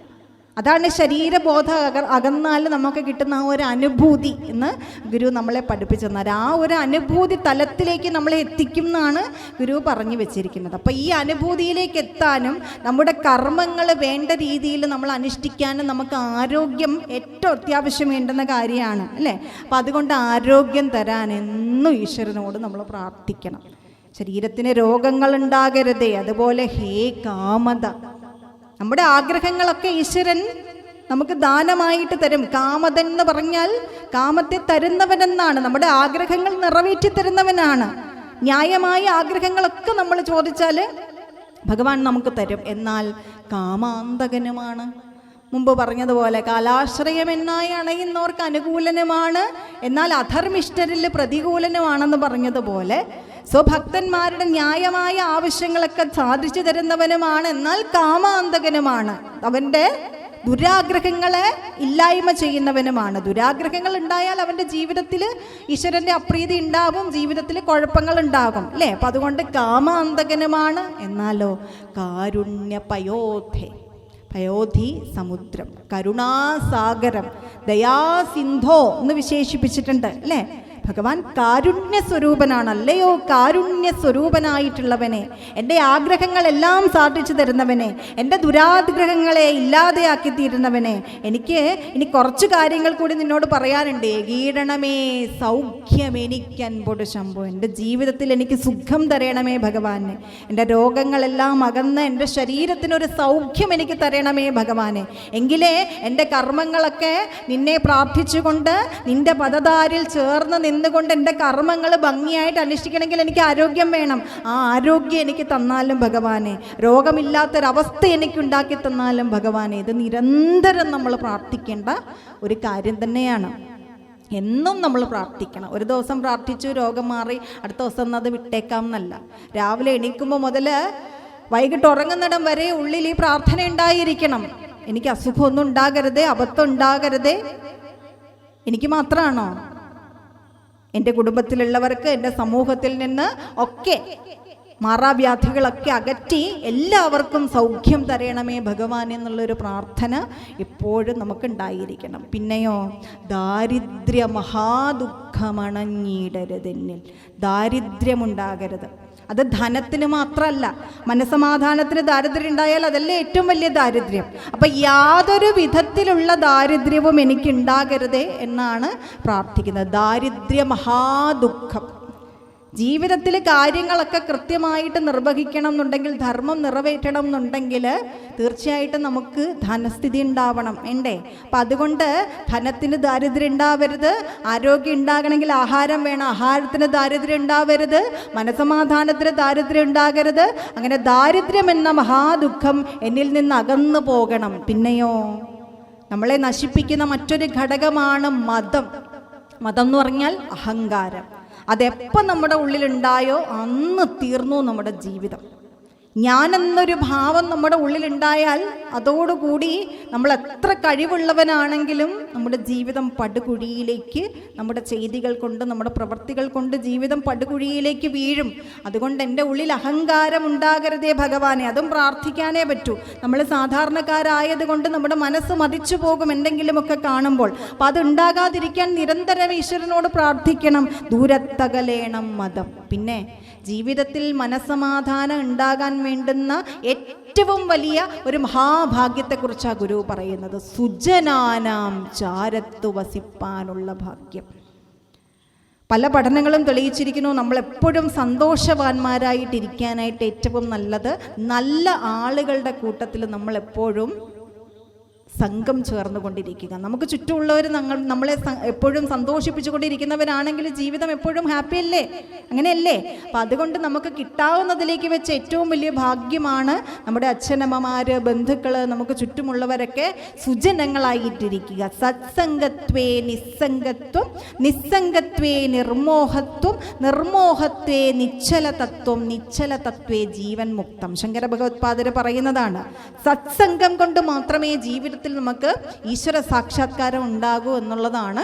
അതാണ് ശരീരബോധം അകന്നാൽ നമുക്ക് കിട്ടുന്ന ആ ഒരു അനുഭൂതി എന്ന് ഗുരു നമ്മളെ പഠിപ്പിച്ചു തന്നാൽ. ആ ഒരു അനുഭൂതി തലത്തിലേക്ക് നമ്മളെ എത്തിക്കും എന്നാണ് ഗുരു പറഞ്ഞു വെച്ചിരിക്കുന്നത്. അപ്പോൾ ഈ അനുഭൂതിയിലേക്ക് എത്താനും നമ്മുടെ കർമ്മങ്ങൾ വേണ്ട രീതിയിൽ നമ്മൾ അനുഷ്ഠിക്കാനും നമുക്ക് ആരോഗ്യം ഏറ്റവും അത്യാവശ്യം വേണ്ടുന്ന കാര്യമാണ് അല്ലേ. അപ്പം അതുകൊണ്ട് ആരോഗ്യം തരാൻ എന്നും ഈശ്വരനോട് നമ്മൾ പ്രാർത്ഥിക്കണം. ശരീരത്തിന് രോഗങ്ങൾ ഉണ്ടാകരുതേ. അതുപോലെ ഹേ കാമത, നമ്മുടെ ആഗ്രഹങ്ങളൊക്കെ ഈശ്വരൻ നമുക്ക് ദാനമായിട്ട് തരും. കാമതൻ എന്ന് പറഞ്ഞാൽ കാമത്തെ തരുന്നവനെന്നാണ്, നമ്മുടെ ആഗ്രഹങ്ങൾ നിറവേറ്റി തരുന്നവനാണ്. ന്യായമായ ആഗ്രഹങ്ങളൊക്കെ നമ്മൾ ചോദിച്ചാൽ ഭഗവാൻ നമുക്ക് തരും. എന്നാൽ കാമാന്തകനുമാണ്. മുമ്പ് പറഞ്ഞതുപോലെ കാലാശ്രയം എന്നായി അണയുന്നവർക്ക് അനുകൂലനുമാണ്, എന്നാൽ അധർമ്മിഷ്ഠരിൽ പ്രതികൂലനുമാണെന്ന് പറഞ്ഞതുപോലെ സ്വഭക്തന്മാരുടെ ന്യായമായ ആവശ്യങ്ങളൊക്കെ സാധിച്ചു തരുന്നവനുമാണ്, എന്നാൽ കാമാന്തകനുമാണ്. അവൻ്റെ ദുരാഗ്രഹങ്ങളെ ഇല്ലായ്മ ചെയ്യുന്നവനുമാണ്. ദുരാഗ്രഹങ്ങൾ ഉണ്ടായാൽ അവൻ്റെ ജീവിതത്തിൽ ഈശ്വരൻ്റെ അപ്രീതി ഉണ്ടാകും, ജീവിതത്തിൽ കുഴപ്പങ്ങൾ ഉണ്ടാകും അല്ലേ. അപ്പം അതുകൊണ്ട് കാമാന്തകനുമാണ്. എന്നാലോ കാരുണ്യപയോധേ, പയോധി സമുദ്രം, കരുണാസാഗരം, ദയാസിന്ധോ എന്ന് വിശേഷിപ്പിച്ചിട്ടുണ്ട് അല്ലേ. ഭഗവാൻ കാരുണ്യ സ്വരൂപനാണ്. അല്ലയോ കാരുണ്യ സ്വരൂപനായിട്ടുള്ളവനെ, എൻ്റെ ആഗ്രഹങ്ങളെല്ലാം സാധിച്ചു തരുന്നവനെ, എൻ്റെ ദുരാഗ്രഹങ്ങളെ ഇല്ലാതെയാക്കി തീരുന്നവനെ, എനിക്ക് ഇനി കുറച്ച് കാര്യങ്ങൾ കൂടി നിന്നോട് പറയാനുണ്ട്. ഗീടണമേ സൗഖ്യമെനിക്കൻപൊടു ശംഭു, എൻ്റെ ജീവിതത്തിൽ എനിക്ക് സുഖം തരണമേ ഭഗവാനെ. എൻ്റെ രോഗങ്ങളെല്ലാം അകന്ന് എൻ്റെ ശരീരത്തിനൊരു സൗഖ്യം എനിക്ക് തരണമേ ഭഗവാനെ. എങ്കിലേ എൻ്റെ കർമ്മങ്ങളൊക്കെ നിന്നെ പ്രാർത്ഥിച്ചുകൊണ്ട് നിൻ്റെ പദതാരിൽ ചേർന്ന് നിന്നുകൊണ്ട് എൻ്റെ കർമ്മങ്ങൾ ഭംഗിയായിട്ട് അനുഷ്ഠിക്കണമെങ്കിൽ എനിക്ക് ആരോഗ്യം വേണം. ആ ആരോഗ്യം എനിക്ക് തന്നാലും ഭഗവാനെ, രോഗമില്ലാത്തൊരവസ്ഥ എനിക്കുണ്ടാക്കി തന്നാലും ഭഗവാനെ. ഇത് നിരന്തരം നമ്മൾ പ്രാർത്ഥിക്കേണ്ട ഒരു കാര്യം തന്നെയാണ്. എന്നും നമ്മൾ പ്രാർത്ഥിക്കണം. ഒരു ദിവസം പ്രാർത്ഥിച്ചു രോഗം മാറി, അടുത്ത ദിവസം അത് വിട്ടേക്കാം എന്നല്ല. രാവിലെ എണീക്കുമ്പോൾ മുതൽ വൈകിട്ട് ഉറങ്ങുന്നിടം വരെ ഉള്ളിൽ ഈ പ്രാർത്ഥന ഉണ്ടായിരിക്കണം. എനിക്ക് അസുഖമൊന്നും ഉണ്ടാകരുതേ, അബദ്ധം ഉണ്ടാകരുതേ. എനിക്ക് മാത്രമാണോ? എൻ്റെ കുടുംബത്തിലുള്ളവർക്ക്, എൻ്റെ സമൂഹത്തിൽ നിന്ന് ഒക്കെ മാറാവ്യാധികളൊക്കെ അകറ്റി എല്ലാവർക്കും സൗഖ്യം തരണമേ ഭഗവാൻ എന്നുള്ളൊരു പ്രാർത്ഥന എപ്പോഴും നമുക്കുണ്ടായിരിക്കണം. പിന്നെയോ ദാരിദ്ര്യ മഹാദുഃഖമണഞ്ഞിടരുതെന്നിൽ, ദാരിദ്ര്യമുണ്ടാകരുത്. അത് ധനത്തിന് മാത്രമല്ല, മനസ്സമാധാനത്തിന് ദാരിദ്ര്യം ഉണ്ടായാൽ അതല്ലേ ഏറ്റവും വലിയ ദാരിദ്ര്യം. അപ്പം യാതൊരു വിധത്തിലുള്ള ദാരിദ്ര്യവും എനിക്കുണ്ടാകരുതേ എന്നാണ് പ്രാർത്ഥിക്കുന്നത്. ദാരിദ്ര്യ മഹാദുഃഖം. ജീവിതത്തിൽ കാര്യങ്ങളൊക്കെ കൃത്യമായിട്ട് നിർവഹിക്കണം എന്നുണ്ടെങ്കിൽ, ധർമ്മം നിറവേറ്റണം എന്നുണ്ടെങ്കിൽ തീർച്ചയായിട്ടും നമുക്ക് ധനസ്ഥിതി ഉണ്ടാവണം വേണ്ടേ. അപ്പം അതുകൊണ്ട് ധനത്തിന് ദാരിദ്ര്യം ഉണ്ടാവരുത്. ആരോഗ്യം ഉണ്ടാകണമെങ്കിൽ ആഹാരം വേണം, ആഹാരത്തിന് ദാരിദ്ര്യം ഉണ്ടാവരുത്. മനസമാധാനത്തിന് ദാരിദ്ര്യം ഉണ്ടാകരുത്. അങ്ങനെ ദാരിദ്ര്യം എന്ന മഹാദുഃഖം എന്നിൽ നിന്ന് അകന്നു പോകണം. പിന്നെയോ നമ്മളെ നശിപ്പിക്കുന്ന മറ്റൊരു ഘടകമാണ് മതം. മതം എന്ന് പറഞ്ഞാൽ അഹങ്കാരം. അതെപ്പം നമ്മുടെ ഉള്ളിലുണ്ടായോ അന്ന് തീർന്നു നമ്മുടെ ജീവിതം. ഞാനെന്നൊരു ഭാവം നമ്മുടെ ഉള്ളിലുണ്ടായാൽ അതോടുകൂടി നമ്മൾ എത്ര കഴിവുള്ളവനാണെങ്കിലും നമ്മുടെ ജീവിതം പടുകുഴിയിലേക്ക്, നമ്മുടെ ചെയ്തികൾ കൊണ്ട്, നമ്മുടെ പ്രവൃത്തികൾ കൊണ്ട് ജീവിതം പടുകുഴിയിലേക്ക് വീഴും. അതുകൊണ്ട് എൻ്റെ ഉള്ളിൽ അഹങ്കാരം ഉണ്ടാകരുതേ ഭഗവാനെ. അതും പ്രാർത്ഥിക്കാനേ പറ്റൂ. നമ്മൾ സാധാരണക്കാരായത് കൊണ്ട് നമ്മുടെ മനസ്സ് മതിച്ചു പോകും എന്തെങ്കിലുമൊക്കെ കാണുമ്പോൾ. അപ്പം അതുണ്ടാകാതിരിക്കാൻ നിരന്തരം ഈശ്വരനോട് പ്രാർത്ഥിക്കണം. ദൂരത്തകലേണം മതം. പിന്നെ ജീവിതത്തിൽ മനസ്സമാധാനം ഉണ്ടാകാൻ വേണ്ടുന്ന ഏറ്റവും വലിയ ഒരു മഹാഭാഗ്യത്തെക്കുറിച്ചാണ് ഗുരു പറയുന്നത്. സുജനാനാം ചാരത്തു വസിപ്പാനുള്ള ഭാഗ്യം. പല പഠനങ്ങളും തെളിയിച്ചിരിക്കുന്നു, നമ്മളെപ്പോഴും സന്തോഷവാന്മാരായിട്ടിരിക്കാനായിട്ട് ഏറ്റവും നല്ലത് നല്ല ആളുകളുടെ കൂട്ടത്തിൽ നമ്മളെപ്പോഴും സംഘം ചേർന്നുകൊണ്ടിരിക്കുക. നമുക്ക് ചുറ്റുമുള്ളവർ നമ്മളെ എപ്പോഴും സന്തോഷിപ്പിച്ചുകൊണ്ടിരിക്കുന്നവരാണെങ്കിൽ ജീവിതം എപ്പോഴും ഹാപ്പി അല്ലേ? അങ്ങനെയല്ലേ? അപ്പം അതുകൊണ്ട് നമുക്ക് കിട്ടാവുന്നതിലേക്ക് വെച്ച് ഏറ്റവും വലിയ ഭാഗ്യമാണ് നമ്മുടെ അച്ഛനമ്മമാർ, ബന്ധുക്കൾ, നമുക്ക് ചുറ്റുമുള്ളവരൊക്കെ സുജനങ്ങളായിട്ടിരിക്കുക. സത്സംഗത്വേ നിസ്സംഗത്വം, നിസ്സംഗത്വേ നിർമോഹത്വം, നിർമോഹത്വേ നിശ്ചലതത്വം, നിശ്ചലതത്വേ ജീവൻ മുക്തം. ശങ്കര ഭഗവത്പാദര് പറയുന്നതാണ്. സത്സംഗം കൊണ്ട് മാത്രമേ ജീവിതത്തിൽ നമുക്ക് ഈശ്വര സാക്ഷാത്കാരം ഉണ്ടാകൂ എന്നുള്ളതാണ്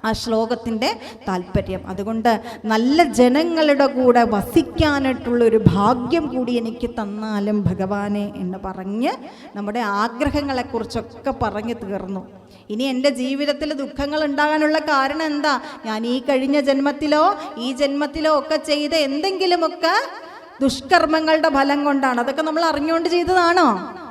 ആ ശ്ലോകത്തിൻ്റെ താല്പര്യം. അതുകൊണ്ട് നല്ല ജനങ്ങളുടെ കൂടെ വസിക്കാനായിട്ടുള്ളൊരു ഭാഗ്യം കൂടി എനിക്ക് തന്നാലും ഭഗവാനെ എന്ന് പറഞ്ഞ് നമ്മുടെ ആഗ്രഹങ്ങളെക്കുറിച്ചൊക്കെ പറഞ്ഞു തീർന്നു. ഇനി എൻ്റെ ജീവിതത്തിൽ ദുഃഖങ്ങൾ ഉണ്ടാകാനുള്ള കാരണം എന്താ? ഞാൻ ഈ കഴിഞ്ഞ ജന്മത്തിലോ ഈ ജന്മത്തിലോ ഒക്കെ ചെയ്ത എന്തെങ്കിലുമൊക്കെ ദുഷ്കർമ്മങ്ങളുടെ ഫലം കൊണ്ടാണ്. അതൊക്കെ നമ്മൾ അറിഞ്ഞുകൊണ്ട് ചെയ്തതാണോ?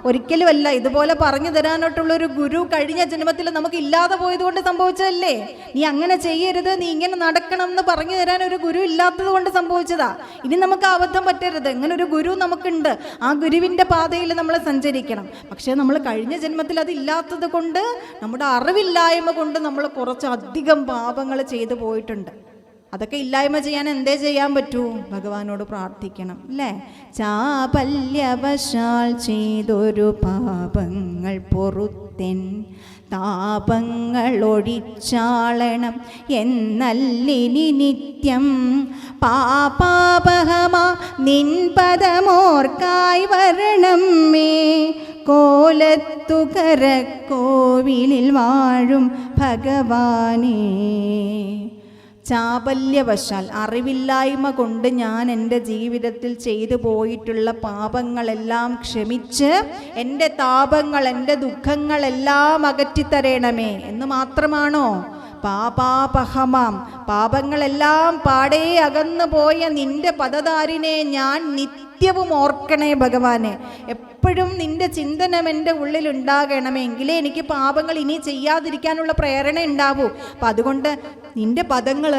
ഒരിക്കലുമല്ല. ഇതുപോലെ പറഞ്ഞു തരാനായിട്ടുള്ളൊരു ഗുരു കഴിഞ്ഞ ജന്മത്തിൽ നമുക്ക് ഇല്ലാതെ പോയത് കൊണ്ട് സംഭവിച്ചതല്ലേ? നീ അങ്ങനെ ചെയ്യരുത്, നീ ഇങ്ങനെ നടക്കണം എന്ന് പറഞ്ഞു തരാൻ ഒരു ഗുരു ഇല്ലാത്തത് കൊണ്ട് സംഭവിച്ചതാ. ഇനി നമുക്ക് അബദ്ധം പറ്റരുത്. ഇങ്ങനെ ഒരു ഗുരു നമുക്കുണ്ട്. ആ ഗുരുവിൻ്റെ പാതയിൽ നമ്മൾ സഞ്ചരിക്കണം. പക്ഷേ നമ്മൾ കഴിഞ്ഞ ജന്മത്തിൽ അതില്ലാത്തത് കൊണ്ട്, നമ്മുടെ അറിവില്ലായ്മ കൊണ്ട് നമ്മൾ കുറച്ചധികം പാപങ്ങൾ ചെയ്തു പോയിട്ടുണ്ട്. അതൊക്കെ ഇല്ലായ്മ ചെയ്യാൻ എന്തേ ചെയ്യാൻ പറ്റൂ? ഭഗവാനോട് പ്രാർത്ഥിക്കണം അല്ലേ? ചാപല്യവശാൽ ചെയ്തൊരു പാപങ്ങൾ പൊറുത്തെൻ താപങ്ങൾ ഒഴിച്ചാളണം എന്നല്ലിനി നിത്യം പാപാപഹമാ നിൻ പദമോർക്കായി വരണം മേ കോലത്തുകര കോവിലിൽ വാഴും ഭഗവാനേ. ചാപല്യവശാൽ, അറിവില്ലായ്മ കൊണ്ട് ഞാൻ എൻ്റെ ജീവിതത്തിൽ ചെയ്തു പോയിട്ടുള്ള പാപങ്ങളെല്ലാം ക്ഷമിച്ച് എൻ്റെ താപങ്ങൾ, എൻ്റെ ദുഃഖങ്ങളെല്ലാം അകറ്റിത്തരണമേ എന്ന് മാത്രമാണോ? പാപാപഹമാം, പാപങ്ങളെല്ലാം പാടേ അകന്നു പോയ നിന്റെ പദധാരിനെ ഞാൻ നിത്യവും ഓർക്കണേ ഭഗവാനെ. എപ്പോഴും നിന്റെ ചിന്തനം എൻ്റെ ഉള്ളിൽ ഉണ്ടാകണമെങ്കിലേ എനിക്ക് പാപങ്ങൾ ഇനി ചെയ്യാതിരിക്കാനുള്ള പ്രേരണ ഉണ്ടാവൂ. അപ്പം അതുകൊണ്ട് നിന്റെ പദങ്ങൾ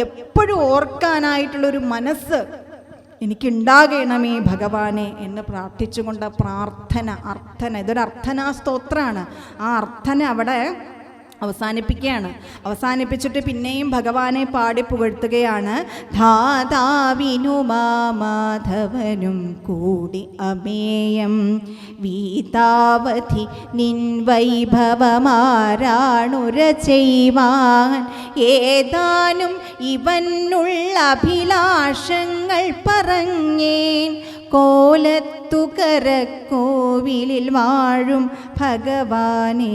എപ്പോഴും ഓർക്കാനായിട്ടുള്ളൊരു മനസ്സ് എനിക്കുണ്ടാകണമേ ഭഗവാനെ എന്ന് പ്രാർത്ഥിച്ചുകൊണ്ട് അർത്ഥന, ഇതൊരു അർത്ഥനാ സ്തോത്രമാണ്. ആ അർത്ഥന അവിടെ അവസാനിപ്പിച്ചിട്ട് പിന്നെയും ഭഗവാനെ പാടി പുകഴ്ത്തുകയാണ്. ധാതാവിനുമാധവനും കൂടി അമേയം വീതാവധി നിൻ വൈഭവമാരാണുര ചെയ്യുവാൻ ഏതാനും ഇവനുള്ള അഭിലാഷങ്ങൾ പറഞ്ഞേൻ കോലത്തുകര കോവിലിൽ വാഴും ഭഗവാനേ.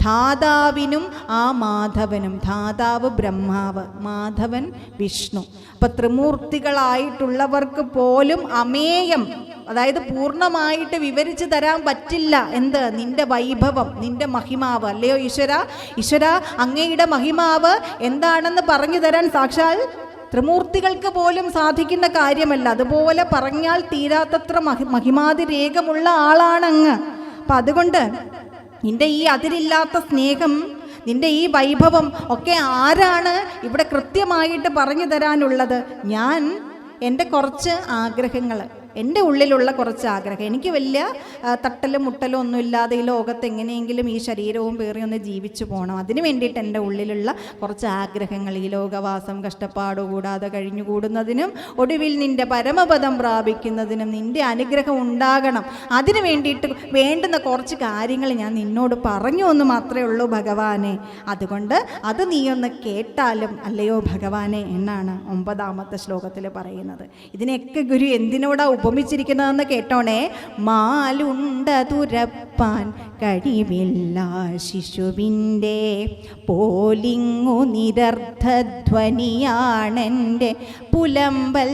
ധാതാവിനും ആ മാധവനും, ധാതാവ് ബ്രഹ്മാവ്, മാധവൻ വിഷ്ണു. അപ്പം ത്രിമൂർത്തികളായിട്ടുള്ളവർക്ക് പോലും അമേയം, അതായത് പൂർണ്ണമായിട്ട് വിവരിച്ചു തരാൻ പറ്റില്ല എന്ത്? നിന്റെ വൈഭവം, നിന്റെ മഹിമാവ്. അല്ലയോ ഈശ്വര? ഈശ്വര, അങ്ങയുടെ മഹിമാവ് എന്താണെന്ന് പറഞ്ഞു തരാൻ സാക്ഷാൽ ത്രിമൂർത്തികൾക്ക് പോലും സാധിക്കുന്ന കാര്യമല്ല. അതുപോലെ പറഞ്ഞാൽ തീരാത്തത്ര മഹിമാതിരേഖമുള്ള ആളാണങ്ങ്. അപ്പം അതുകൊണ്ട് നിന്റെ ഈ അതിരില്ലാത്ത സ്നേഹം, നിന്റെ ഈ വൈഭവം ഒക്കെ ആരാണ് ഇവിടെ കൃത്യമായിട്ട് പറഞ്ഞു തരാനുള്ളത്? ഞാൻ എൻ്റെ കുറച്ച് ആഗ്രഹങ്ങൾ, എൻ്റെ ഉള്ളിലുള്ള കുറച്ച് ആഗ്രഹം, എനിക്ക് വലിയ തട്ടലും മുട്ടലും ഒന്നും ഇല്ലാതെ ഈ ലോകത്ത് എങ്ങനെയെങ്കിലും ഈ ശരീരവും പേറി ഒന്ന് ജീവിച്ചു പോകണം. അതിന് വേണ്ടിയിട്ട് എൻ്റെ ഉള്ളിലുള്ള കുറച്ച് ആഗ്രഹങ്ങൾ, ഈ ലോകവാസം കഷ്ടപ്പാടുകൂടാതെ കഴിഞ്ഞുകൂടുന്നതിനും ഒടുവിൽ നിൻ്റെ പരമപദം പ്രാപിക്കുന്നതിനും നിൻ്റെ അനുഗ്രഹം ഉണ്ടാകണം. അതിന് വേണ്ടിയിട്ട് വേണ്ടുന്ന കുറച്ച് കാര്യങ്ങൾ ഞാൻ നിന്നോട് പറഞ്ഞു എന്ന് മാത്രമേ ഉള്ളൂ ഭഗവാനെ. അതുകൊണ്ട് അത് നീയൊന്ന് കേട്ടാലും അല്ലയോ ഭഗവാനെ എന്നാണ് 9ാമത്തെ ശ്ലോകത്തിൽ പറയുന്നത്. ഇതിനെയൊക്കെ ഗുരു എന്തിനോടാ ഉപമിച്ചിരിക്കുന്നതെന്ന് കേട്ടോണേ. മാലുണ്ട തുരപ്പാൻ കഴിവില്ല ശിശുവിൻ്റെ പോലിങ്ങു നിരർത്ഥധ്വനിയാണെൻ്റെ പുലമ്പൽ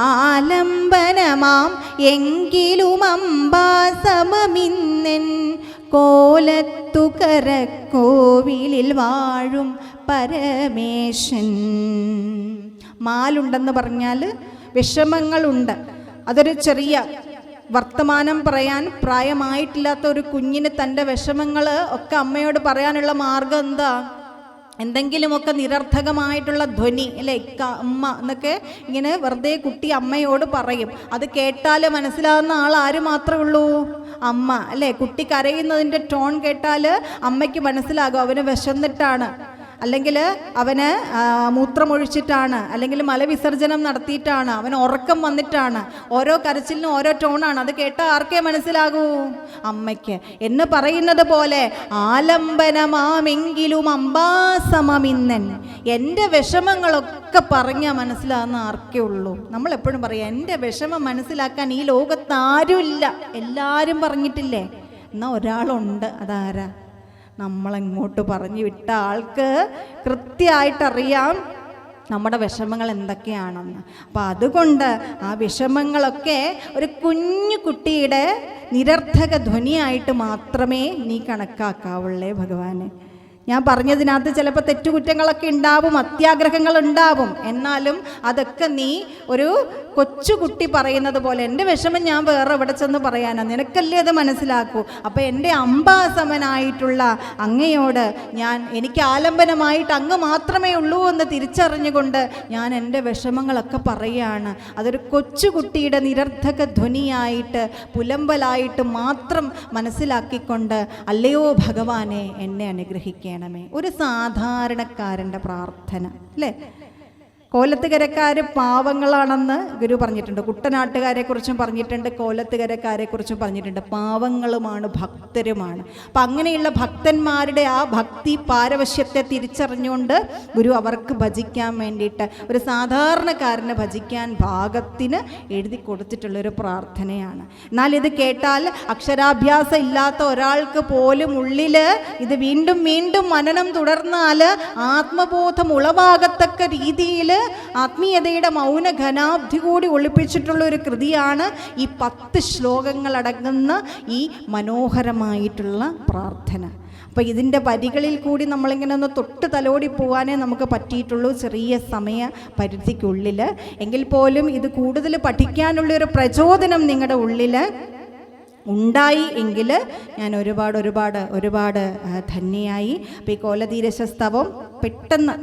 ആലംബനമാം എങ്കിലും അംബാസമമിന്നൻ കോലത്തുകര കോവിലിൽ വാഴും പരമേശൻ. മാലുണ്ടെന്ന് പറഞ്ഞാൽ വിഷമങ്ങളുണ്ട്. അതൊരു ചെറിയ വർത്തമാനം പറയാൻ പ്രായമായിട്ടില്ലാത്ത ഒരു കുഞ്ഞിന് തൻ്റെ വിഷമങ്ങൾ ഒക്കെ അമ്മയോട് പറയാനുള്ള മാർഗം എന്താ? എന്തെങ്കിലുമൊക്കെ നിരർത്ഥകമായിട്ടുള്ള ധ്വനി അല്ലേ, അമ്മ എന്നൊക്കെ ഇങ്ങനെ വെറുതെ കുട്ടി അമ്മയോട് പറയും. അത് കേട്ടാൽ മനസ്സിലാകുന്ന ആൾ ആര് മാത്രമേ ഉള്ളൂ? അമ്മ അല്ലേ. കുട്ടി കരയുന്നതിൻ്റെ ടോൺ കേട്ടാൽ അമ്മയ്ക്ക് മനസ്സിലാകും അവന് വിശന്നിട്ടാണ്, അല്ലെങ്കിൽ അവന് മൂത്രമൊഴിച്ചിട്ടാണ്, അല്ലെങ്കിൽ മലവിസർജനം നടത്തിയിട്ടാണ്, അവന് ഉറക്കം വന്നിട്ടാണ്. ഓരോ കരച്ചിലിനും ഓരോ ടോണാണ്. അത് കേട്ടാൽ ആർക്കേ മനസ്സിലാകൂ? അമ്മയ്ക്ക്. എന്ന് പറയുന്നത് പോലെ ആലംബനമാമെങ്കിലും അംബാസമമിന്നൻ, എൻ്റെ വിഷമങ്ങളൊക്കെ പറഞ്ഞാൽ മനസ്സിലാകുന്ന ആർക്കേ ഉള്ളൂ? നമ്മളെപ്പോഴും പറയാം എൻ്റെ വിഷമം മനസ്സിലാക്കാൻ ഈ ലോകത്ത് ആരുമില്ല, എല്ലാവരും പറഞ്ഞിട്ടില്ലേ? എന്നാൽ ഒരാളുണ്ട്. അതാരാ? നമ്മളെങ്ങോട്ട് പറഞ്ഞു വിട്ട ആൾക്ക് കൃത്യമായിട്ടറിയാം നമ്മുടെ വിഷമങ്ങൾ എന്തൊക്കെയാണെന്ന്. അപ്പം അതുകൊണ്ട് ആ വിഷമങ്ങളൊക്കെ ഒരു കുഞ്ഞു കുട്ടിയുടെ നിരർത്ഥക ധ്വനിയായിട്ട് മാത്രമേ നീ കണക്കാക്കാവുള്ളേ ഭഗവാനെ. ഞാൻ പറഞ്ഞതിനകത്ത് ചിലപ്പോൾ തെറ്റുകുറ്റങ്ങളൊക്കെ ഉണ്ടാവും, അത്യാഗ്രഹങ്ങൾ ഉണ്ടാവും. എന്നാലും അതൊക്കെ നീ ഒരു കൊച്ചുകുട്ടി പറയുന്നത് പോലെ എൻ്റെ വിഷമം ഞാൻ വേറെ എവിടെ ചെന്ന് പറയാനാ, നിനക്കല്ലേ അത് മനസ്സിലാക്കൂ. അപ്പം എൻ്റെ അംബാസമനായിട്ടുള്ള അങ്ങയോട് എനിക്ക് ആലംബനമായിട്ട് അങ്ങ് മാത്രമേ ഉള്ളൂ എന്ന് തിരിച്ചറിഞ്ഞുകൊണ്ട് ഞാൻ എൻ്റെ വിഷമങ്ങളൊക്കെ പറയുകയാണ്. അതൊരു കൊച്ചുകുട്ടിയുടെ നിരർത്ഥക ധ്വനിയായിട്ട് പുലമ്പലായിട്ട് മാത്രം മനസ്സിലാക്കിക്കൊണ്ട് അല്ലയോ ഭഗവാനെ എന്നെ അനുഗ്രഹിക്കണം. ഒരു സാധാരണക്കാരൻ്റെ പ്രാർത്ഥന അല്ലേ. കോലത്തുകരക്കാർ പാവങ്ങളാണെന്ന് ഗുരു പറഞ്ഞിട്ടുണ്ട്. കുട്ടനാട്ടുകാരെ കുറിച്ചും പറഞ്ഞിട്ടുണ്ട്, കോലത്തുകരക്കാരെ കുറിച്ചും പറഞ്ഞിട്ടുണ്ട്. പാവങ്ങളുമാണ്, ഭക്തരുമാണ്. അപ്പം അങ്ങനെയുള്ള ഭക്തന്മാരുടെ ആ ഭക്തി പാരവശ്യത്തെ തിരിച്ചറിഞ്ഞുകൊണ്ട് ഗുരു അവർക്ക് ഭജിക്കാൻ വേണ്ടിയിട്ട് ഒരു സാധാരണക്കാരനെ ഭജിക്കാൻ ഭാഗത്തിന് എഴുതി കൊടുത്തിട്ടുള്ളൊരു പ്രാർത്ഥനയാണ്. എന്നാൽ ഇത് കേട്ടാൽ അക്ഷരാഭ്യാസം ഇല്ലാത്ത ഒരാൾക്ക് പോലും ഉള്ളിൽ ഇത് വീണ്ടും വീണ്ടും മനനം തുടർന്നാൽ ആത്മബോധം ഉളവാകത്തക്ക രീതിയിൽ ആത്മീയതയുടെ മൗന ഘനാബ്ധി കൂടി ഒളിപ്പിച്ചിട്ടുള്ള ഒരു കൃതിയാണ് ഈ 10 ശ്ലോകങ്ങളടങ്ങുന്ന ഈ മനോഹരമായിട്ടുള്ള പ്രാർത്ഥന. അപ്പോൾ ഇതിൻ്റെ വരികളിൽ കൂടി നമ്മളിങ്ങനെ ഒന്ന് തൊട്ട് തലോടി പോകാനേ നമുക്ക് പറ്റിയിട്ടുള്ളൂ ചെറിയ സമയ പരിധിക്കുള്ളിൽ. എങ്കിൽ പോലും ഇത് കൂടുതൽ പഠിക്കാനുള്ളൊരു പ്രചോദനം നിങ്ങളുടെ ഉള്ളിൽ ഉണ്ടായി എങ്കിൽ ഞാൻ ഒരുപാട് ധന്യയായി. അപ്പോൾ ഈ കോലതീരശസ്തവം പെട്ടെന്ന്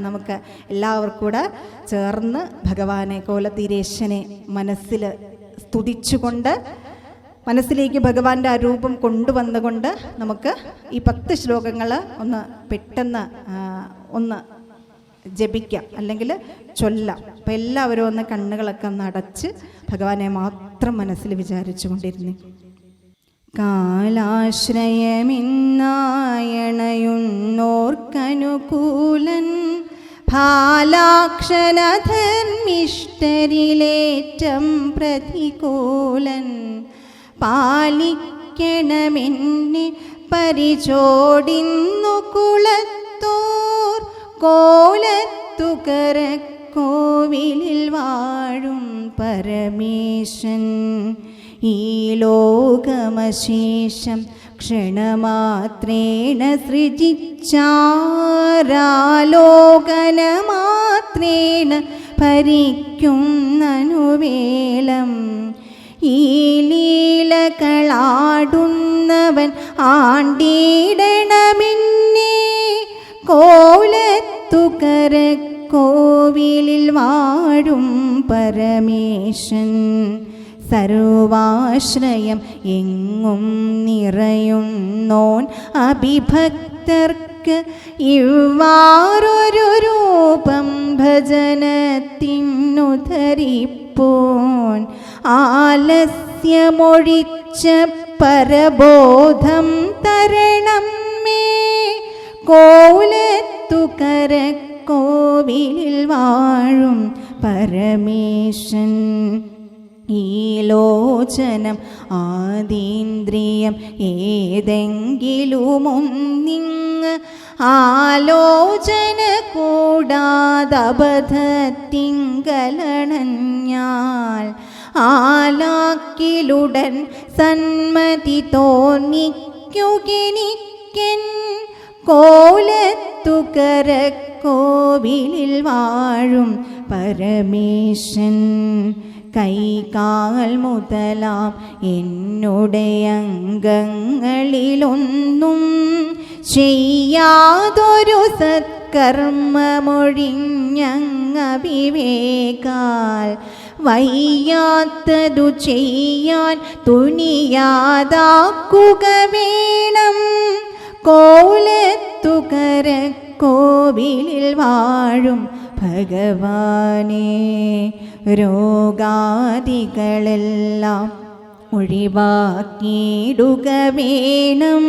നമുക്ക് എല്ലാവർക്കും കൂടെ ചേർന്ന് ഭഗവാനെ കോലതീരേശനെ മനസ്സിൽ സ്തുതിച്ചുകൊണ്ട് മനസ്സിലേക്ക് ഭഗവാന്റെ ആ രൂപം കൊണ്ടുവന്നുകൊണ്ട് നമുക്ക് ഈ 10 ശ്ലോകങ്ങൾ ഒന്ന് പെട്ടെന്ന് ഒന്ന് ജപിക്കാം, അല്ലെങ്കിൽ ചൊല്ലാം. അപ്പം എല്ലാവരും ഒന്ന് കണ്ണുകളൊക്കെ ഒന്ന് അടച്ച് ഭഗവാനെ മാത്രം മനസ്സിൽ വിചാരിച്ചു കൊണ്ടിരുന്നു. കാലാശ്രയമിന്നായണയുന്നോർക്കനുകൂലൻ ഭാലാക്ഷരധർമ്മിഷ്ടരിലേറ്റം പ്രതികൂലൻ പാലിക്കണമെന്നെ പരിചോടിന്നു കുളത്തോർ കോലത്തുകര കോവിലിൽ വാഴും പരമേശൻ ഈ ലോകമശേഷം ക്ഷണമാത്രേണ സൃജിച്ചാരാലോകനമാത്രേണ ഭരിക്കുന്നനുവേലം ഈ ലീലകളാടുന്നവൻ ആണ്ടിടണമെന്നേ കോലത്തുകര കോവിലിൽ വാഴും പരമേശൻ സർവാശ്രയം എങ്ങും നിറയുന്നോൻ അഭിഭക്തർക്ക് ഇവ്വാറൊരു രൂപം ഭജനത്തിനു ധരിപ്പോൻ ആലസ്യമൊഴിച്ച പരബോധം തരണം മേ കോലത്തുകര കോവിലിൽ വാഴും പരമേശൻ ഈ ലോചനം ആദീന്ദ്രിയം ഏതെങ്കിലുമൊന്നിങ് ആലോചന കൂടാതബദ്ധത്തിങ്കലണഞ്ഞാൽ ആലാക്കിലുടൻ സന്മതി തോന്നിക്കുകെനിക്കൻ കോലത്തുകര കോവിലിൽ വാഴും പരമേശൻ. കൈകാൽ മുതലാം എന്നുടെ അംഗങ്ങളിലൊന്നും ചെയ്യാതൊരു സത്കർമ്മമൊഴിഞ്ഞങ്ങവിവേകാൽ വയ്യാത്തതു ചെയ്യാൻ തുനിയാതാക്കുക വേണം. കോലത്തുകര കോവിലിൽ വാഴും ഭഗവാനേ, രോഗാദികളെല്ലാം ഒഴിവാക്കിയിടുക വേണം.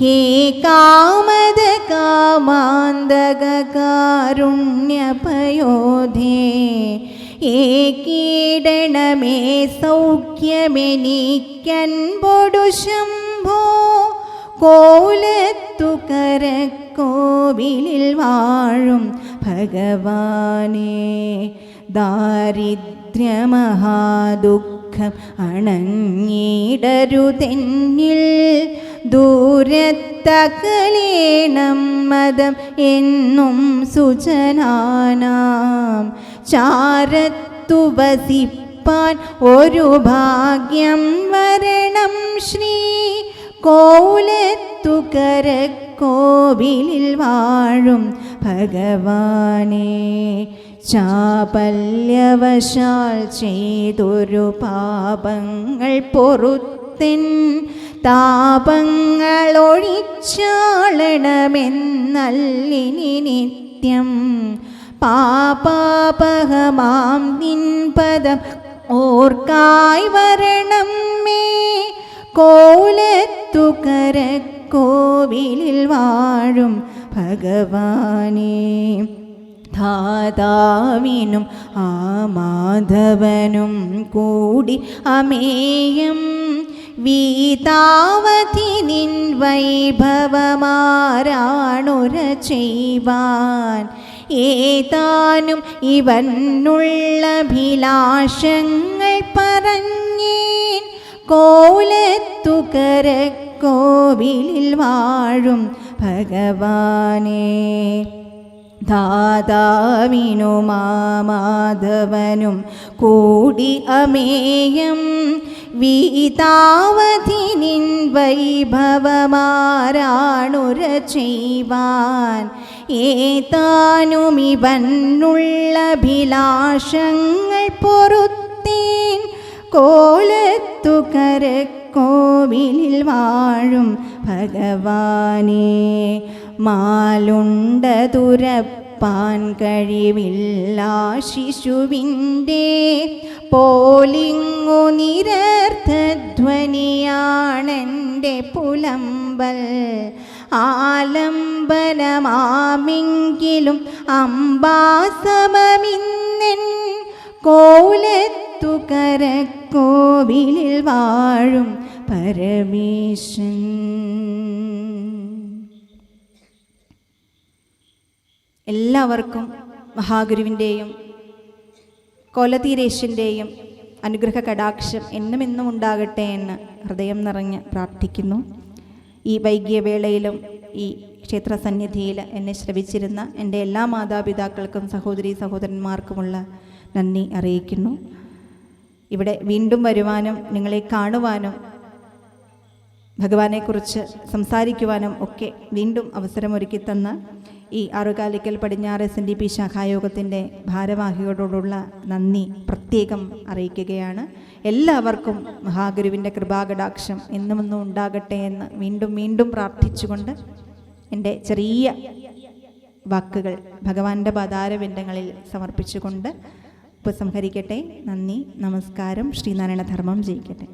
ഹേ കാമദ കാമാന്തക കാരുണ്യപയോധേ, ഏകീടണമേ സൗഖ്യമെനിക്കൻപൊടു ശംഭോ. കോലത്തുകര കോവിലിൽ വാഴും ഭഗവാനേ, ദാരിദ്ര്യമഹാദുഃഖം അണഞ്ഞിടരുതെന്നിൽ. ദൂരത്തകലേണം മതം എന്നും സുജനാനാം. ചാരത്തു വസിപ്പാൻ ഒരു ഭാഗ്യം വരണം ശ്രീ. കോലത്തുകര കോവിലിൽ വാഴും ഭഗവാനേ, ചാപല്യവശാൽ ചെയ്തൊരു പാപങ്ങൾ പൊറുത്തൻ താപങ്ങളൊഴിച്ചാളണമെന്നല്ലിനി നിത്യം. പാപാപഹമാം നിൻ പദം ഓർക്കായി വരണം മേ. കോലത്തുകര കോവിലിൽ വാഴും ഭഗവാനേ, ധാതാവിനും ആ മാധവനും കൂടി അമേയം. വീതാവധി നിൻ വൈഭവമാരാണുര ചെയ്വാൻ. ഏതാനും ഇവനുള്ളഭിലാഷങ്ങൾ പറഞ്ഞേൻ. കോലത്തുകര കോവിലിൽ വാഴും ഭഗവാനേ, ധാതാവിനും മാധവനും കൂടി അമേയം. വീതാവധി നിൻ വൈഭവമാരാണുര ചെയ്വാൻ. ഏതാനും ഇവനുള്ളഭിലാഷങ്ങൾ പൊറുത്തേൻ. കോലത്തുകര കോവിലിൽ വാഴും ഭഗവാനേ, മാലുണ്ട തുരപ്പാൻ കഴിവില്ല ശിശുവിൻ്റെ പോലിങ്ങു നിരർത്ഥധ്വനിയാണെൻ്റെ പുലമ്പൽ. ആലംബനമാമെങ്കിലും അംബാസമമിന്നെൻ. കോലത്തുകര കോവിലിൽ വാഴും പരമേശൻ. എല്ലാവർക്കും മഹാഗുരുവിൻ്റെയും കോലതീരേശൻ്റെയും അനുഗ്രഹ കടാക്ഷം എന്നും എന്നും ഉണ്ടാകട്ടെ എന്ന് ഹൃദയം നിറഞ്ഞ് പ്രാർത്ഥിക്കുന്നു. ഈ വൈകിയ വേളയിലും ഈ ക്ഷേത്ര സന്നിധിയിൽ എന്നെ ശ്രവിച്ചിരുന്ന എൻ്റെ എല്ലാ മാതാപിതാക്കൾക്കും സഹോദരീ സഹോദരന്മാർക്കുമുള്ള നന്ദി അറിയിക്കുന്നു. ഇവിടെ വീണ്ടും വരുവാനും നിങ്ങളെ കാണുവാനും ഭഗവാനെക്കുറിച്ച് സംസാരിക്കുവാനും ഒക്കെ വീണ്ടും അവസരമൊരുക്കി തന്ന ഈ ആറുകാലിക്കൽ പടിഞ്ഞാറ് SNDP ശാഖായോഗത്തിൻ്റെ ഭാരവാഹികളോടുള്ള നന്ദി പ്രത്യേകം അറിയിക്കുകയാണ്. എല്ലാവർക്കും മഹാഗുരുവിൻ്റെ കൃപാകടാക്ഷം എന്നും ഉണ്ടാകട്ടെ എന്ന് വീണ്ടും വീണ്ടും പ്രാർത്ഥിച്ചുകൊണ്ട് എൻ്റെ ചെറിയ വാക്കുകൾ ഭഗവാന്റെ പാതാരവിന്ദങ്ങളിൽ സമർപ്പിച്ചുകൊണ്ട് ഉപസംഹരിക്കട്ടെ. നന്ദി, നമസ്കാരം. ശ്രീനാരായണ ധർമ്മം ജയിക്കട്ടെ.